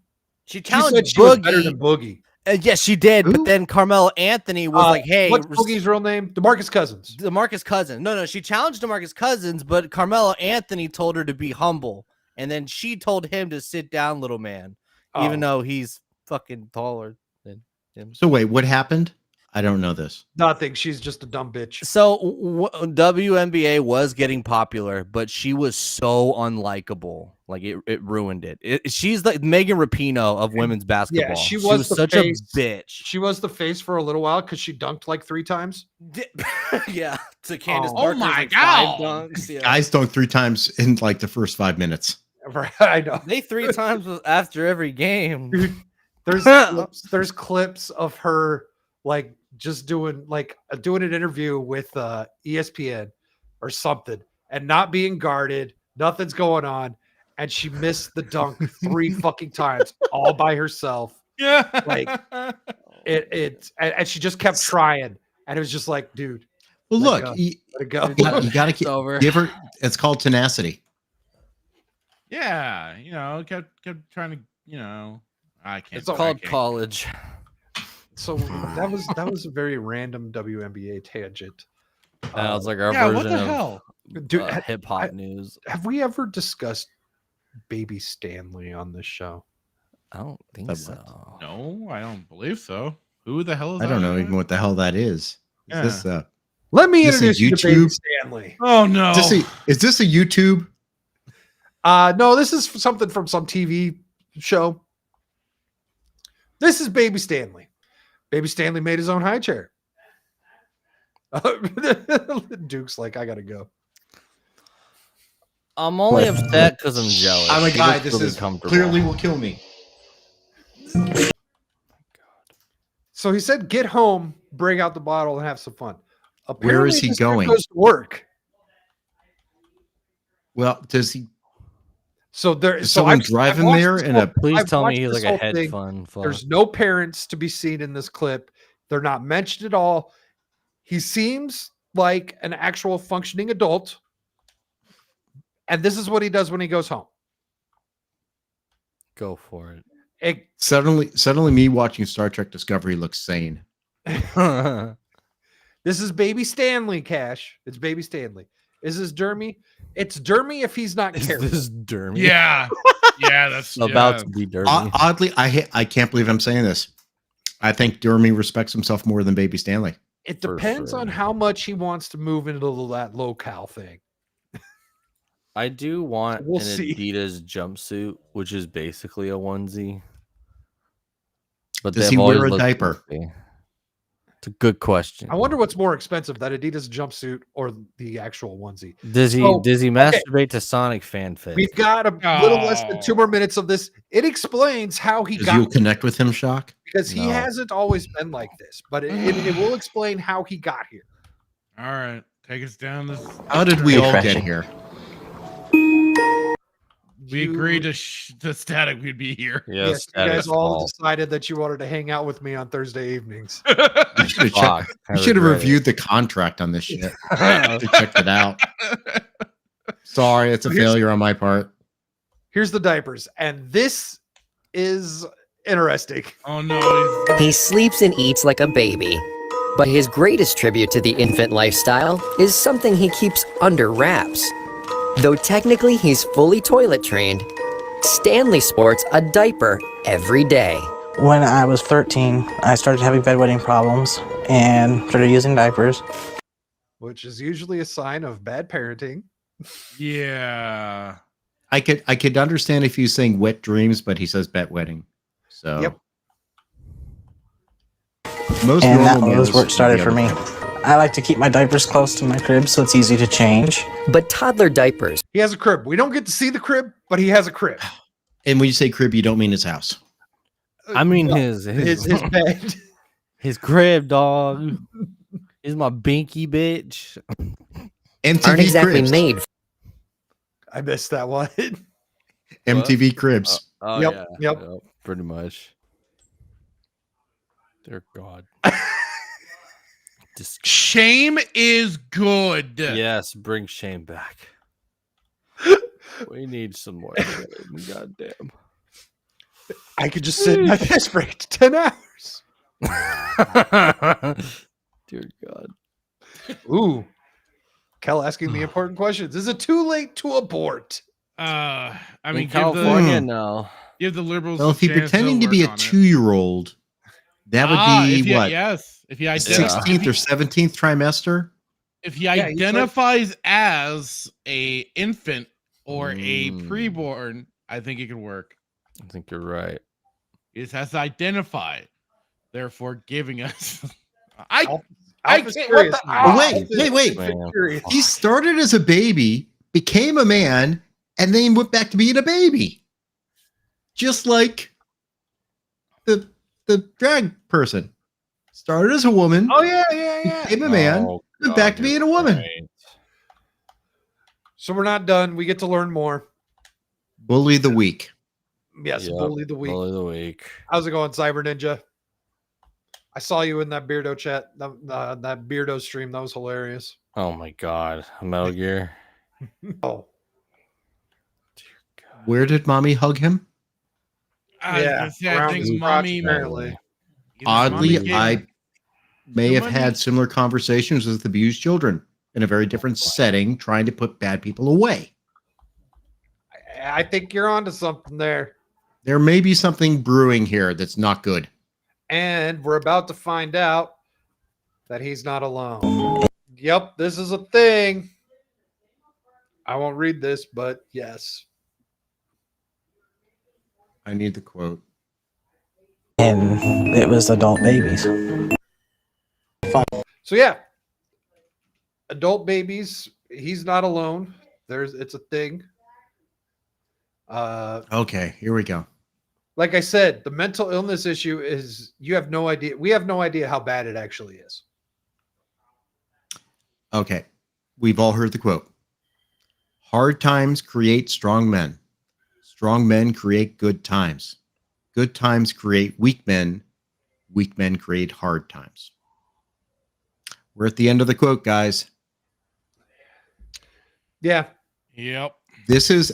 She challenged said Boogie. She was better than Boogie. Yes, she did. But then Carmelo Anthony was like, "Hey, what's Boogie's real name? DeMarcus Cousins." DeMarcus Cousins. No, she challenged DeMarcus Cousins, but Carmelo Anthony told her to be humble, and then she told him to sit down, little man, even though he's fucking taller than him. So wait, what happened? I don't know this. Nothing. She's just a dumb bitch. So WNBA was getting popular, but she was so unlikable. Like it ruined it. She's like Megan Rapinoe of women's basketball. Yeah, she was such face. a bitch. She was the face for a little while because she dunked like 3 times. Yeah, to Candace Oh Parker's my like God. 5 dunks. Yeah. Guys dunked 3 times in like the first 5 minutes. I know. They 3 times after every game. There's clips of her like just doing an interview with ESPN or something and not being guarded. Nothing's going on. And she missed the dunk 3 fucking times all by herself. Yeah. Like and she just kept trying. And it was just like, dude. Well, look, let it go. you got to give her. It's called tenacity. Yeah, you know, kept trying to, you know, I can't. It's called college. So that was a very random WNBA tangent. That was like our Yeah, what version the of hell? Dude, hip hop news. Have we ever discussed Baby Stanley on this show? I don't think so. No, I don't believe so. Who the hell is I that? don't know even what the hell that is. Yeah. Is this Let me Is this introduce a you to Baby YouTube? Stanley. Oh no. is this a YouTube? No, this is something from some TV show. This is Baby Stanley. Baby Stanley made his own high chair. Duke's like, I gotta go. I'm only upset because I'm jealous. I'm a He guy. looks This really is comfortable. clearly will kill me. So he said, "Get home, bring out the bottle, and have some fun." Where is Apparently he this dude going? Goes to work. Well, does he? So there Is so someone I've driving watched there this in whole- a- Please I've tell me watched he's this like a whole head thing. fun. Fuck. There's no parents to be seen in this clip. They're not mentioned at all. He seems like an actual functioning adult. And this is what he does when he goes home. Go for it. Suddenly, me watching Star Trek Discovery looks sane. This is Baby Stanley, Cash. It's Baby Stanley. Is this Dermy? It's Dermy if he's not careful. This is Dermy. Yeah. Yeah, that's About yeah. to be Dermy. Oddly, I can't believe I'm saying this. I think Dermy respects himself more than Baby Stanley. It For depends sure. on how much he wants to move into that locale thing. I do want We'll an see. Adidas jumpsuit, which is basically a onesie. But Does they've he wear always a looked diaper? comfy. It's a good question. I wonder what's more expensive, that Adidas jumpsuit or the actual onesie. Does he masturbate to Sonic fanfic? We've got a little less than 2 more minutes of this. It explains how he Because got you'll connect with him, Shock. because he hasn't always been like this, but it will explain how he got here. All right, take us down this. How did we all get Refreshing. here? We agreed to Static. We'd be here. Yes, you guys all decided that you wanted to hang out with me on Thursday evenings. You should have reviewed the contract on this shit. Checked it out. Sorry, it's a failure on my part. Here's the diapers, and this is interesting. Oh no. He sleeps and eats like a baby. But his greatest tribute to the infant lifestyle is something he keeps under wraps. Though technically he's fully toilet trained, Stanley sports a diaper every day. When I was 13, I started having bedwetting problems and started using diapers. Which is usually a sign of bad parenting. Yeah. I could understand if he's saying wet dreams, but he says bedwetting. So yep. Most and that normal was where it started for me. I like to keep my diapers close to my crib so it's easy to change. But toddler diapers. He has a crib. We don't get to see the crib, but he has a crib. And when you say crib, you don't mean his house. I mean No, his bed. His crib, dog. Is my binky bitch. MTV Aren't exactly cribs. made. I missed that one. MTV cribs. Yep. Pretty much. Dear God. Shame is good. Yes, bring shame back. We need some more shame. Goddamn. I could just sit in my piss break to 10 hours. Dear God. Ooh. Kel asking the important questions. Is it too late to abort? I mean, California, no. Give the liberals. Well, if he's pretending to be a 2-year-old, that would be what? Yes. If he 16th or 17th trimester. If he identifies as a infant or a preborn, I think it could work. I think you're right. He just has to identify, therefore giving us. Wait. He started as a baby, became a man, and then went back to being a baby. Just like the drag person. Started as a woman. Oh, yeah. Became a man, went back to being a woman. Right. So we're not done. We get to learn more. Bully the week. Yes, bully the week. Bully the week. How's it going, Cyber Ninja? I saw you in that Beardo chat, that Beardo stream. That was hilarious. Oh my God. Metal Gear. Oh. Where did mommy hug him? I think mommy. Apparently. Oddly, I may have had similar conversations with abused children in a very different setting, trying to put bad people away. I think you're onto something there. There may be something brewing here that's not good. And we're about to find out that he's not alone. Yep, this is a thing. I won't read this, but yes. I need the quote. And it was adult babies. So yeah, adult babies. He's not alone. It's a thing. Okay, here we go. Like I said, the mental illness issue is you have no idea. We have no idea how bad it actually is. Okay, we've all heard the quote. Hard times create strong men. Strong men create good times. Good times create weak men. Weak men create hard times. We're at the end of the quote, guys. Yeah. Yep. This is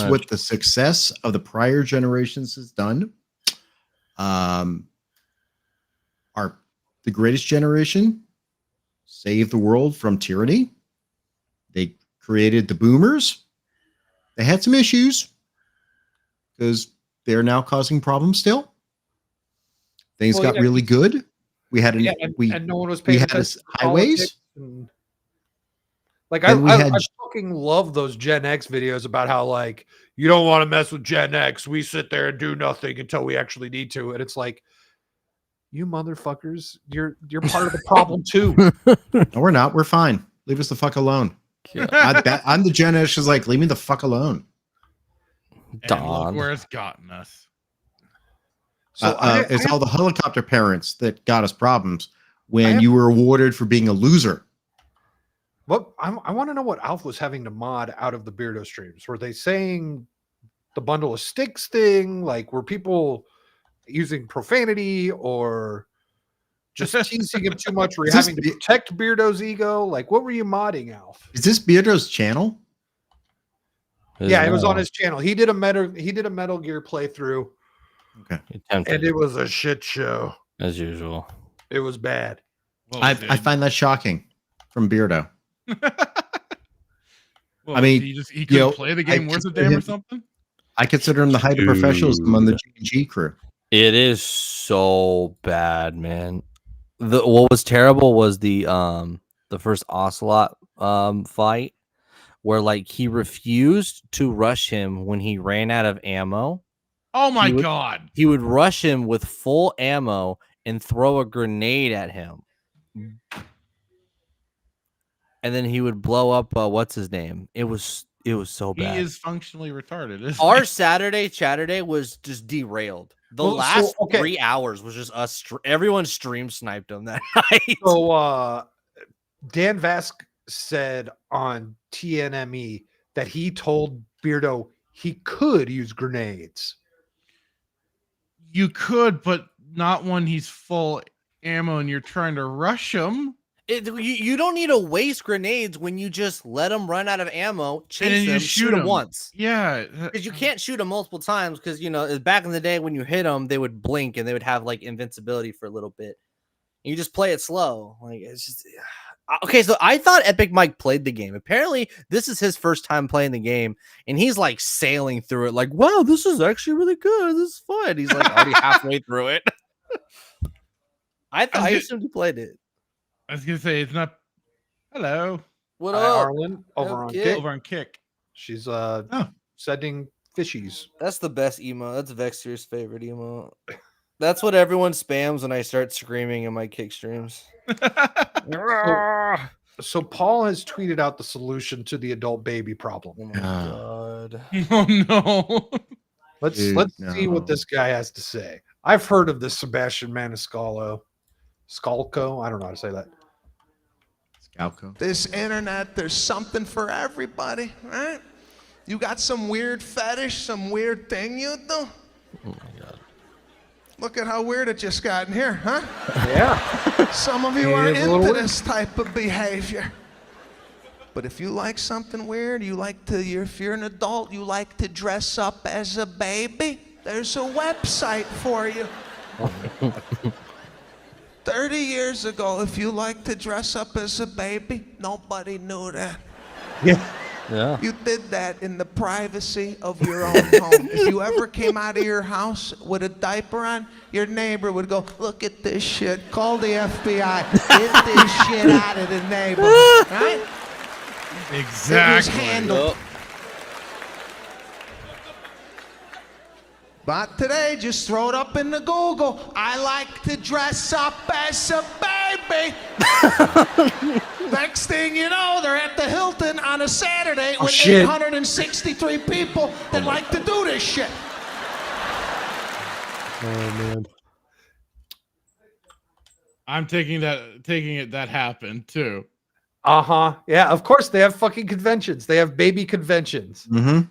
what the success of the prior generations has done. The greatest generation saved the world from tyranny. They created the boomers. They had some issues because they're now causing problems still. Things got really good. We had and no one was paying attention to highways. Like I fucking love those Gen X videos about how like you don't want to mess with Gen X. We sit there and do nothing until we actually need to, and it's like, you motherfuckers, you're part of the problem too. No, we're not. We're fine. Leave us the fuck alone. I'm the Gen X who's like, leave me the fuck alone. And look where it's gotten us. So it's all the helicopter parents that got us problems when you were awarded for being a loser. What I want to know what Alf was having to mod out of the Beardo streams. Were they saying the bundle of sticks thing? Like, were people using profanity or just teasing him too much? Were you having to protect Beardo's ego? Like, what were you modding, Alf? Is this Beardo's channel? Yeah, it was on his channel. He did a Metal Gear playthrough. Okay. And it was a shit show. As usual. It was bad. I find that shocking from Beardo. Well, I mean, he couldn't play the game worth a damn or something. I consider him the height of professionalism on the G crew. It is so bad, man. What was terrible was the first Ocelot fight, where like he refused to rush him when he ran out of ammo. Oh my god! He would rush him with full ammo and throw a grenade at him, and then he would blow up. What's his name? It was so bad. He is functionally retarded. Isn't Our he? Saturday was just derailed. The last 3 hours was just us. Everyone stream sniped him that night. So Dan Vask said on TNME that he told Beardo he could use grenades. You could, but not when he's full ammo and you're trying to rush him. You don't need to waste grenades when you just let them run out of ammo, chase them, shoot them once. Yeah, because you can't shoot them multiple times. Because back in the day when you hit them, they would blink and they would have like invincibility for a little bit. And you just play it slow. Like it's just okay. So I thought Epic Mike played the game. Apparently, this is his first time playing the game, and he's like sailing through it. Like, wow, this is actually really good. This is fun. He's like already halfway through it. I assumed he played it. I was gonna say it's not. Hello. What Hi, up, Arlen? Over on Kick. Over on Kick. She's sending fishies. That's the best emo. That's Vexier's favorite emo. That's what everyone spams when I start screaming in my Kick streams. So Paul has tweeted out the solution to the adult baby problem. Oh my god. Oh no. Let's see what this guy has to say. I've heard of this Sebastian Maniscalco. Skalko? I don't know how to say that. This internet, there's something for everybody, right? You got some weird fetish, some weird thing you do? Oh my god. Look at how weird it just got in here, huh? Yeah. Some of you are into this type of behavior. But if you like something weird, if you're an adult, you like to dress up as a baby, there's a website for you. 30 years ago, if you like to dress up as a baby, nobody knew that. Yeah. You did that in the privacy of your own home. If you ever came out of your house with a diaper on, your neighbor would go, look at this shit, call the FBI, get this shit out of the neighborhood, right? Exactly. It was handled. But today, just throw it up in the Google. I like to dress up as a baby. Next thing you know, they're at the Hilton on a Saturday with 863 people that like to do this shit. Oh man. I'm taking it that happened too. Yeah, of course they have fucking conventions. They have baby conventions. Mm-hmm.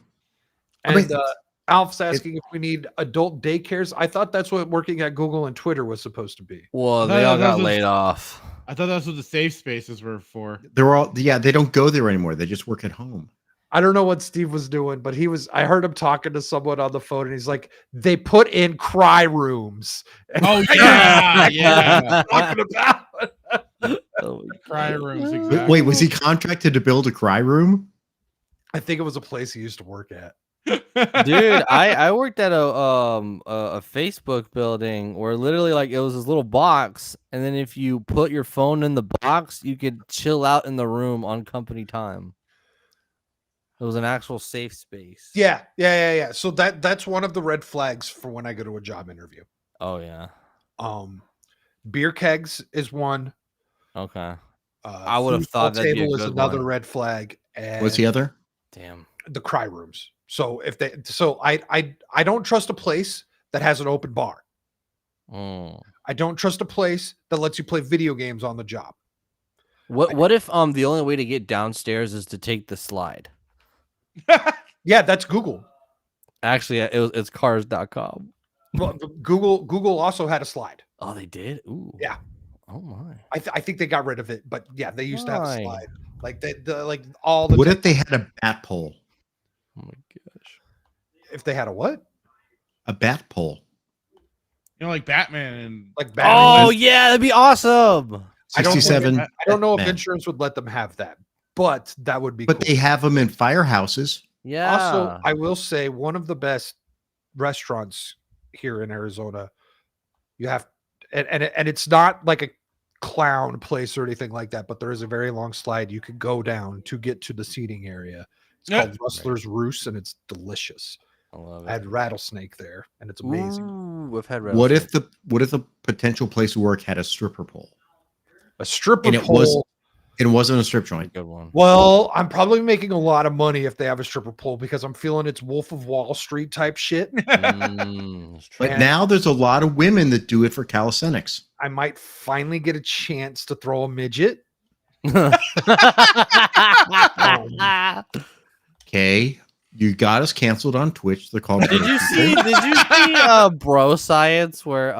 And Alf's asking if we need adult daycares. I thought that's what working at Google and Twitter was supposed to be. Well, they all got laid off. I thought that's what the safe spaces were for. They don't go there anymore. They just work at home. I don't know what Steve was doing, but I heard him talking to someone on the phone and he's like, they put in cry rooms. Oh yeah, yeah. Talking about cry rooms. Exactly. Wait, was he contracted to build a cry room? I think it was a place he used to work at. Dude, I worked at a Facebook building where literally like it was this little box, and then if you put your phone in the box, you could chill out in the room on company time. It was an actual safe space. Yeah. So that's one of the red flags for when I go to a job interview. Oh yeah. Beer kegs is one. Okay. I would have thought that table is another red flag. And What's the other? Damn. The cry rooms. So I don't trust a place that has an open bar. I don't trust a place that lets you play video games on the job. What if the only way to get downstairs is to take the slide? Yeah, that's Google. Actually, it's cars.com. Well, Google also had a slide. Oh, they did. Ooh. Yeah. Oh my. I think they got rid of it, but yeah, they used to have a Why? slide. Like like all the. What if they had a bat pole? Oh my gosh. If they had a what? A bat pole. You know, like Batman and Like Batman. Oh yeah, that'd be awesome. 67. I don't know if Batman. insurance would let them have that, but that would be But cool. they have them in firehouses. Yeah. Also, I will say one of the best restaurants here in Arizona. You have, and it's not like a clown place or anything like that, but there is a very long slide you could go down to get to the seating area. It's called Rustler's Roost, and it's delicious. I love I had rattlesnake there, and it's amazing. Ooh, I've had What if the potential place of work had a stripper pole? A stripper And it pole. wasn't a strip joint. Good one. Well, I'm probably making a lot of money if they have a stripper pole because I'm feeling it's Wolf of Wall Street type shit. But And now there's a lot of women that do it for calisthenics. I might finally get a chance to throw a midget. Okay. You got us canceled on Twitch. They're called. Did you see Bro Science where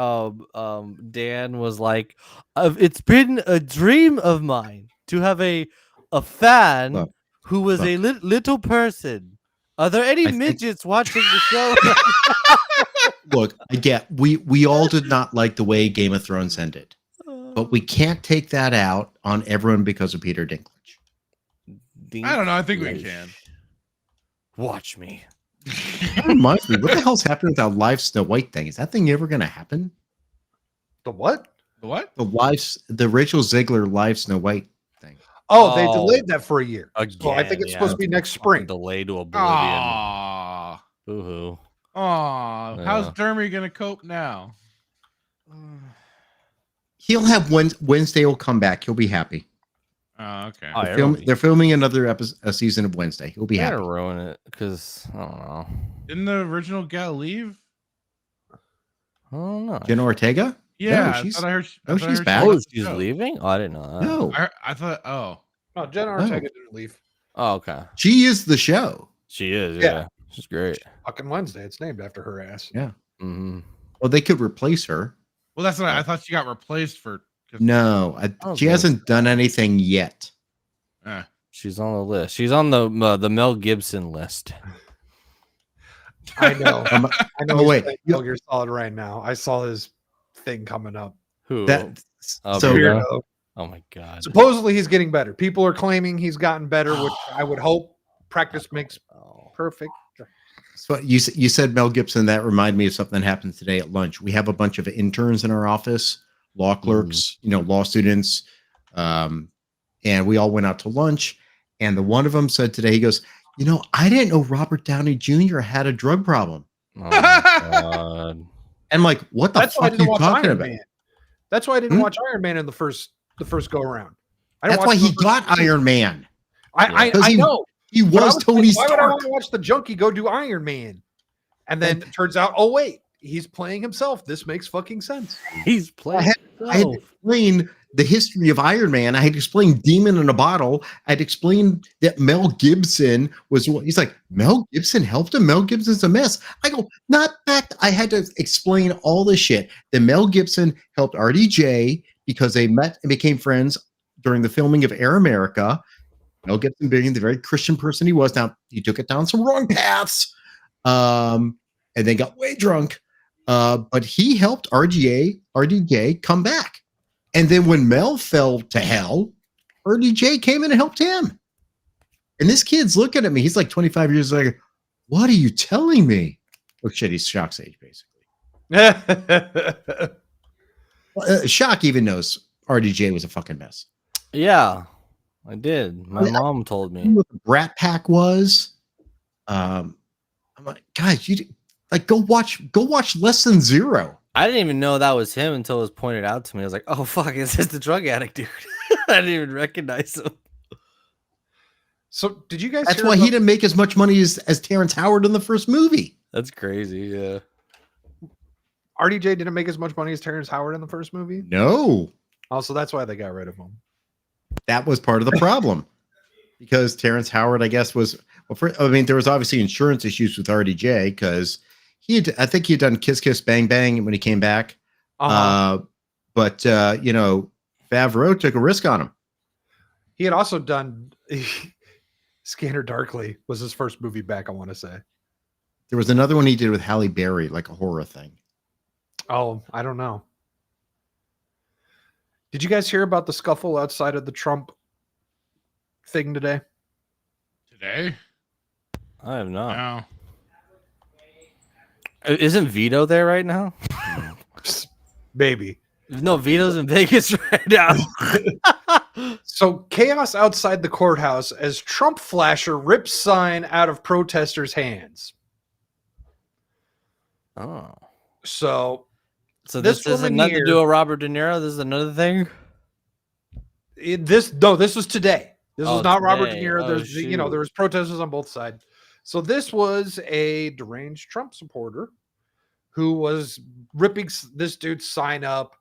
Dan was like, it's been a dream of mine to have a fan who was a little person. Are there any midgets watching the show? Look, I get we all did not like the way Game of Thrones ended, but we can't take that out on everyone because of Peter Dinklage. I don't know. I think we can. Watch me. That reminds me, what the hell's happening with that live Snow White thing? Is that thing ever going to happen? The what? The what? The Rachel Ziegler live Snow White thing. Oh, they delayed that for a year. So I think it's Again, supposed to be next spring. Delayed to oblivion. Aww. Boo-hoo. Aww. Yeah. How's Jeremy gonna cope now? He'll have Wednesday will come back. He'll be happy. Oh, okay. They're filming another a season of Wednesday. He'll be Gotta happy. ruin it because I don't know. Didn't the original gal leave? I don't know. Jenna Ortega? Yeah, No, I she's, thought I heard. no, I thought I she's heard back. she Oh, left the she's show. leaving? Oh, I didn't know that. No, I thought. Oh, No, Jenna No. Ortega didn't leave. Oh, okay. she is the show. She is. Yeah. Yeah. She's great. Fucking Wednesday. It's named after her ass. Yeah. Mm-hmm. Well, they could replace her. well, that's what I thought. She got replaced for. 'cause- No, don't she think hasn't done anything yet. Eh. She's on the list. She's on the Mel Gibson list. I know. I know. Oh, he's wait. playing Metal Gear Solid right now. I saw his thing coming up. Who? That Oh, so Weirdo. Weirdo. Oh my god. Supposedly he's getting better. People are claiming he's gotten better, which I would hope. Practice makes perfect. So you said Mel Gibson. That reminded me of something that happened today at lunch. We have a bunch of interns in our office, law clerks, law students, and we all went out to lunch. And the one of them said today, he goes, I didn't know Robert Downey Jr. had a drug problem. Oh my god. And like, what the That's why I fuck are didn't you watch talking Iron about? Man. That's why I didn't watch Iron Man in the first go around. That's why he got Iron Man. I Because know. He But I was was Tony like, why would I Stark. want to watch the junkie go do Iron Man? And then it turns out, oh wait, he's playing himself. This makes fucking sense. He's playing. I had to explain the history of Iron Man. I had to explain Demon in a Bottle. I had to explain that Mel Gibson was. He's like, Mel Gibson helped him. Mel Gibson's a mess. I go, not that. I had to explain all this shit. That Mel Gibson helped RDJ because they met and became friends during the filming of Air America. Mel Gibson being the very Christian person he was. Now, he took it down some wrong paths and then got way drunk. But he helped RDJ come back. And then when Mel fell to hell, RDJ came in and helped him. And this kid's looking at me. He's like 25 years old. Like, what are you telling me? Oh, shit, he's Shock's age, basically. Shock even knows RDJ was a fucking mess. Yeah, I did. My mom told me. What the Brat Pack was. I'm like, guys, go watch Less Than Zero. I didn't even know that was him until it was pointed out to me. I was like, oh fuck, this is the drug addict dude. I didn't even recognize him. So did you guys? That's hear why he about- didn't make as much money as Terrence Howard in the first movie. That's crazy. Yeah. RDJ didn't make as much money as Terrence Howard in the first movie. No. Also, that's why they got rid of him. That was part of the problem. Because Terrence Howard, I guess, was I mean, there was obviously insurance issues with RDJ because I think he had done Kiss Kiss Bang Bang when he came back. But Favreau took a risk on him. He had also done Scanner Darkly was his first movie back, I want to say. There was another one he did with Halle Berry, like a horror thing. Oh, I don't know. Did you guys hear about the scuffle outside of the Trump thing today? Today? I have not. No. Isn't Vito there right now? Maybe. No, Vito's in Vegas right now. So chaos outside the courthouse as Trump flasher rips sign out of protesters' hands. Oh. So this has nothing to do with Robert De Niro. This is another thing. This was today. This was not Robert De Niro. There's shoot. there was protesters on both sides. So this was a deranged Trump supporter who was ripping this dude's sign up,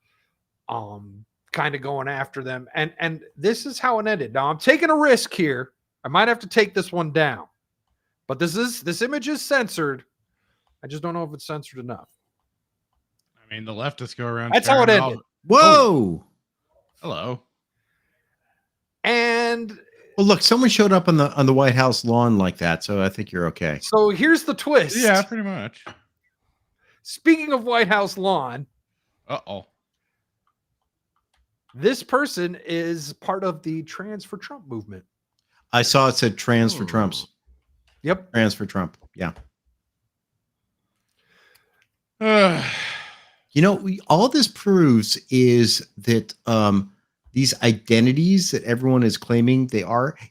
kind of going after them. And this is how it ended. Now I'm taking a risk here. I might have to take this one down. But this image is censored. I just don't know if it's censored enough. I mean, the leftists go around. That's how it sharing ended. Whoa. Hello. And well, look, someone showed up on the White House lawn like that, so I think you're okay. So here's the twist. Yeah, pretty much. Speaking of White House lawn, this person is part of the Trans for Trump movement. I saw it said trans for Trumps. Yep. Trans for Trump. Yeah. All this proves is that these identities that everyone is claiming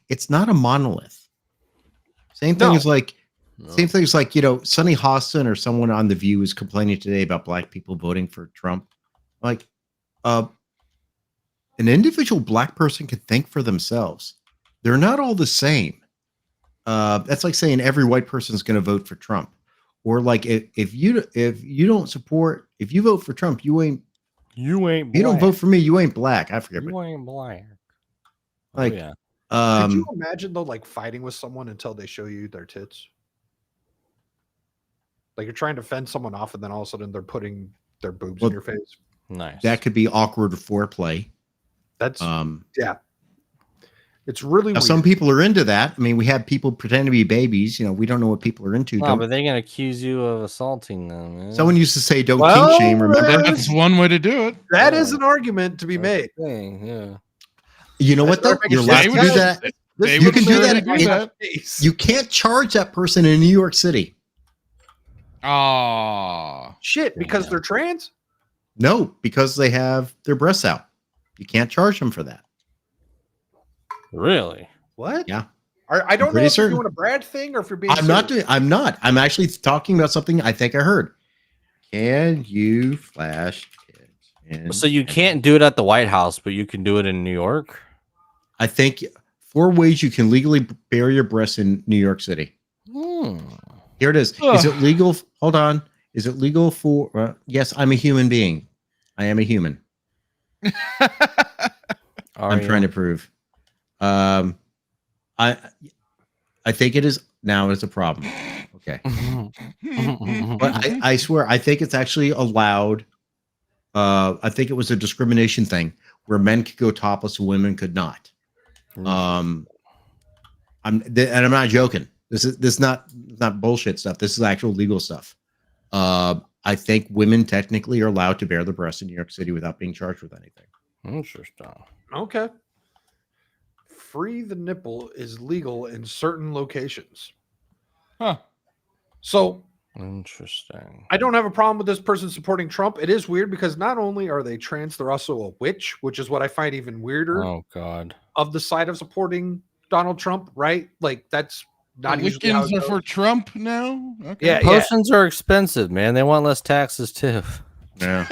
it's not a monolith. Same thing as like Sunny Hostin or someone on The View is complaining today about black people voting for Trump. Like, an individual black person can think for themselves. They're not all the same. That's like saying every white person is going to vote for Trump. Or like if you vote for Trump, you ain't black. You don't vote for me, you ain't black. I forget. You ain't black. Like, could you imagine though, like fighting with someone until they show you their tits? Like you're trying to fend someone off, and then all of a sudden they're putting their boobs in your face. Nice. That could be awkward foreplay. That's yeah. It's really now, weird. some people are into that. I mean, we have people pretend to be babies. We don't know what people are into. No, but they're gonna accuse you of assaulting them. Man. Someone used to say, "Don't kink shame." Remember, that's one way to do it. That is an argument to be made. Yeah. You know what though? You're allowed to do that. You can do that. You can't charge that person in New York City. Oh shit! Because they're trans? No, because they have their breasts out. You can't charge them for that. Really? What? Yeah. I don't know if you're doing a Brad thing or if you're being. I'm not. I'm actually talking about something I think I heard. Can you flash kids? So you can't do it at the White House, but you can do it in New York? I think 4 ways you can legally bare your breasts in New York City. Here it is. Is it legal? Hold on. Is it legal for? Yes, I'm a human being. I am a human. I'm trying to prove. I think it is now. It's a problem. Okay, but I swear I think it's actually allowed. I think it was a discrimination thing where men could go topless and women could not. I'm not joking. This is not bullshit stuff. This is actual legal stuff. I think women technically are allowed to bare their breasts in New York City without being charged with anything. Interesting. Okay. Free the nipple is legal in certain locations. Huh. So interesting. I don't have a problem with this person supporting Trump. It is weird because not only are they trans, they're also a witch, which is what I find even weirder. Oh God. Of the side of supporting Donald Trump, right? Like that's not usually how it Wiccans are goes. for Trump now. Okay. Yeah, Potions are expensive, man. They want less taxes too. Yeah.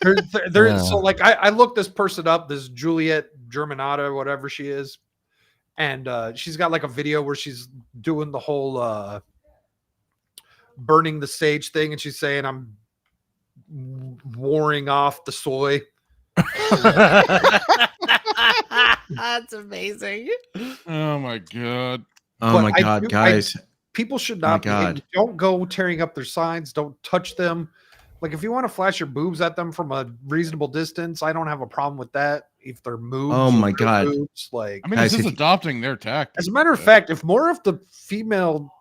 So like I looked this person up, this Juliet Germanata, whatever she is, and she's got like a video where she's doing the whole burning the sage thing, and she's saying I'm warring off the soy. That's amazing. Oh my God. Oh But my God, guys. people should Oh my not be. God. Don't go tearing up their signs. Don't touch them. Like if you want to flash your boobs at them from a reasonable distance, I don't have a problem with that. If they're moobs, Oh or my real God. boobs, like I mean, Guys, this is if you- adopting their tactic. as a matter of fact, if more of the female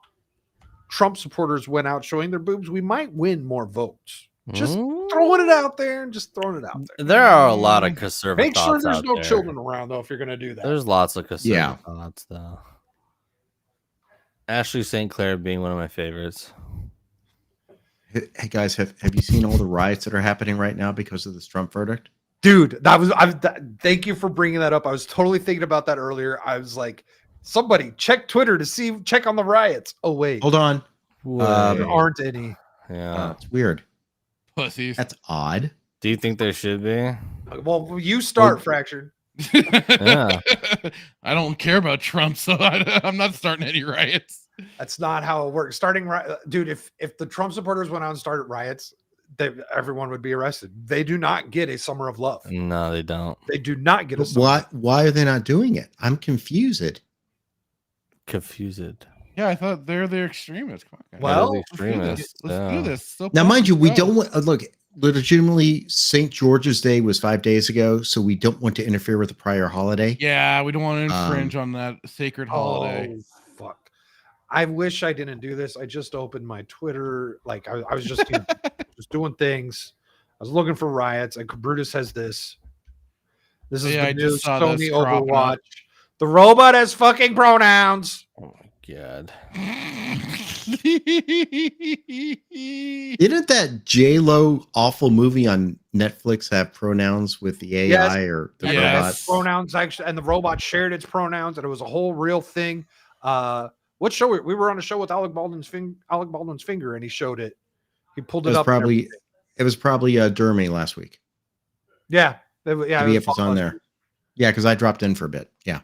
Trump supporters went out showing their boobs, we might win more votes. Just throwing it out there and just throwing it out there. There are a lot of conservative Make sure thoughts there's out no there. children around though if you're gonna do that. There's lots of conservative Yeah. thoughts though. Ashley St. Clair being one of my favorites. Hey guys, have you seen all the riots that are happening right now because of this Trump verdict? Dude, thank you for bringing that up. I was totally thinking about that earlier. I was like, somebody check Twitter to check on the riots. Oh wait, Hold on. there aren't any. Yeah, it's weird. Pussies. That's odd. Do you think there should be? Well, you start, Fractured. Yeah. I don't care about Trump, so I'm not starting any riots. That's not how it works. Dude, if the Trump supporters went out and started riots, everyone would be arrested. They do not get a summer of love. No, they don't. They do not get a But summer. why are they not doing it? I'm confused. Confused. Yeah, I thought they're the extremists. Come on, guys. Well, let's do this. So Now, mind you, we go. don't want look. Legitimately, St. George's Day was 5 days ago, so we don't want to interfere with the prior holiday. Yeah, we don't want to infringe on that sacred holiday. Oh, fuck. I wish I didn't do this. I just opened my Twitter. Like I was just just doing things. I was looking for riots. And Brutus has this. This is Yeah, I the new just saw Sony this cropping up. Overwatch. The robot has fucking pronouns. Oh my god. Didn't that J-Lo awful movie on Netflix have pronouns with the AI or the And it has robot? pronouns actually, and the robot shared its pronouns, and it was a whole real thing. What show we were on a show with Alec Baldwin's finger, and he showed it. He pulled It it was up. and probably everything. Dermy last week. Yeah, Maybe if it's on there. Yeah, because I dropped in for a bit. Yeah.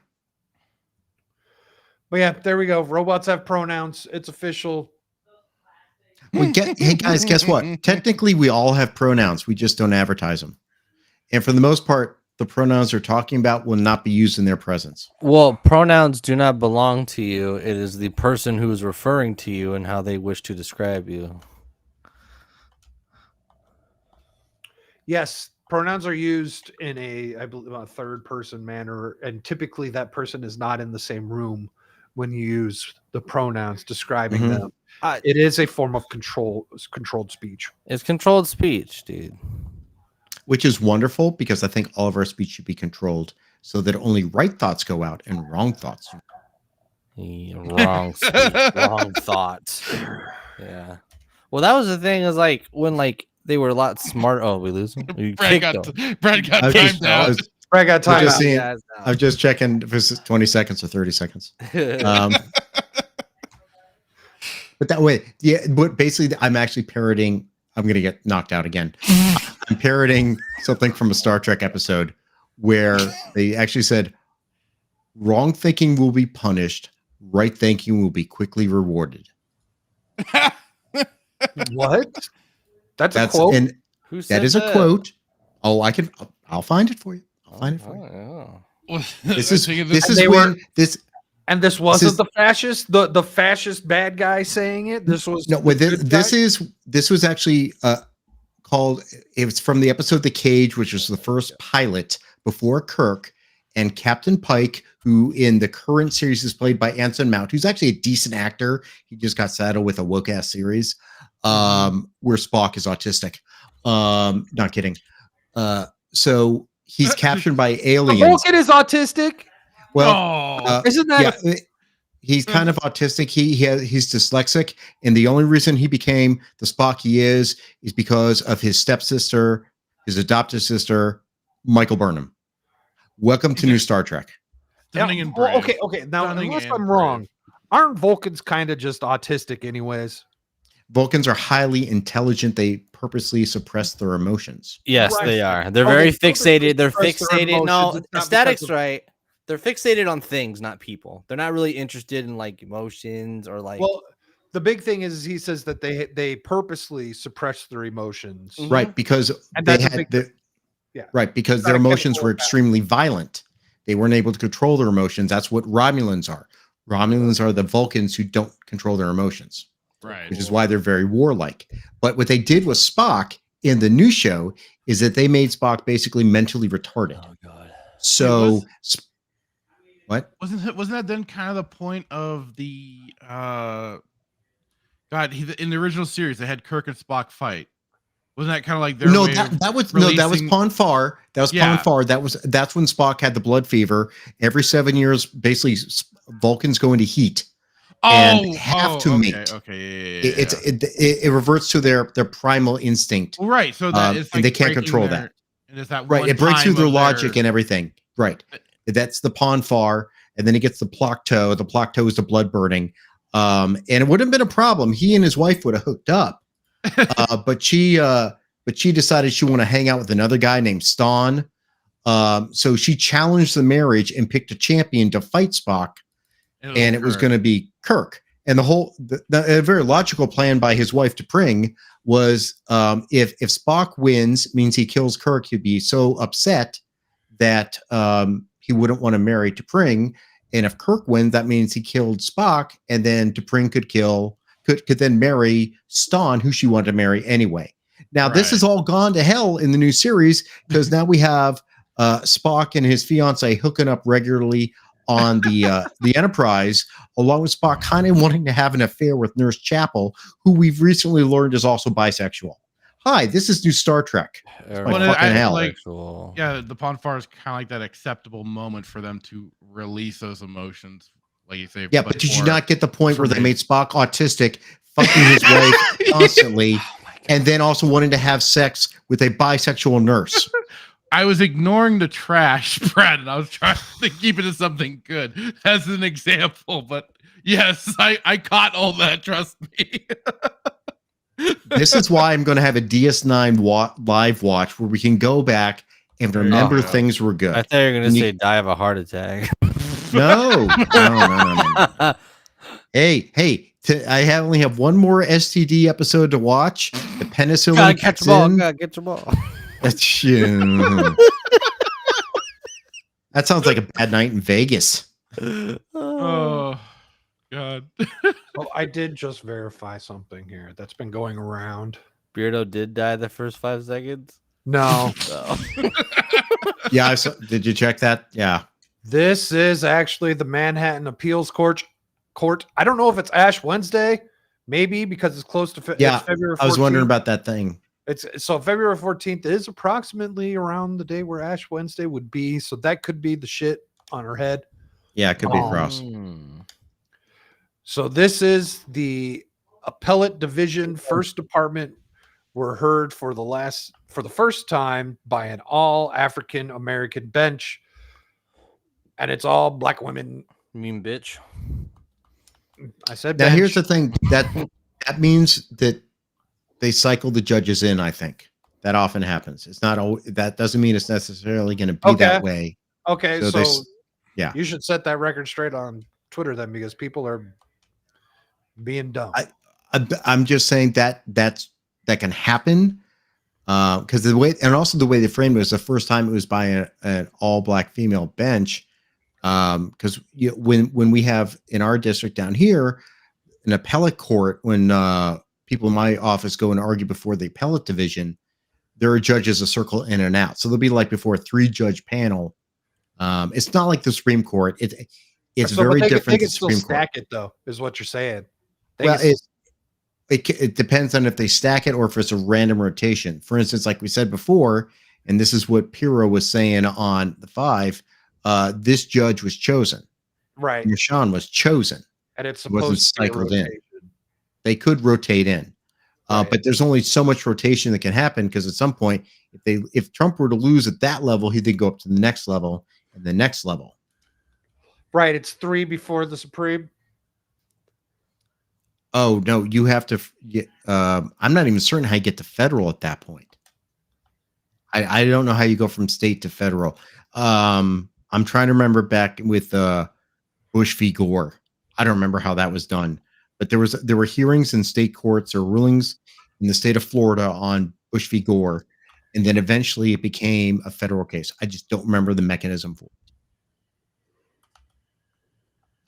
But yeah, there we go. Robots have pronouns. It's official. Hey guys, guess what? Technically, we all have pronouns. We just don't advertise them. And for the most part, the pronouns they're talking about will not be used in their presence. Well, pronouns do not belong to you. It is the person who is referring to you and how they wish to describe you. Yes, pronouns are used in I believe, a third person manner, and typically that person is not in the same room when you use the pronouns describing Mhm. them. It is a form of controlled speech. It's controlled speech, dude. Which is wonderful because I think all of our speech should be controlled so that only right thoughts go out and wrong thoughts. Wrong speech, wrong thoughts. Yeah. Well, that was the thing is like when like they were a lot smart. Oh, we lose them. Brad got I was just- timed out. Brad got I was timed just out. seeing- Guys, I was just checking if it's 20 seconds or 30 seconds. But that way, yeah, but basically I'm actually parroting. I'm going to get knocked out again. I'm parroting something from a Star Trek episode where they actually said, wrong thinking will be punished. Right thinking will be quickly rewarded. What? That's a quote. And Who that said is a quote. Oh, I'll find it for you. I'll find it for you. This is And this wasn't is- the fascist, the fascist bad guy saying it. This was No, the well, good guy? this was actually called. It was from the episode "The Cage," which was the first pilot before Kirk, and Captain Pike, who in the current series is played by Anson Mount, who's actually a decent actor. He just got saddled with a woke ass series, where Spock is autistic. Not kidding. So he's captured by The aliens. Vulcan is autistic. Well, Isn't that he's kind of autistic. He's dyslexic, and the only reason he became the Spock he is because of his stepsister, his adopted sister, Michael Burnham. Welcome to New Star Trek. Stunning and well, brave. okay. Now, Stunning unless and I'm wrong, aren't Vulcans kind of just autistic, anyways? Vulcans are highly intelligent. They purposely suppress their emotions. Yes, Right. they are. They're Oh, very they purposely fixated. They're suppress their fixated. No, emotions. It's not static's because of- right. They're fixated on things, not people. They're not really interested in like emotions or like. Well, the big thing is he says that they purposely suppress their emotions. Right, because And they that's a had big- the yeah. right because It's their not a emotions chemical were imbalance. extremely violent. They weren't able to control their emotions. That's what Romulans are. Romulans are the Vulcans who don't control their emotions, Right. which is why they're very warlike. But what they did with Spock in the new show is that they made Spock basically mentally retarded. Oh God! So, what? Wasn't that then kind of the point of the in the original series they had Kirk and Spock fight? Wasn't that kind of like their No, way that was releasing... Ponfar. That was Ponfar. That's when Spock had the blood fever. Every 7 years, basically, Vulcans go into heat and have to mate. Okay, It reverts to their primal instinct. Well, right. So that it's like and they can't control that. And it's that right. It breaks through their logic and everything. Right. That's the Ponfar, and then he gets the Plocto. The Plocto is the blood burning. And it would have been a problem. He and his wife would have hooked up. But she decided she wanted to hang out with another guy named Ston. So she challenged the marriage and picked a champion to fight Spock, and it was going to be Kirk. And a very logical plan by his wife T'Pring was if Spock wins, means he kills Kirk, he'd be so upset that he wouldn't want to marry T'Pring. And if Kirk wins, that means he killed Spock, and then T'Pring could then marry Ston, who she wanted to marry anyway. Now, this has all gone to hell in the new series because now we have Spock and his fiance hooking up regularly on the Enterprise, along with Spock kind of wanting to have an affair with Nurse Chapel, who we've recently learned is also bisexual. Hi, this is new Star Trek. Like fucking hell. The Ponfar is kind of like that acceptable moment for them to release those emotions. Like you say, yeah, but did you not get the point where they made Spock autistic, fucking his wife constantly, and then also wanting to have sex with a bisexual nurse? I was ignoring the trash, Brad, and I was trying to keep it as something good as an example. But yes, I caught all that. Trust me. This is why I'm going to have a DS9 live watch where we can go back and remember things were good. I thought you were going to say die of a heart attack. No. Hey, I only have one more STD episode to watch. The penicillin. Gotta catch the ball. Gotta get your ball. That sounds like a bad night in Vegas. Oh God. Well, I did just verify something here that's been going around. Beardo did die the first 5 seconds. No. Yeah, did you check that? Yeah. This is actually the Manhattan Appeals Court. I don't know if it's Ash Wednesday, maybe because it's close to it's February 14th. I was wondering about that thing. So February 14th is approximately around the day where Ash Wednesday would be. So that could be the shit on her head. Yeah, it could be cross. So this is the Appellate Division First Department were heard for the first time by an all African American bench. And it's all black women. You mean bitch? I said now bench. Here's the thing that means that they cycle the judges in. I think that often happens. It's not always, that doesn't mean it's necessarily going to be that way. Okay, so yeah, you should set that record straight on Twitter then, because people are being dumb. I'm just saying that can happen because the way, and also the way they framed it was the first time it was by an all black female bench. Because when we have in our district down here an appellate court, when people in my office go and argue before the appellate division, there are judges a circle in and out. So they'll be like before a 3-judge panel. It's not like the Supreme Court. It's very different. They can still stack it though, is what you're saying. It depends on if they stack it or if it's a random rotation. For instance, like we said before, and this is what Piro was saying on the 5. This judge was chosen, right? Sean was chosen, and it's supposed to be cycled in. They could rotate in, but there's only so much rotation that can happen because at some point, if Trump were to lose at that level, he'd then go up to the next level and the next level. Right, it's 3 before the Supreme. Oh no, you have to. I'm not even certain how you get to federal at that point. I don't know how you go from state to federal. I'm trying to remember back with Bush v. Gore. I don't remember how that was done, but there were hearings in state courts or rulings in the state of Florida on Bush v. Gore, and then eventually it became a federal case. I just don't remember the mechanism for it.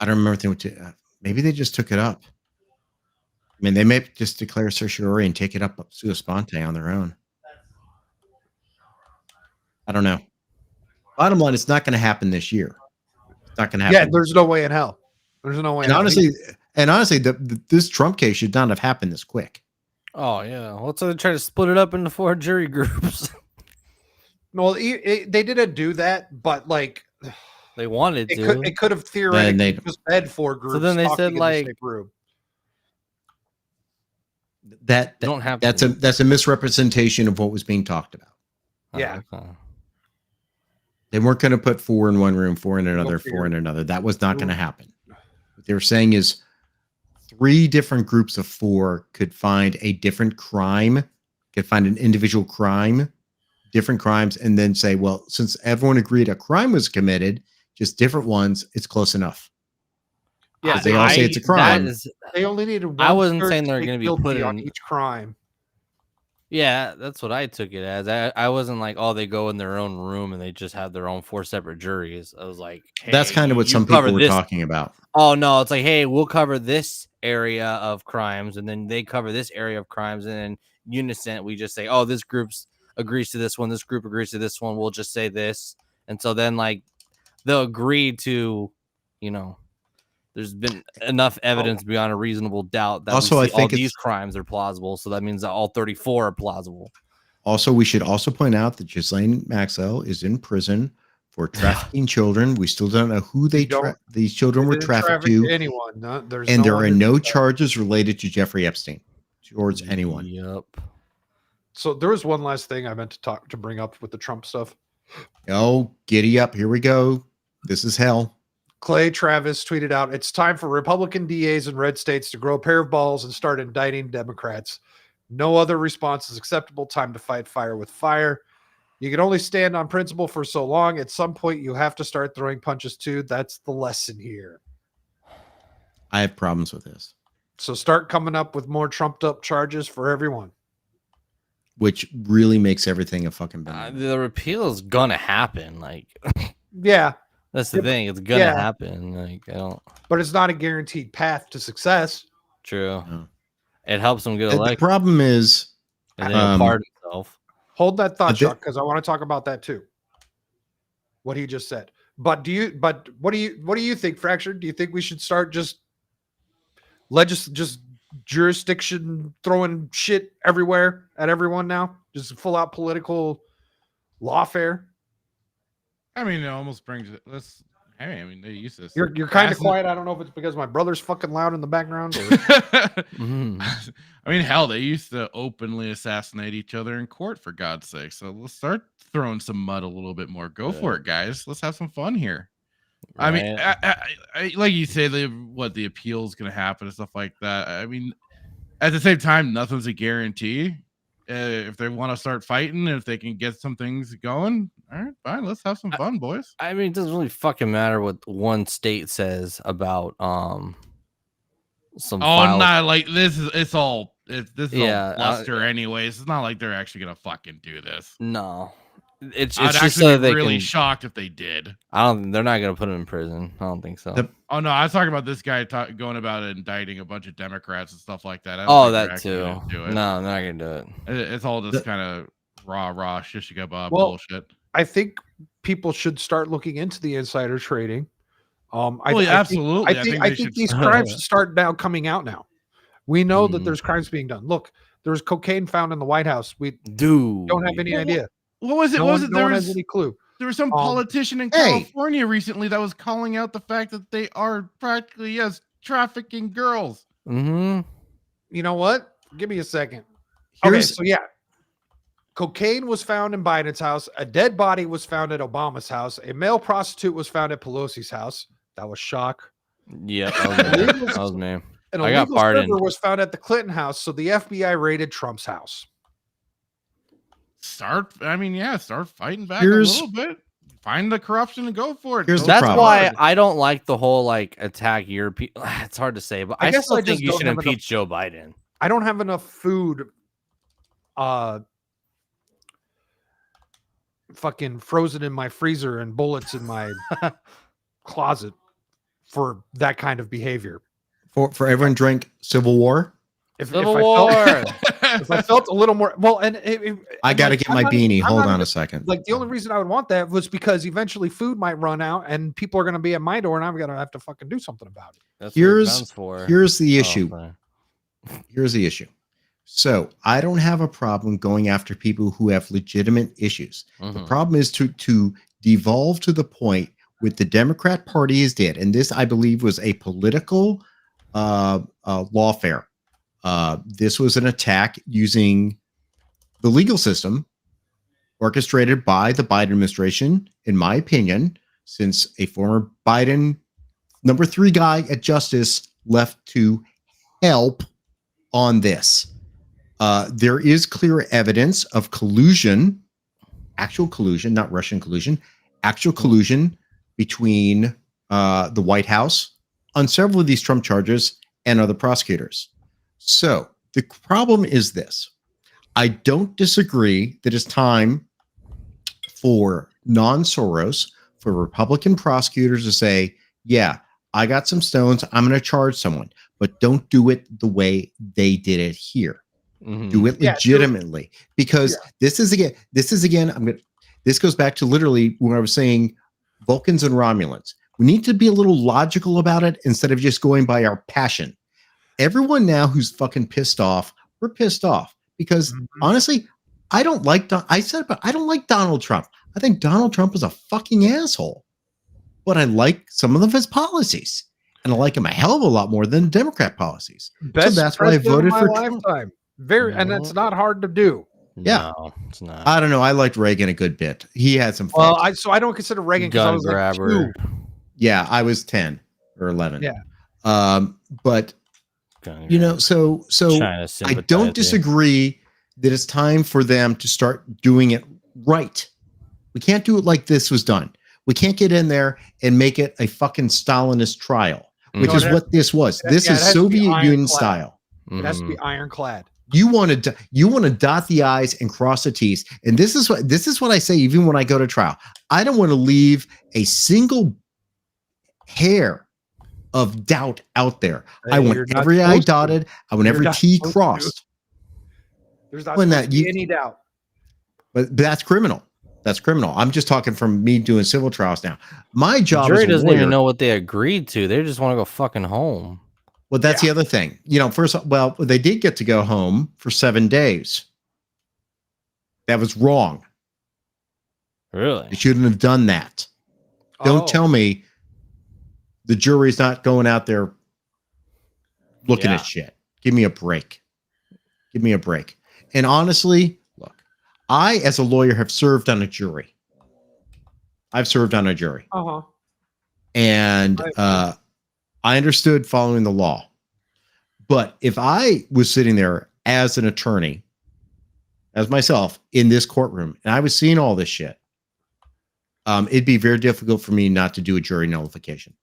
I don't remember if they maybe they just took it up. I mean, they may just declare certiorari and take it up sua sponte on their own. I don't know. Bottom line, it's not going to happen this year. It's not going to happen. Yeah, there's no way in hell. There's no way. And honestly, this Trump case should not have happened this quick. Oh yeah, well, so they try to split it up into 4 jury groups. Well, they didn't do that, but like they wanted it to. It could have theoretically just been 4 groups. So then they said in the like same room. That's a misrepresentation of what was being talked about. Yeah. They weren't going to put 4 in one room, 4 in another, 4 in another. That was not going to happen. What they were saying is 3 different groups of 4 could find a different crime, could find an individual crime, different crimes, and then say, well, since everyone agreed a crime was committed, just different ones, it's close enough. Yeah, they all say it's a crime. They only needed. I wasn't saying they're going to be put on in each crime. Yeah, that's what I took it as. I wasn't like, oh, they go in their own room and they just have their own 4 separate juries. I was like, hey, that's kind of what some people were talking about. Oh no, it's like, hey, we'll cover this area of crimes, and then they cover this area of crimes, and in unison, we just say, oh, this group agrees to this one, this group agrees to this one. We'll just say this, and so then like they'll agree to, there's been enough evidence beyond a reasonable doubt that also, I think all these crimes are plausible. So that means that all 34 are plausible. Also, we should also point out that Ghislaine Maxwell is in prison for trafficking children. We still don't know who these children were trafficked to. Anyone? There are no charges related to Jeffrey Epstein towards anyone. Yep. So there was one last thing I meant to bring up with the Trump stuff. Oh, giddy up! Here we go. This is hell. Clay Travis tweeted out, "It's time for Republican DAs in red states to grow a pair of balls and start indicting Democrats. No other response is acceptable. Time to fight fire with fire. You can only stand on principle for so long. At some point, you have to start throwing punches too. That's the lesson here." I have problems with this. So start coming up with more trumped up charges for everyone. Which really makes everything a fucking the repeal is gonna happen. Like, yeah. That's the thing. It's gonna happen. Like, I don't. But it's not a guaranteed path to success. True. No. It helps them get elected. The problem is, and then pardon himself. Hold that thought, Chuck, because I want to talk about that too. What he just said. But what do you think, Fractured? Do you think we should start just jurisdiction throwing shit everywhere at everyone now? Just full out political lawfare? I mean, it almost brings it. I mean, they use this. You're kind of quiet. I don't know if it's because my brother's fucking loud in the background. Or... I mean, hell, they used to openly assassinate each other in court, for God's sake. So let's start throwing some mud a little bit more. Go for it, guys. Let's have some fun here. Right. I mean, I, like you say, the appeal is going to happen and stuff like that. I mean, at the same time, nothing's a guarantee. If they want to start fighting, if they can get some things going, all right, fine. Let's have some fun, boys. I mean, it doesn't really fucking matter what one state says about some. Not like this is. It's all. This is all bluster, anyways. It's not like they're actually gonna fucking do this. No, it's I'd just actually so be they really can, shocked if they did. They're not gonna put him in prison. I don't think so. Oh no, I was talking about this guy going about indicting a bunch of Democrats and stuff like that. That too. No, they're not gonna do it. It's all just kind of rah shishigaba bullshit. I think people should start looking into the insider trading. Absolutely. I think these crimes should start now coming out now. We know that there's crimes being done. Look, there was cocaine found in the White House. We don't have any idea. What was it? No one has any clue. There was some politician in California recently that was calling out the fact that they are practically, trafficking girls. Mm-hmm. You know what? Give me a second. Okay, so yeah. Cocaine was found in Biden's house. A dead body was found at Obama's house. A male prostitute was found at Pelosi's house. That was shock. Yep, that was me. An illegal server was found at the Clinton house. So the FBI raided Trump's house. Start fighting back a little bit. Find the corruption and go for it. That's why I don't like the whole attack European. It's hard to say, but I still think you should impeach Joe Biden. I don't have enough food. Fucking frozen in my freezer and bullets in my closet for that kind of behavior. For everyone drank Civil War. If Civil I War. if I felt a little more well, and I got to get my beanie. Hold on a second. Like the only reason I would want that was because eventually food might run out and people are going to be at my door and I'm going to have to fucking do something about it. That's what your gun's Here's the Oh, issue. fine. Here's the issue. So I don't have a problem going after people who have legitimate issues. The problem is to devolve to the point with the Democrat Party is dead. And this, I believe, was a political lawfare. This was an attack using the legal system orchestrated by the Biden administration, in my opinion, since a former Biden number 3 guy at Justice left to help on this. There is clear evidence of collusion, actual collusion, not Russian collusion, actual collusion between the White House on several of these Trump charges and other prosecutors. So the problem is this. I don't disagree that it's time for non-Soros, for Republican prosecutors to say, yeah, I got some stones, I'm going to charge someone, but don't do it the way they did it here. Do it legitimately, because this is again, this goes back to literally when I was saying Vulcans and Romulans. We need to be a little logical about it instead of just going by our passion. Everyone now who's fucking pissed off, we're pissed off because honestly, I don't like I don't like Donald Trump. I think Donald Trump is a fucking asshole, but I like some of his policies, and I like him a hell of a lot more than Democrat policies. Best so that's why I voted for Trump. lifetime. And it's not hard to do. Yeah, no, it's not. I don't know. I liked Reagan a good bit. He had some. Well, I don't consider Reagan because I was grabber. like 2. Yeah, I was 10 or 11. Yeah. But you know, so I don't disagree that it's time for them to start doing it right. We can't do it like this was done. We can't get in there and make it a fucking Stalinist trial, which is what this was. This is Soviet Union style. It has to be ironclad. You want to dot the I's and cross the T's. And this is what I say even when I go to trial. I don't want to leave a single hair of doubt out there. I want every I dotted. I want every T crossed. There's not supposed to be any doubt. But that's criminal. That's criminal. I'm just talking from me doing civil trials now. My job The jury as a doesn't lawyer, even know what they agreed to. They just want to go fucking home. Well, that's the other thing. You know, they did get to go home for 7 days. That was wrong. Really? They shouldn't have done that. Don't tell me the jury's not going out there looking at shit. Give me a break. Give me a break. And honestly, look, I, as a lawyer, have served on a jury. I've served on a jury. And I understood following the law. But if I was sitting there as an attorney, as myself, in this courtroom, and I was seeing all this shit, it'd be very difficult for me not to do a jury nullification.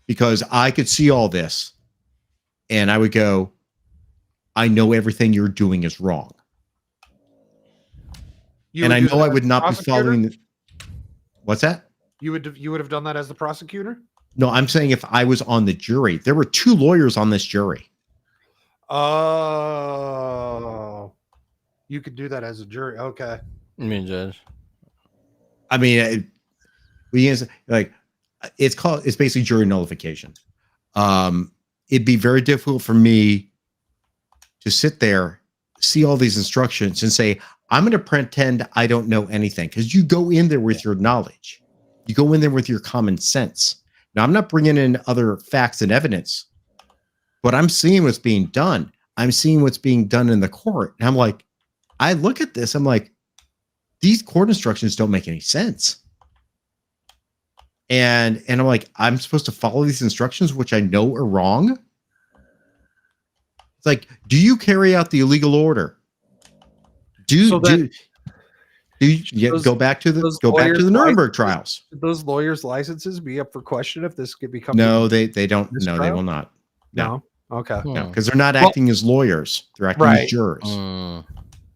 Because I could see all this, and I would go, I know everything you're doing is wrong. And I know I would not be following. What's that? You would have done that as the prosecutor? No, I'm saying if I was on the jury, there were 2 lawyers on this jury. Oh, you could do that as a jury. Okay. You mean judge? I mean, it's basically jury nullification. It'd be very difficult for me to sit there, see all these instructions, and say, I'm going to pretend I don't know anything, because you go in there with your knowledge. You go in there with your common sense. Now, I'm not bringing in other facts and evidence, but I'm seeing what's being done. I'm seeing what's being done in the court. And I'm like, I look at this, I'm like, these court instructions don't make any sense. And I'm like, I'm supposed to follow these instructions, which I know are wrong. It's like, do you carry out the illegal order? Go back to the Nuremberg trials. Should those lawyers' licenses be up for question if this could become? No, they don't. No, they will not. No. Okay. No, because they're not acting as lawyers. They're acting as jurors.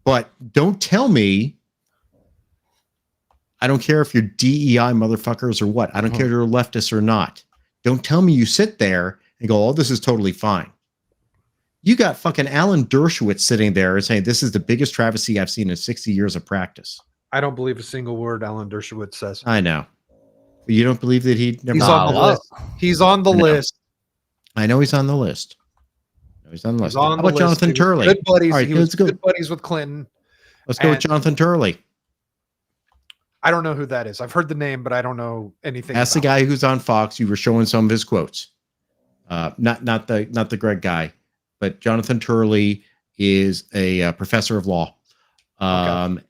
But don't tell me I don't care if you're DEI motherfuckers or what. I don't care if you're leftists or not. Don't tell me you sit there and go, oh, this is totally fine. You got fucking Alan Dershowitz sitting there and saying, this is the biggest travesty I've seen in 60 years of practice. I don't believe a single word Alan Dershowitz says. I know. But you don't believe that he's on the list. He's on the list. I know he's on the list. He's on the list. On How about Jonathan Turley? Good buddies. All right, He was let's go. good buddies with Clinton. Let's go with Jonathan Turley. I don't know who that is. I've heard the name, but I don't know anything. That's the guy who's on Fox. You were showing some of his quotes. Not the Greg guy, but Jonathan Turley is a professor of law, and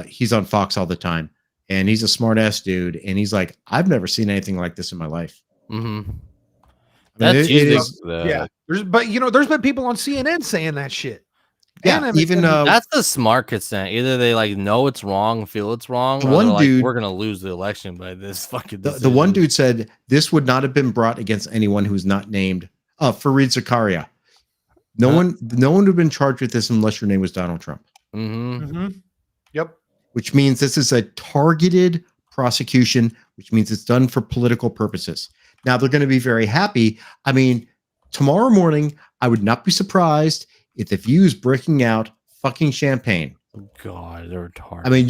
he's on Fox all the time. And he's a smart ass dude. And he's like, I've never seen anything like this in my life. Mm-hmm. It is. Yeah. There's been people on CNN saying that shit. Yeah, even that's the smart consent. Either they like know it's wrong, feel it's wrong, The or one they're like, dude- we're gonna lose the election by this fucking. The one dude said this would not have been brought against anyone who's not named Fareed Zakaria. No one would have been charged with this unless your name was Donald Trump. Yep. Which means this is a targeted prosecution, which means it's done for political purposes. Now they're going to be very happy. I mean, tomorrow morning, I would not be surprised if the View is breaking out fucking champagne. Oh God, they're retarded. I mean,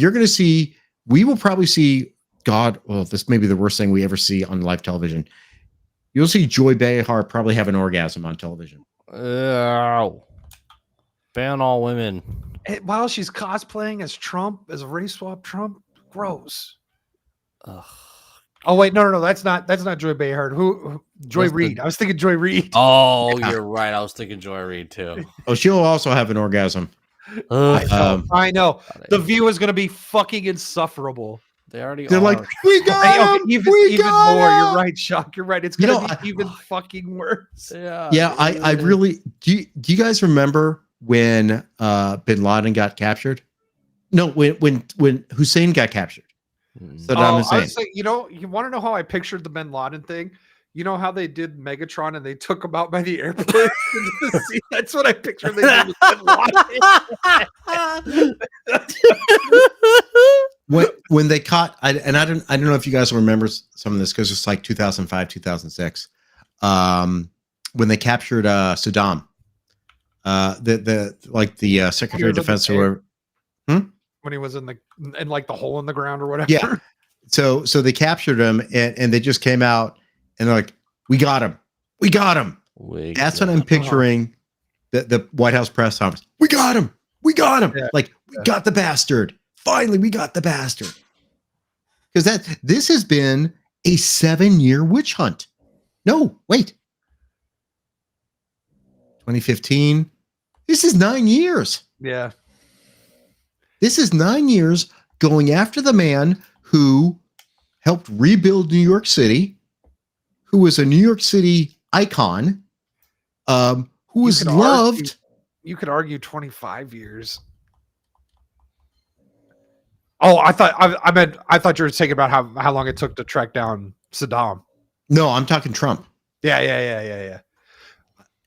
we will probably see, God, well, this may be the worst thing we ever see on live television. You'll see Joy Behar probably have an orgasm on television. Ban all women. While she's cosplaying as Trump, as a race swap Trump, gross. Ugh. Oh wait, no, that's not Joy Behar. Who Joy Reid? I was thinking Joy Reid. Oh, you're right. I was thinking Joy Reid too. Oh, she'll also have an orgasm. I know. The View is going to be fucking insufferable. They're are. like, we got him. Even got more. him. You're right, Shock. You're right. It's going to be even fucking worse. Yeah, I really do. You guys remember when Bin Laden got captured? No, when Hussein got captured. Saddam Hussein. I was saying, you want to know how I pictured the Bin Laden thing? You know how they did Megatron and they took him out by the airplane? That's what I pictured they did with Bin Laden. when they caught, I don't know if you guys remember some of this because it's like 2005, 2006. When they captured Saddam, the Secretary of Defense or when he was in like the hole in the ground or whatever. Yeah. So they captured him and they just came out and they're like, we got him. That's what I'm picturing. The White House press conference. We got him. Yeah. Like we got the bastard. Finally, we got the bastard. Because this has been a 7-year witch hunt. No, wait. 2015. This is 9 years. Yeah. This is 9 years going after the man who helped rebuild New York City, who was a New York City icon, who was loved. You could argue 25 years. Oh, I thought you were thinking about how long it took to track down Saddam. No, I'm talking Trump. Yeah.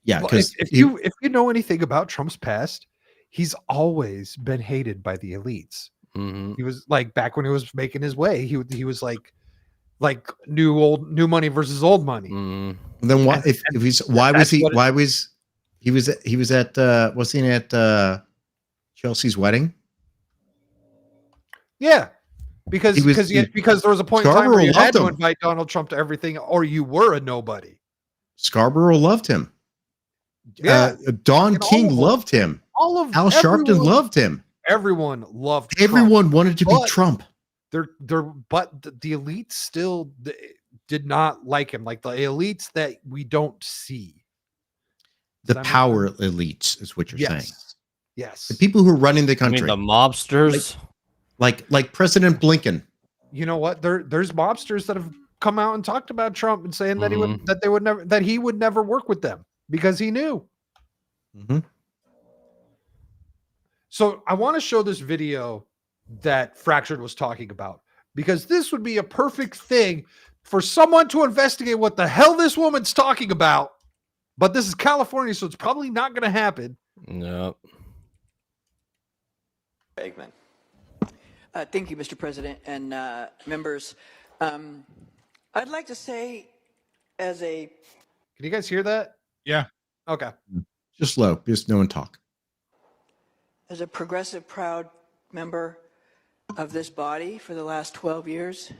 Yeah, because if you know anything about Trump's past, he's always been hated by the elites. Mm-hmm. He was like back when he was making his way, he was like new money versus old money. Mm-hmm. Then why was he at Chelsea's wedding? Yeah, because there was a point in time where you had to invite Donald Trump to everything, or you were a nobody. Scarborough loved him. Yeah, Don King loved him. Al Sharpton loved him. Everyone loved. Everyone wanted to be Trump. But the elites still did not like him. Like the elites that we don't see. The power elites is what you're saying. Yes. The people who are running the country. You mean the mobsters? Like President Blinken. You know what? There's mobsters that have come out and talked about Trump and saying that he would never work with them because he knew. Mm-hmm. So I want to show this video that Fractured was talking about because this would be a perfect thing for someone to investigate what the hell this woman's talking about. But this is California, so it's probably not going to happen. No. Bagman. Thank you, Mr. President and members. I'd like to say, as a Can you guys hear that? Yeah. Okay. Just slow. Just no one talk. progressive, proud member of this body for the last 12 years.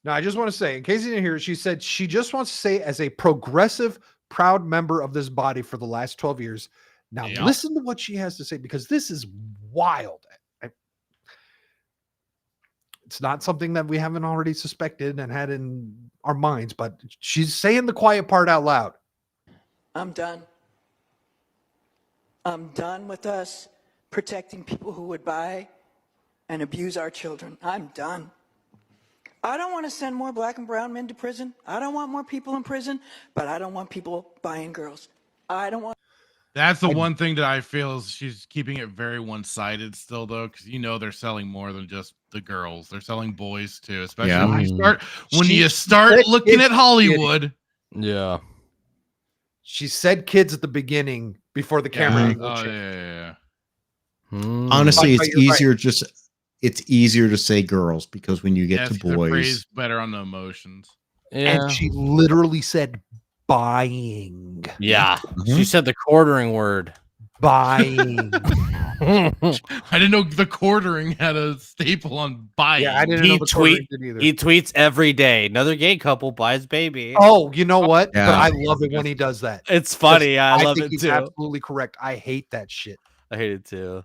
Now, I just want to say, in case you didn't hear it, she said she just wants to say, as a progressive, proud member of this body for the last 12 years. Now, listen to what she has to say, because this is wild. It's not something that we haven't already suspected and had in our minds, but she's saying the quiet part out loud. I'm done. I'm done with us protecting people who would buy and abuse our children. I'm done. I don't want to send more black and brown men to prison. I don't want more people in prison, but I don't want people buying girls. I don't want. That's the one thing that I feel is she's keeping it very one-sided still, though, because they're selling more than just the girls. They're selling boys too, especially when you start looking at Hollywood. Yeah. She said kids at the beginning before the camera angle changed. Yeah. Honestly, it's easier it's easier to say girls, because when you get to boys, praise better on the emotions. Yeah. And she literally said buying. Yeah. She said the quartering word. Buying. I didn't know the quartering had a staple on buying. Yeah, I didn't know the quartering did either. He tweets every day. Another gay couple buys baby. Oh, you know what? Yeah. But I love it when he does that. It's funny. I love think it he's too. absolutely correct. I hate that shit. I hate it too.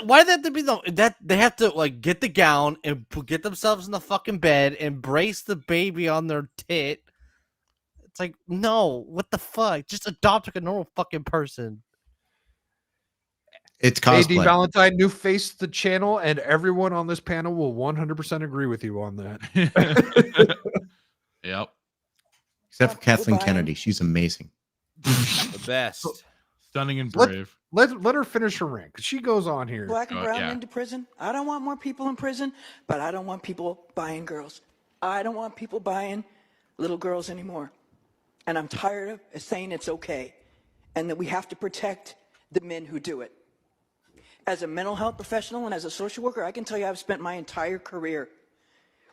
Why did that have to be that they have to get the gown and get themselves in the fucking bed and brace the baby on their tit? It's like, no, what the fuck? Just adopt like a normal fucking person. it's AD cosplay. Valentine, new face to the channel, and everyone on this panel will 100% agree with you on that. Yep. Except for Kathleen Kennedy. She's amazing. The best. Stunning and brave. Let her finish her rant, because she goes on here. Black and brown into prison. I don't want more people in prison, but I don't want people buying girls. I don't want people buying little girls anymore. And I'm tired of saying it's okay and that we have to protect the men who do it. As a mental health professional and as a social worker, I can tell you I've spent my entire career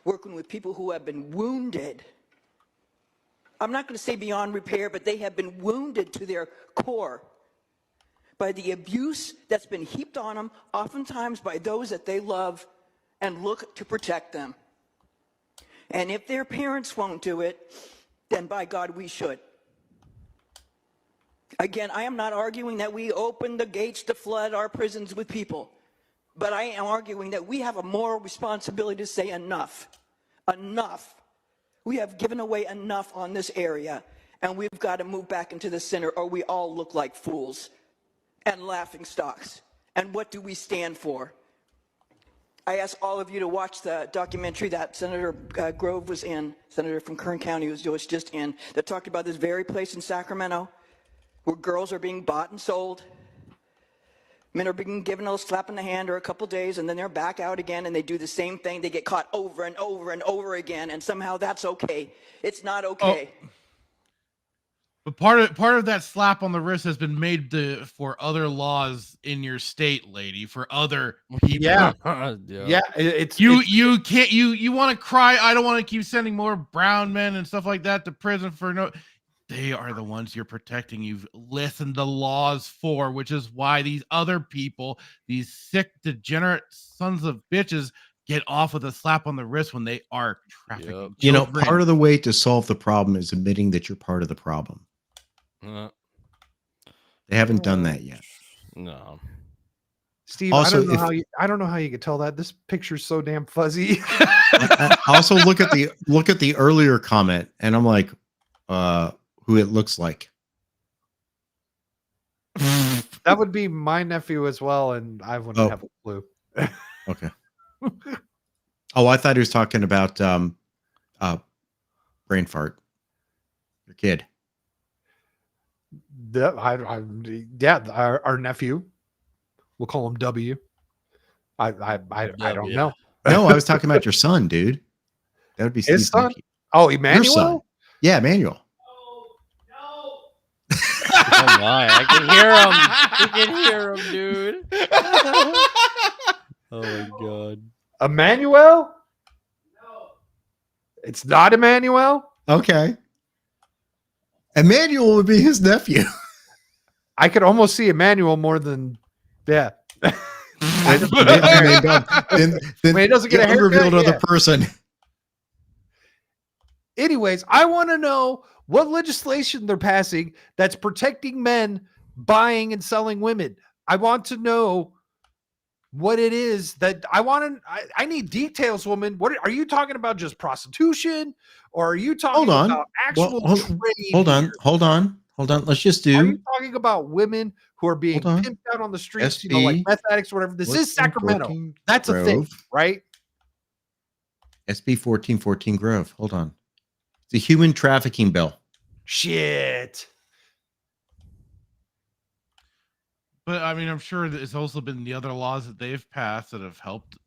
working with people who have been wounded. I'm not going to say beyond repair, but they have been wounded to their core by the abuse that's been heaped on them, oftentimes by those that they love and look to protect them. And if their parents won't do it, then by God, we should. Again, I am not arguing that we open the gates to flood our prisons with people, but I am arguing that we have a moral responsibility to say enough. Enough. We have given away enough on this area, and we've got to move back into the center, or we all look like fools and laughing stocks. And what do we stand for? I ask all of you to watch the documentary that Senator Grove was in, Senator from Kern County was just in, that talked about this very place in Sacramento where girls are being bought and sold. Men are being given a little slap in the hand or a couple days, and then they're back out again, and they do the same thing. They get caught over and over and over again, and somehow that's okay. It's not okay. Oh. But part of that slap on the wrist has been made for other laws in your state, lady, for other people. Yeah. You can't you want to cry. I don't want to keep sending more brown men and stuff like that to prison for no. They are the ones you're protecting. You've listened to laws for, which is why these other people, these sick, degenerate sons of bitches, get off with a slap on the wrist when they are trafficking. You know, part of the way to solve the problem is admitting that you're part of the problem. They haven't done that yet. No. Steve, Also, I don't know how you could tell that. This picture's so damn fuzzy. I also look at the earlier comment, and I'm like, who it looks like. That would be my nephew as well, and I wouldn't have a clue. Okay. Oh, I thought he was talking about brain fart. Your kid. Our nephew. We'll call him W. I don't know. No, I was talking about your son, dude. That would be his Steve's son. nephew. Oh, Your son. Emmanuel. Yeah, Emmanuel. Oh my! I can hear him. You can hear him, dude. Oh my god. Emmanuel? It's not Emmanuel? Okay. Emmanuel would be his nephew. I could almost see Emmanuel more than Then When he doesn't get a haircut, unrevealed other yeah. person. Anyways, I want to know what legislation they're passing that's protecting men buying and selling women. I want to know what it is that I need details, woman. What are you talking about? Just prostitution, or are you talking Hold on. about actual Well, trade? hold on. here? Hold on. Let's just Are do you talking about women who are being Hold on. pimped out on the streets? You know, like meth addicts, or whatever. This is 14, Sacramento. 14 That's a thing, Grove. right? SB 1414 Grove. Hold on. It's a human trafficking bill. Shit. But I mean, I'm sure that it's also been the other laws that they've passed that have helped,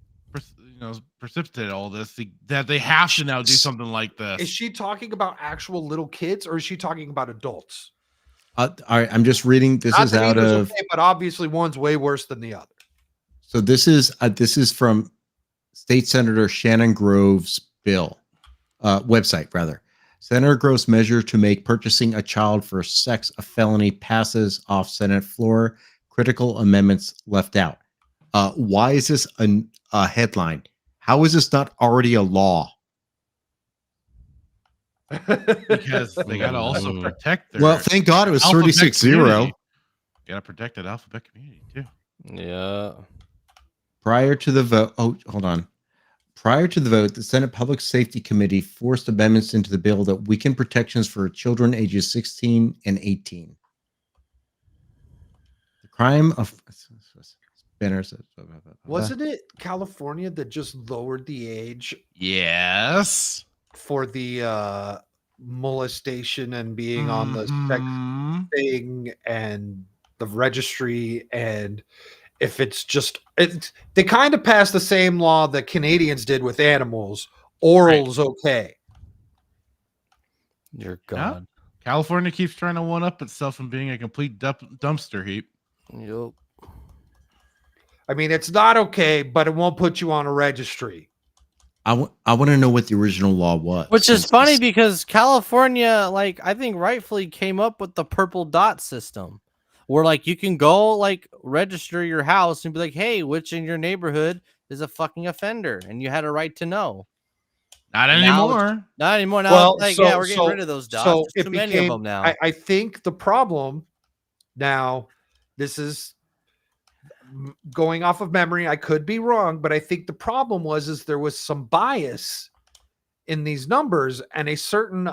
precipitate all this. That they have to now do something like this. Is she talking about actual little kids, or is she talking about adults? All right, I'm just reading. This Not is that out either's of. okay, but obviously one's way worse than the other. So this is from State Senator Shannon Grove's bill, website rather. Senator Grove's measure to make purchasing a child for sex a felony passes off Senate floor. Critical amendments left out. Why is this a headline? How is this not already a law? Because they got to also protect their. Well, thank God it was alphabet 36-0. Got to protect that alphabet community too. Yeah. Prior to the vote, hold on. Prior to the vote, the Senate Public Safety Committee forced amendments into the bill that weaken protections for children ages 16 and 18. The crime of Wasn't it California that just lowered the age? Yes. For the molestation and being on the sex thing and the registry, and if it's just they kind of passed the same law that Canadians did with animals. Oral's okay. You're Yeah. gone. California keeps trying to one up itself and being a complete dumpster heap. Yep. I mean, it's not okay, but it won't put you on a registry. I want to know what the original law was. Which is funny because California, like, I think rightfully came up with the purple dot system where, like, you can go, like, register your house and be like, hey, which in your neighborhood is a fucking offender? And you had a right to know. Not Now anymore. not anymore. Now, Well, like, so- yeah, we're getting so- rid of those dots. So There's it too many became, of them now. I think the problem now, this is going off of memory. I could be wrong, but I think the problem is there was some bias in these numbers, and a certain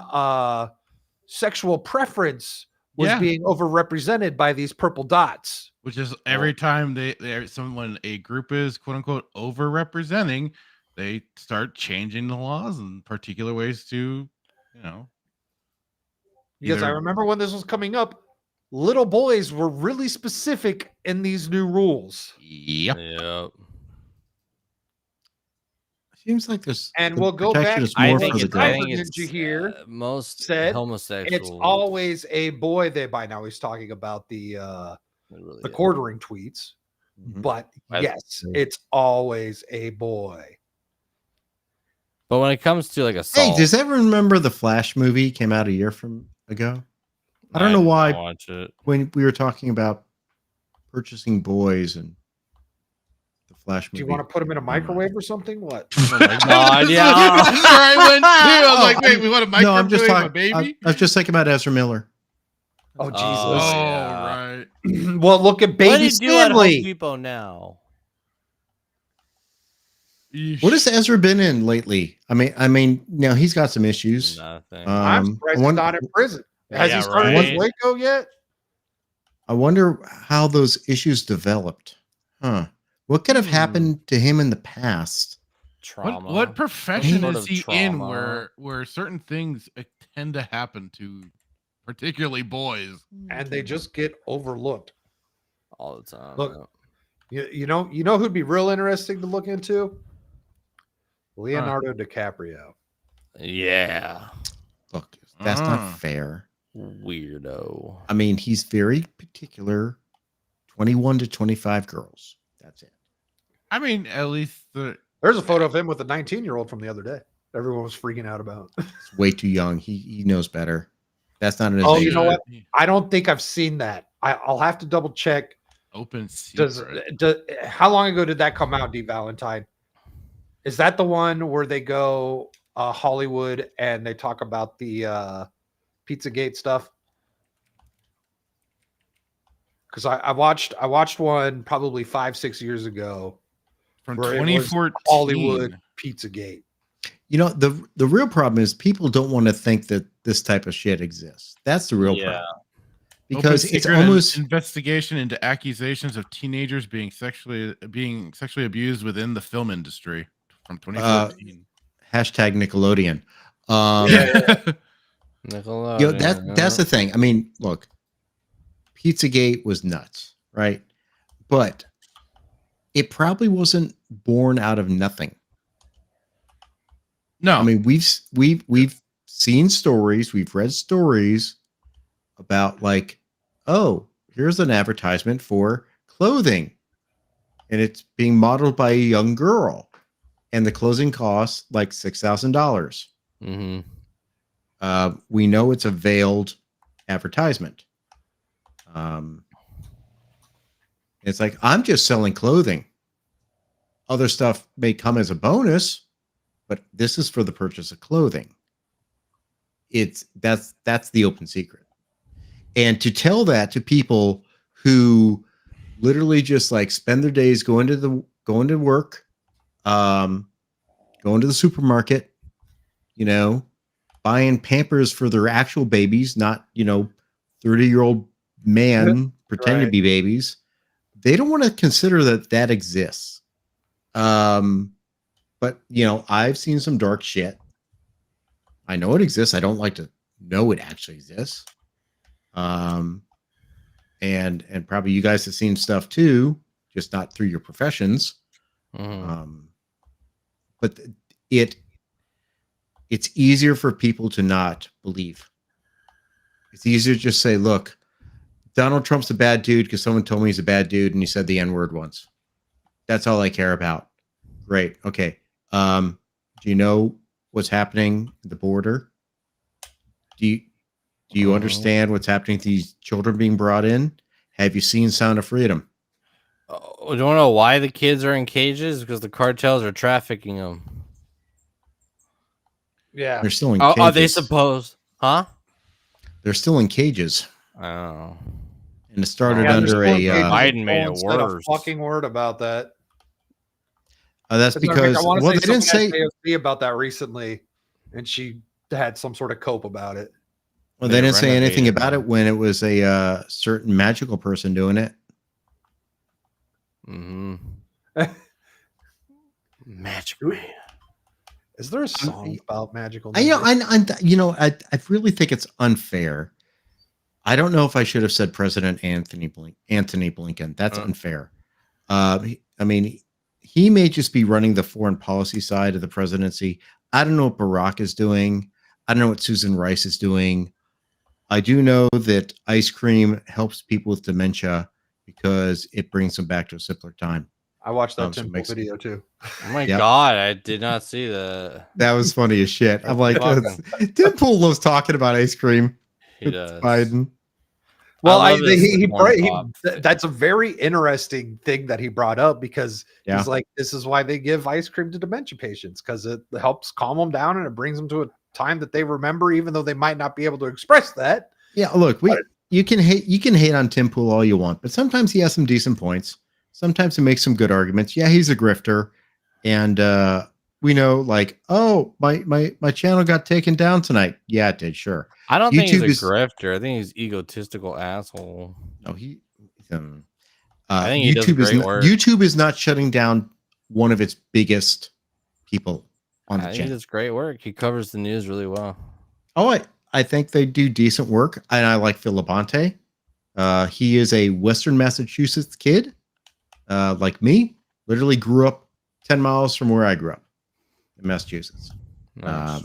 sexual preference was Yeah. being overrepresented by these purple dots. Which is every time a group is quote unquote overrepresenting, they start changing the laws in particular ways to, Because I either- remember when this was coming up, little boys were really specific in these new rules. Yep. Yep. Seems like there's And the we'll go back. protection is I more think for the it's girl. Ninja here most said homosexual. it's always a boy they buy. Now he's talking about the quartering tweets, but yes, it's always a boy. But when it comes to like Hey, assault, does everyone remember the Flash movie came out a year from ago? I don't know did not why. watch it. When we were talking about purchasing boys and the Flash Do movie. you want to put him in a microwave or something? What? Oh my God, yeah. This is where I went too. I was like, wait, we want to No, I'm just microwave a talking. baby? I was just thinking about Ezra Miller. Oh Jesus! Oh, right. Well, look at What do baby you do at Home Stanley. Depot now? What has Ezra been in lately? I mean, now he's got some issues. Nothing. I'm surprised he's not in prison. Has Yeah, he started right. his Waco yet? I wonder how those issues developed. Huh? What could have happened to him in the past? Trauma. What profession Sort is of he in trauma. where certain things tend to happen to particularly boys? And they just get overlooked. all the time? Look, you know who'd be real interesting to look into? Leonardo DiCaprio. Yeah. Look, that's not fair. Weirdo. I mean, he's very particular. 21 to 25 girls. That's it. I mean, at least There's a photo of him with a 19-year-old from the other day. Everyone was freaking out about. It's way too young. He knows better. That's not in his Oh, age. you know what? I don't think I've seen that. I'll have to double check. Open secret. How long ago did that come out, D Valentine? Is that the one where they go Hollywood and they talk about the Pizzagate stuff? Because I watched one probably 5-6 years ago from where it was 2014. Hollywood Pizzagate. You know, the real problem is people don't want to think that this type of shit exists. That's the real problem. Because Open it's secret almost investigation into accusations of teenagers being sexually abused within the film industry from 2014. Hashtag Nickelodeon. Nickelodeon. You know, that's the thing. I mean, look, Pizzagate was nuts, right? But it probably wasn't born out of nothing. No, I mean we've seen stories, we've read stories about like, oh, here's an advertisement for clothing, and it's being modeled by a young girl, and the clothing costs like $6,000. We know it's a veiled advertisement. It's like, I'm just selling clothing. Other stuff may come as a bonus, but this is for the purchase of clothing. That's the open secret. And to tell that to people who literally just like spend their days going to work, going to the supermarket, you know, buying Pampers for their actual babies, not, 30-year-old man pretending to be babies. They don't want to consider that exists. But I've seen some dark shit. I know it exists. I don't like to know it actually exists. And probably you guys have seen stuff too, just not through your professions. But it's easier for people to not believe. It's easier to just say, look, Donald Trump's a bad dude because someone told me he's a bad dude and he said the N-word once. That's all I care about. Great. Okay. Do you know what's happening at the border? Do you understand what's happening to these children being brought in? Have you seen Sound of Freedom? Oh, do you know why the kids are in cages? Because the cartels are trafficking them. Yeah. They're still in cages. Are they supposed? Huh? They're still in cages. Oh. And it started under a Biden made it Said a worse. fucking word about that. That's because I they didn't say AOC about that recently, and she had some sort of cope about it. Well, they didn't say anything about it when it was a certain magical person doing it. Magic Man. Is there a song about magical? I really think it's unfair. I don't know if I should have said President Anthony Blinken. That's unfair. I mean, he may just be running the foreign policy side of the presidency. I don't know what Barack is doing. I don't know what Susan Rice is doing. I do know that ice cream helps people with dementia because it brings them back to a simpler time. I watched that Tim Pool video too. Oh my God, I did not see that. That was funny as shit. I'm like, Tim Pool loves talking about ice cream. He does. Biden. Well, that's a very interesting thing that he brought up because he's like, this is why they give ice cream to dementia patients because it helps calm them down and it brings them to a time that they remember, even though they might not be able to express that. Yeah, look, you can hate on Tim Pool all you want, but sometimes he has some decent points. Sometimes he makes some good arguments. Yeah, he's a grifter, and we know, like, oh, my channel got taken down tonight. Yeah, it did. Sure. I don't think he's a grifter. I think he's egotistical asshole. No, I think he does great work. YouTube is not shutting down one of its biggest people on the channel. He does great work. He covers the news really well. Oh, I think they do decent work, and I like Phil Labonte. He is a Western Massachusetts kid, like me. Literally grew up 10 miles from where I grew up in Massachusetts. Nice.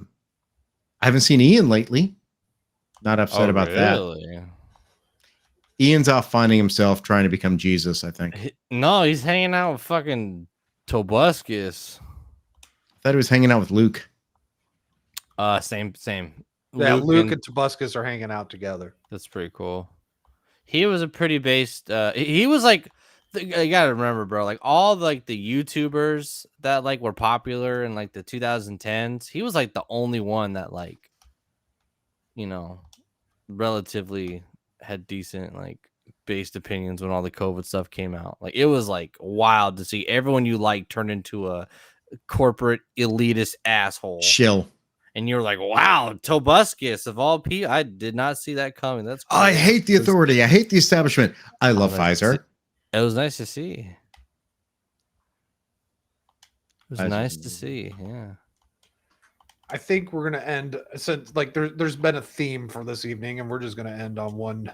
I haven't seen Ian lately. Not upset about that. Ian's off finding himself trying to become Jesus, I think. No, he's hanging out with fucking Tobuscus. thought he was hanging out with Luke. Same. Yeah, Luke and Tobuscus are hanging out together. That's pretty cool. He was a pretty based. He was like, you gotta remember, bro. Like all like the YouTubers that like were popular in like the 2010s. He was like the only one that like, you know, relatively had decent like based opinions when all the COVID stuff came out. Like it was like wild to see everyone you like turn into a corporate elitist asshole. Shill. And you're like, wow, Tobuscus of all people. I did not see that coming. That's cool. I hate the authority. I hate the establishment. I love Pfizer. It was nice to see. It was nice to see. Yeah. I think we're gonna end since like there's been a theme for this evening, and we're just gonna end on one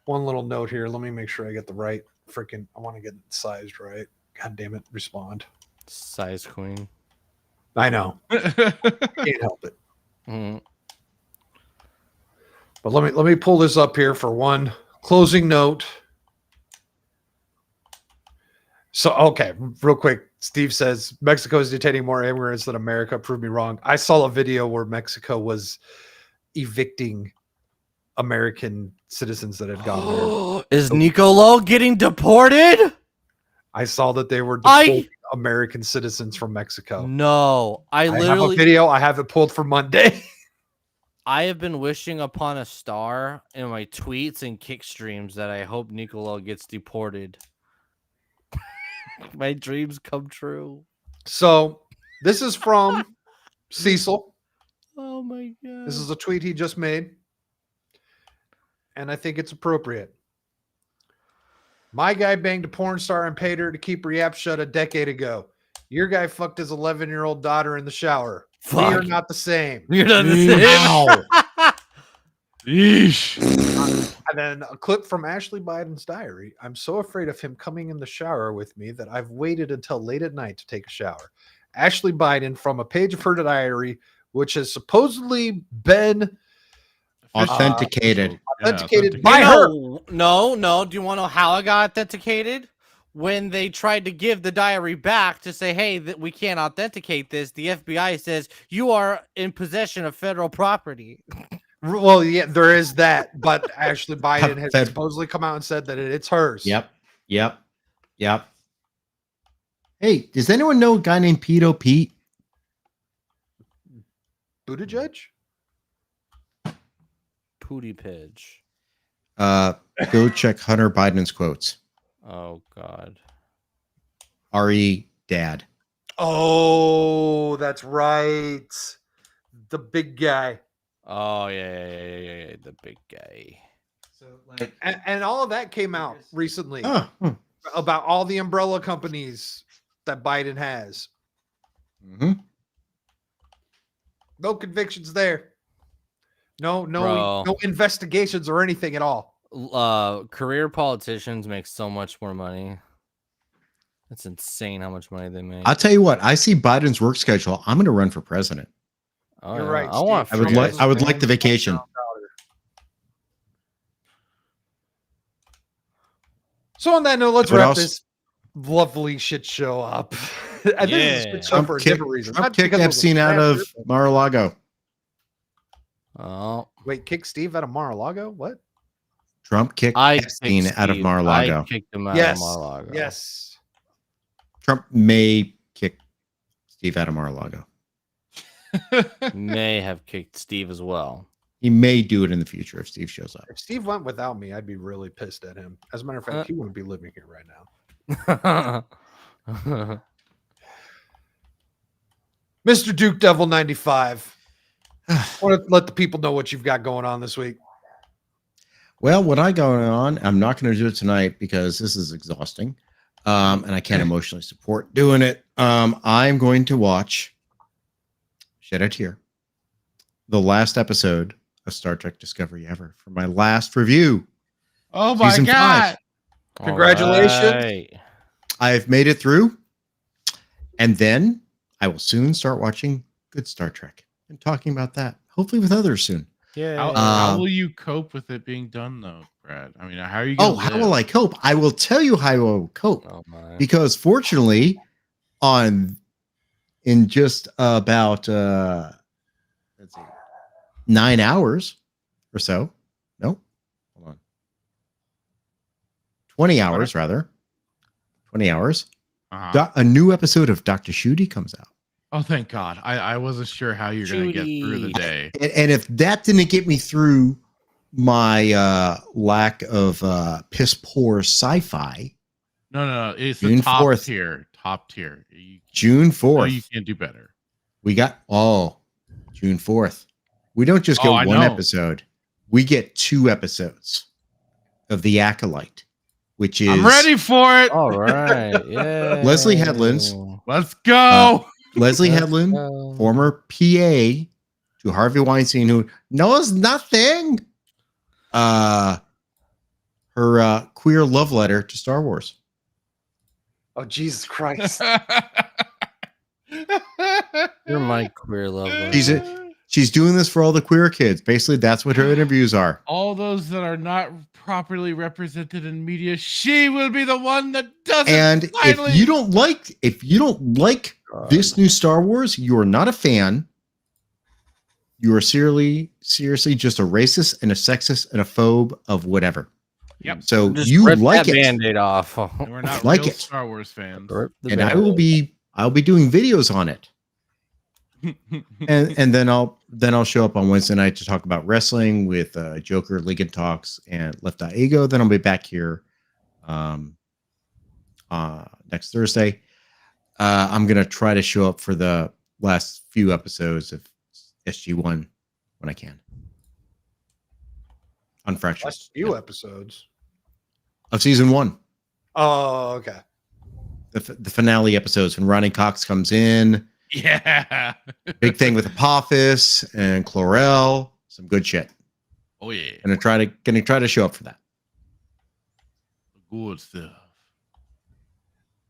little note here. Let me make sure I get the right freaking. I want to get it sized right. God damn it! Respond. Size queen. I know. Can't help it. Mm. But let me pull this up here for one closing note. So, okay, real quick. Steve says Mexico is detaining more immigrants than America. Prove me wrong. I saw a video where Mexico was evicting American citizens that had gone there. Is Nicolo getting deported? I saw that they were deporting American citizens from Mexico. No, I have a literally video. I have it pulled for Monday. I have been wishing upon a star in my tweets and kick streams that I hope Nicolo gets deported. My dreams come true. So this is from Cecil. Oh my god. This is a tweet he just made. And I think it's appropriate. My guy banged a porn star and paid her to keep her yap shut a decade ago. Your guy fucked his 11-year-old daughter in the shower. Fuck. We are not the same. You're not the same. Yeesh. And then a clip from Ashley Biden's diary. I'm so afraid of him coming in the shower with me that I've waited until late at night to take a shower. Ashley Biden from a page of her diary, which has supposedly been authenticated. Authenticated by her. No. Do you want to know how I got authenticated? When they tried to give the diary back to say, hey, we can't authenticate this, the FBI says you are in possession of federal property. Well, yeah, there is that, but Ashley Biden has supposedly come out and said that it's hers. Yep. Hey, does anyone know a guy named Pedo Pete? Buttigieg? Pootie Pidge. Go check Hunter Biden's quotes. Oh God. R.E. Dad. Oh, that's right. The big guy. Oh yeah, the big guy. So like, and all of that came out recently about all the umbrella companies that Biden has. Mm-hmm. No convictions there. No investigations or anything at all. Career politicians make so much more money. It's insane how much money they make. I'll tell you what. I see Biden's work schedule. I'm going to run for president. Oh, You're right. I would like the vacation. So on that note, let's wrap this lovely shit show up. I think it's a shit show for a different reason. Trump kicked Epstein out of Mar-a-Lago. Oh, wait, kick Steve out of Mar-a-Lago? What? Trump kicked Epstein out of Mar-a-Lago. I kicked him out of Mar-a-Lago. Yes. Trump may kick Steve out of Mar-a-Lago. May have kicked Steve as well. He may do it in the future if Steve shows up. If Steve went without me, I'd be really pissed at him. As a matter of fact, he wouldn't be living here right now. Mr. Duke Devil 95. I want to let the people know what you've got going on this week. Well, what I got on, I'm not going to do it tonight because this is exhausting. And I can't emotionally support doing it. I'm going to watch, shed a tear, the last episode of Star Trek Discovery ever for my last review. Oh my Season God. 5. Congratulations. Right. I've made it through. And then I will soon start watching good Star Trek and talking about that, hopefully with others soon. Yeah. How will you cope with it being done, though, Brad? I mean, how are you going to how will I cope? I will tell you how I will cope. Oh my. Because fortunately, in just about let's see, 9 hours or so. No, hold on. 20 hours, rather. 20 hours. A new episode of Dr. Shooty comes out. Oh, thank God. I wasn't sure how you're going to get through the day. And if that didn't get me through my lack of piss poor sci-fi. No. It's June the top 4th. tier. Top tier. June 4th. No, you can't do better. We got June 4th. We don't just get one episode. We get 2 episodes of The Acolyte, which is I'm ready for it. All right. Yeah. Leslie Headlands. Let's go. Leslie Headland, former PA to Harvey Weinstein, who knows nothing. Her queer love letter to Star Wars. Oh, Jesus Christ. You're my queer love. She's doing this for all the queer kids. Basically, that's what her interviews are. All those that are not properly represented in media, she will be the one that does And it. Finally. if you don't like this new Star Wars, you are not a fan. You are seriously just a racist and a sexist and a phobe of whatever. Yep. So Just you rip like that it. Band-Aid off. We're not like real it. Star Wars fans. And I'll be doing videos on it. and then I'll show up on Wednesday night to talk about wrestling with Joker, Ligon Talks, and Left Eye Ego. Then I'll be back here next Thursday. I'm gonna try to show up for the last few episodes of SG1 when I can. Unfractured. Last few episodes of season 1. Oh, okay. The finale episodes when Ronnie Cox comes in. Yeah. Big thing with Apophis and Chlorel. Some good shit. Oh yeah. Gonna try to show up for that. Good stuff.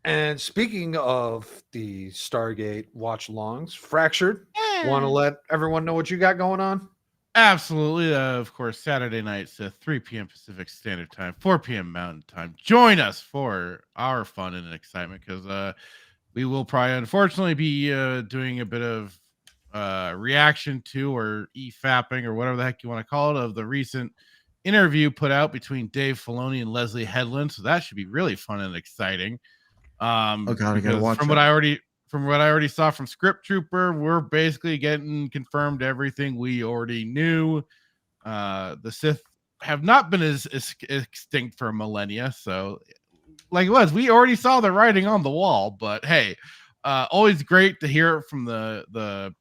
And speaking of the Stargate watch longs, Fractured, want to let everyone know what you got going on? Absolutely. Of course, Saturday nights at 3 p.m. Pacific Standard Time, 4 p.m. Mountain Time. Join us for our fun and excitement because we will probably, unfortunately, be doing a bit of reaction to or e-fapping or whatever the heck you want to call it of the recent interview put out between Dave Filoni and Leslie Headland. So that should be really fun and exciting. Oh God, I gotta watch from what I already saw from Script Trooper, we're basically getting confirmed everything we already knew. The Sith have not been as extinct for millennia, so like it was, we already saw the writing on the wall. But hey, always great to hear it from the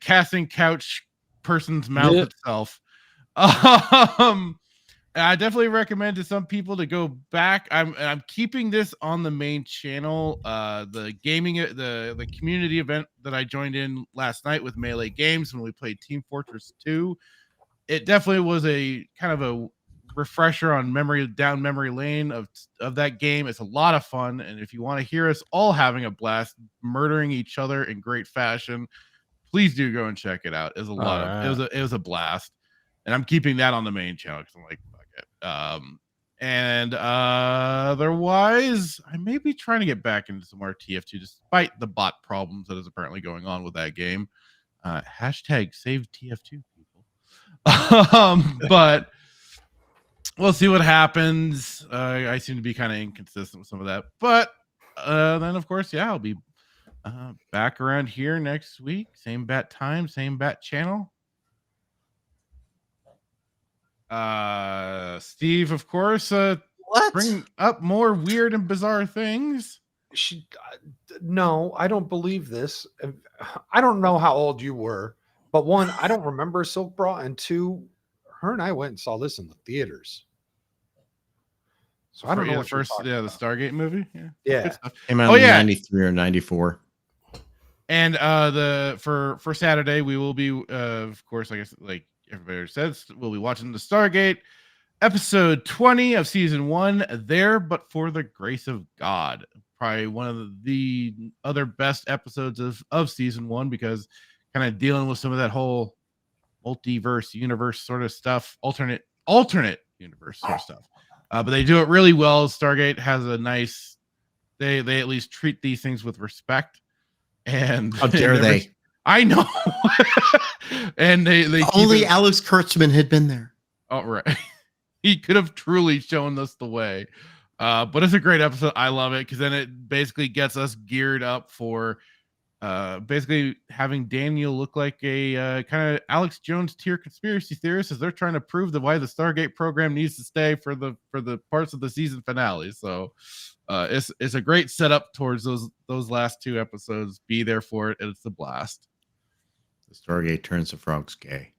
casting couch person's mouth itself. I definitely recommend to some people to go back. I'm keeping this on the main channel. The gaming, the community event that I joined in last night with Melee Games when we played Team Fortress 2. It definitely was a kind of a refresher on down memory lane of that game. It's a lot of fun, and if you want to hear us all having a blast, murdering each other in great fashion, please do go and check it out. It was a blast, and I'm keeping that on the main channel because I'm like, fuck it. And otherwise, I may be trying to get back into some more TF2 despite the bot problems that is apparently going on with that game. Hashtag save TF2 people. But we'll see what happens. I seem to be kind of inconsistent with some of that, but then of course, yeah, I'll be back around here next week. Same bat time, same bat channel. Steve, of course, bring up more weird and bizarre things. No, I don't believe this. I don't know how old you were, but one, I don't remember Silk Bra, and two, her and I went and saw this in the theaters. So I don't know the what first, the Stargate movie. Yeah. Came out in 93 or 94. And for Saturday, we will be of course, like everybody says, we'll be watching the Stargate episode 20 of season 1, There But For the Grace of God. Probably one of the other best episodes of season 1 because kind of dealing with some of that whole multiverse universe sort of stuff, alternate universe sort of stuff. But they do it really well. Stargate has a nice, they at least treat these things with respect. And how dare they? I know. And they only Alex Kurtzman had been there. Oh, right. He could have truly shown us the way. But it's a great episode. I love it because then it basically gets us geared up for basically having Daniel look like a kind of Alex Jones tier conspiracy theorist as they're trying to prove that why the Stargate program needs to stay for the parts of the season finale. So it's a great setup towards those last 2 episodes. Be there for it, and it's a blast. The Stargate turns the frogs gay.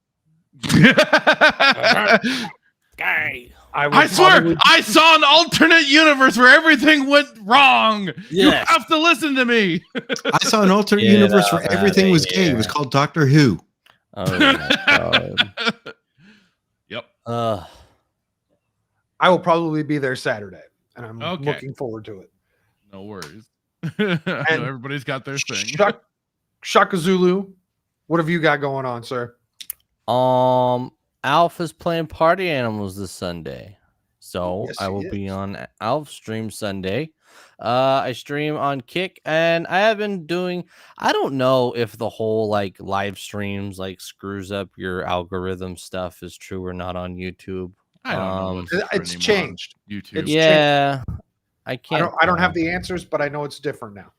Gay. I swear, I saw an alternate universe where everything went wrong. Yes. You have to listen to me. I saw an alternate universe where everything was gay. It was called Doctor Who. Oh my god. Yep. I will probably be there Saturday, and I'm looking forward to it. No worries. I know everybody's got their thing. Shaka Zulu, what have you got going on, sir? Alpha's playing Party Animals this Sunday, so Yes, I he will is. be on Alpha stream Sunday. I stream on Kick, and I have been doing. I don't know if the whole like live streams like screws up your algorithm stuff is true or not on YouTube. I don't know what's true It's anymore on changed. YouTube. It's Yeah, I I can't. don't have the answers, but I know it's different now.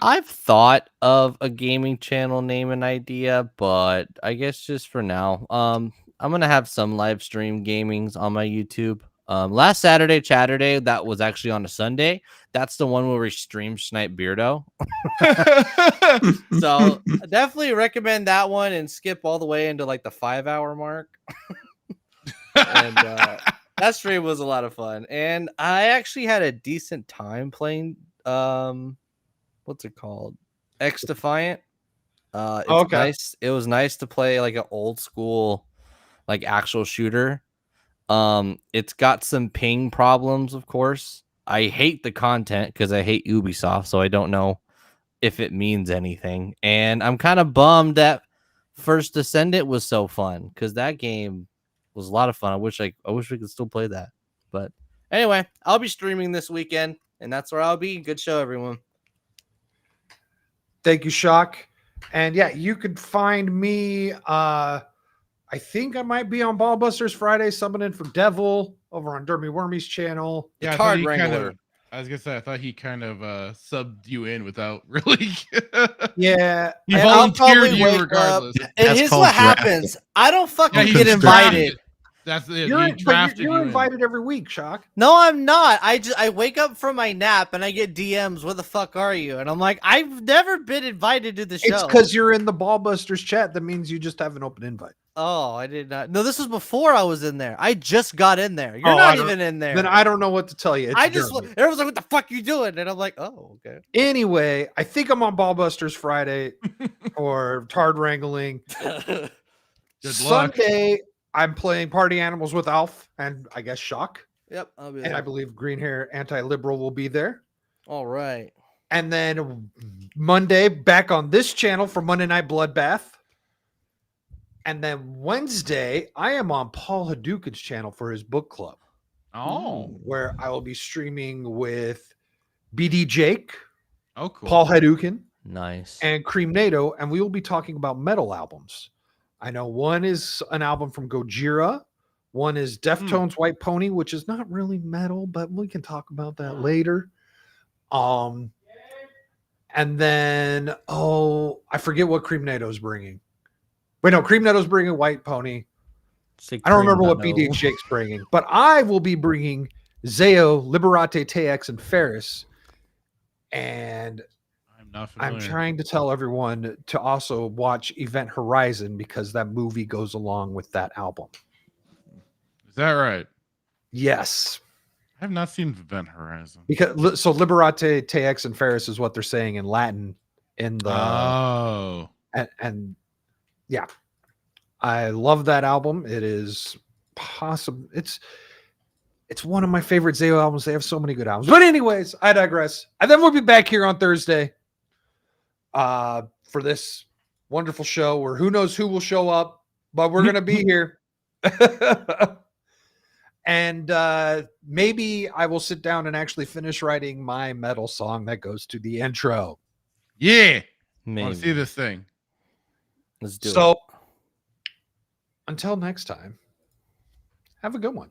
I've thought of a gaming channel name and idea, but I guess just for now, I'm gonna have some live stream gamings on my YouTube. Last Saturday, that was actually on a Sunday. That's the one where we stream Snipe Beardo. So I definitely recommend that one and skip all the way into like the 5-hour mark. And that stream was a lot of fun, and I actually had a decent time playing. What's it called? X Defiant. It's Okay. nice. It was nice to play like an old school, like actual shooter. It's got some ping problems, of course. I hate the content because I hate Ubisoft, so I don't know if it means anything. And I'm kind of bummed that First Descendant was so fun because that game was a lot of fun. I wish we could still play that. But anyway, I'll be streaming this weekend, and that's where I'll be. Good show, everyone. Thank you, Shock. And yeah, you could find me. I think I might be on Ballbusters Friday, summoning for Devil over on Dermy Wormy's channel. Yeah, I thought he kind of. I was gonna say I thought he kind of subbed you in without really. Yeah, he And I'll volunteered probably you wake regardless. And here's what happens. I don't fucking get invited. That's it. You're He drafted you're you in. invited every week, Shock. No, I'm not. I wake up from my nap and I get DMs. Where the fuck are you? And I'm like, I've never been invited to the show. It's because you're in the Ballbusters chat. That means you just have an open invite. Oh, I did not. No, this was before I was in there. I just got in there. You're Oh, not I don't- even in there. Then I don't know what to tell you. It's I just Dermy. everyone's like, "What the fuck you doing?" And I'm like, "Oh, okay." Anyway, I think I'm on Ballbusters Friday or Tard Wrangling. Good luck. Sunday, I'm playing Party Animals with Alf and I guess Shock. Yep, I'll be And there. I believe Green Hair Anti-Liberal will be there. All right. And then Monday, back on this channel for Monday Night Bloodbath. And then Wednesday, I am on Paul Hadouken's channel for his book club. Oh. Where I will be streaming with BD Jake, Oh, cool. Paul Hadouken, Nice. and Cream NATO, and we will be talking about metal albums. I know one is an album from Gojira, one is Deftones White Pony, which is not really metal, but we can talk about that later. And then I forget what Cream NATO's bringing. Wait, no, Cream NATO's bringing White Pony. I don't remember what BD Jake's bringing, but I will be bringing Zeo, Liberate, TX, and Ferris. And I'm not I'm familiar. trying to tell everyone to also watch Event Horizon because that movie goes along with that album. Is that right? Yes. I have not seen Event Horizon. Because so Liberate, TX, and Ferris is what they're saying in Latin in the and yeah. I love that album. It is possible. It's one of my favorite Zeo albums. They have so many good albums. But anyways, I digress. And then we'll be back here on Thursday for this wonderful show where who knows who will show up, but we're going to be here. And maybe I will sit down and actually finish writing my metal song that goes to the intro. Yeah. I want to see this thing. Let's do it. So until next time, have a good one.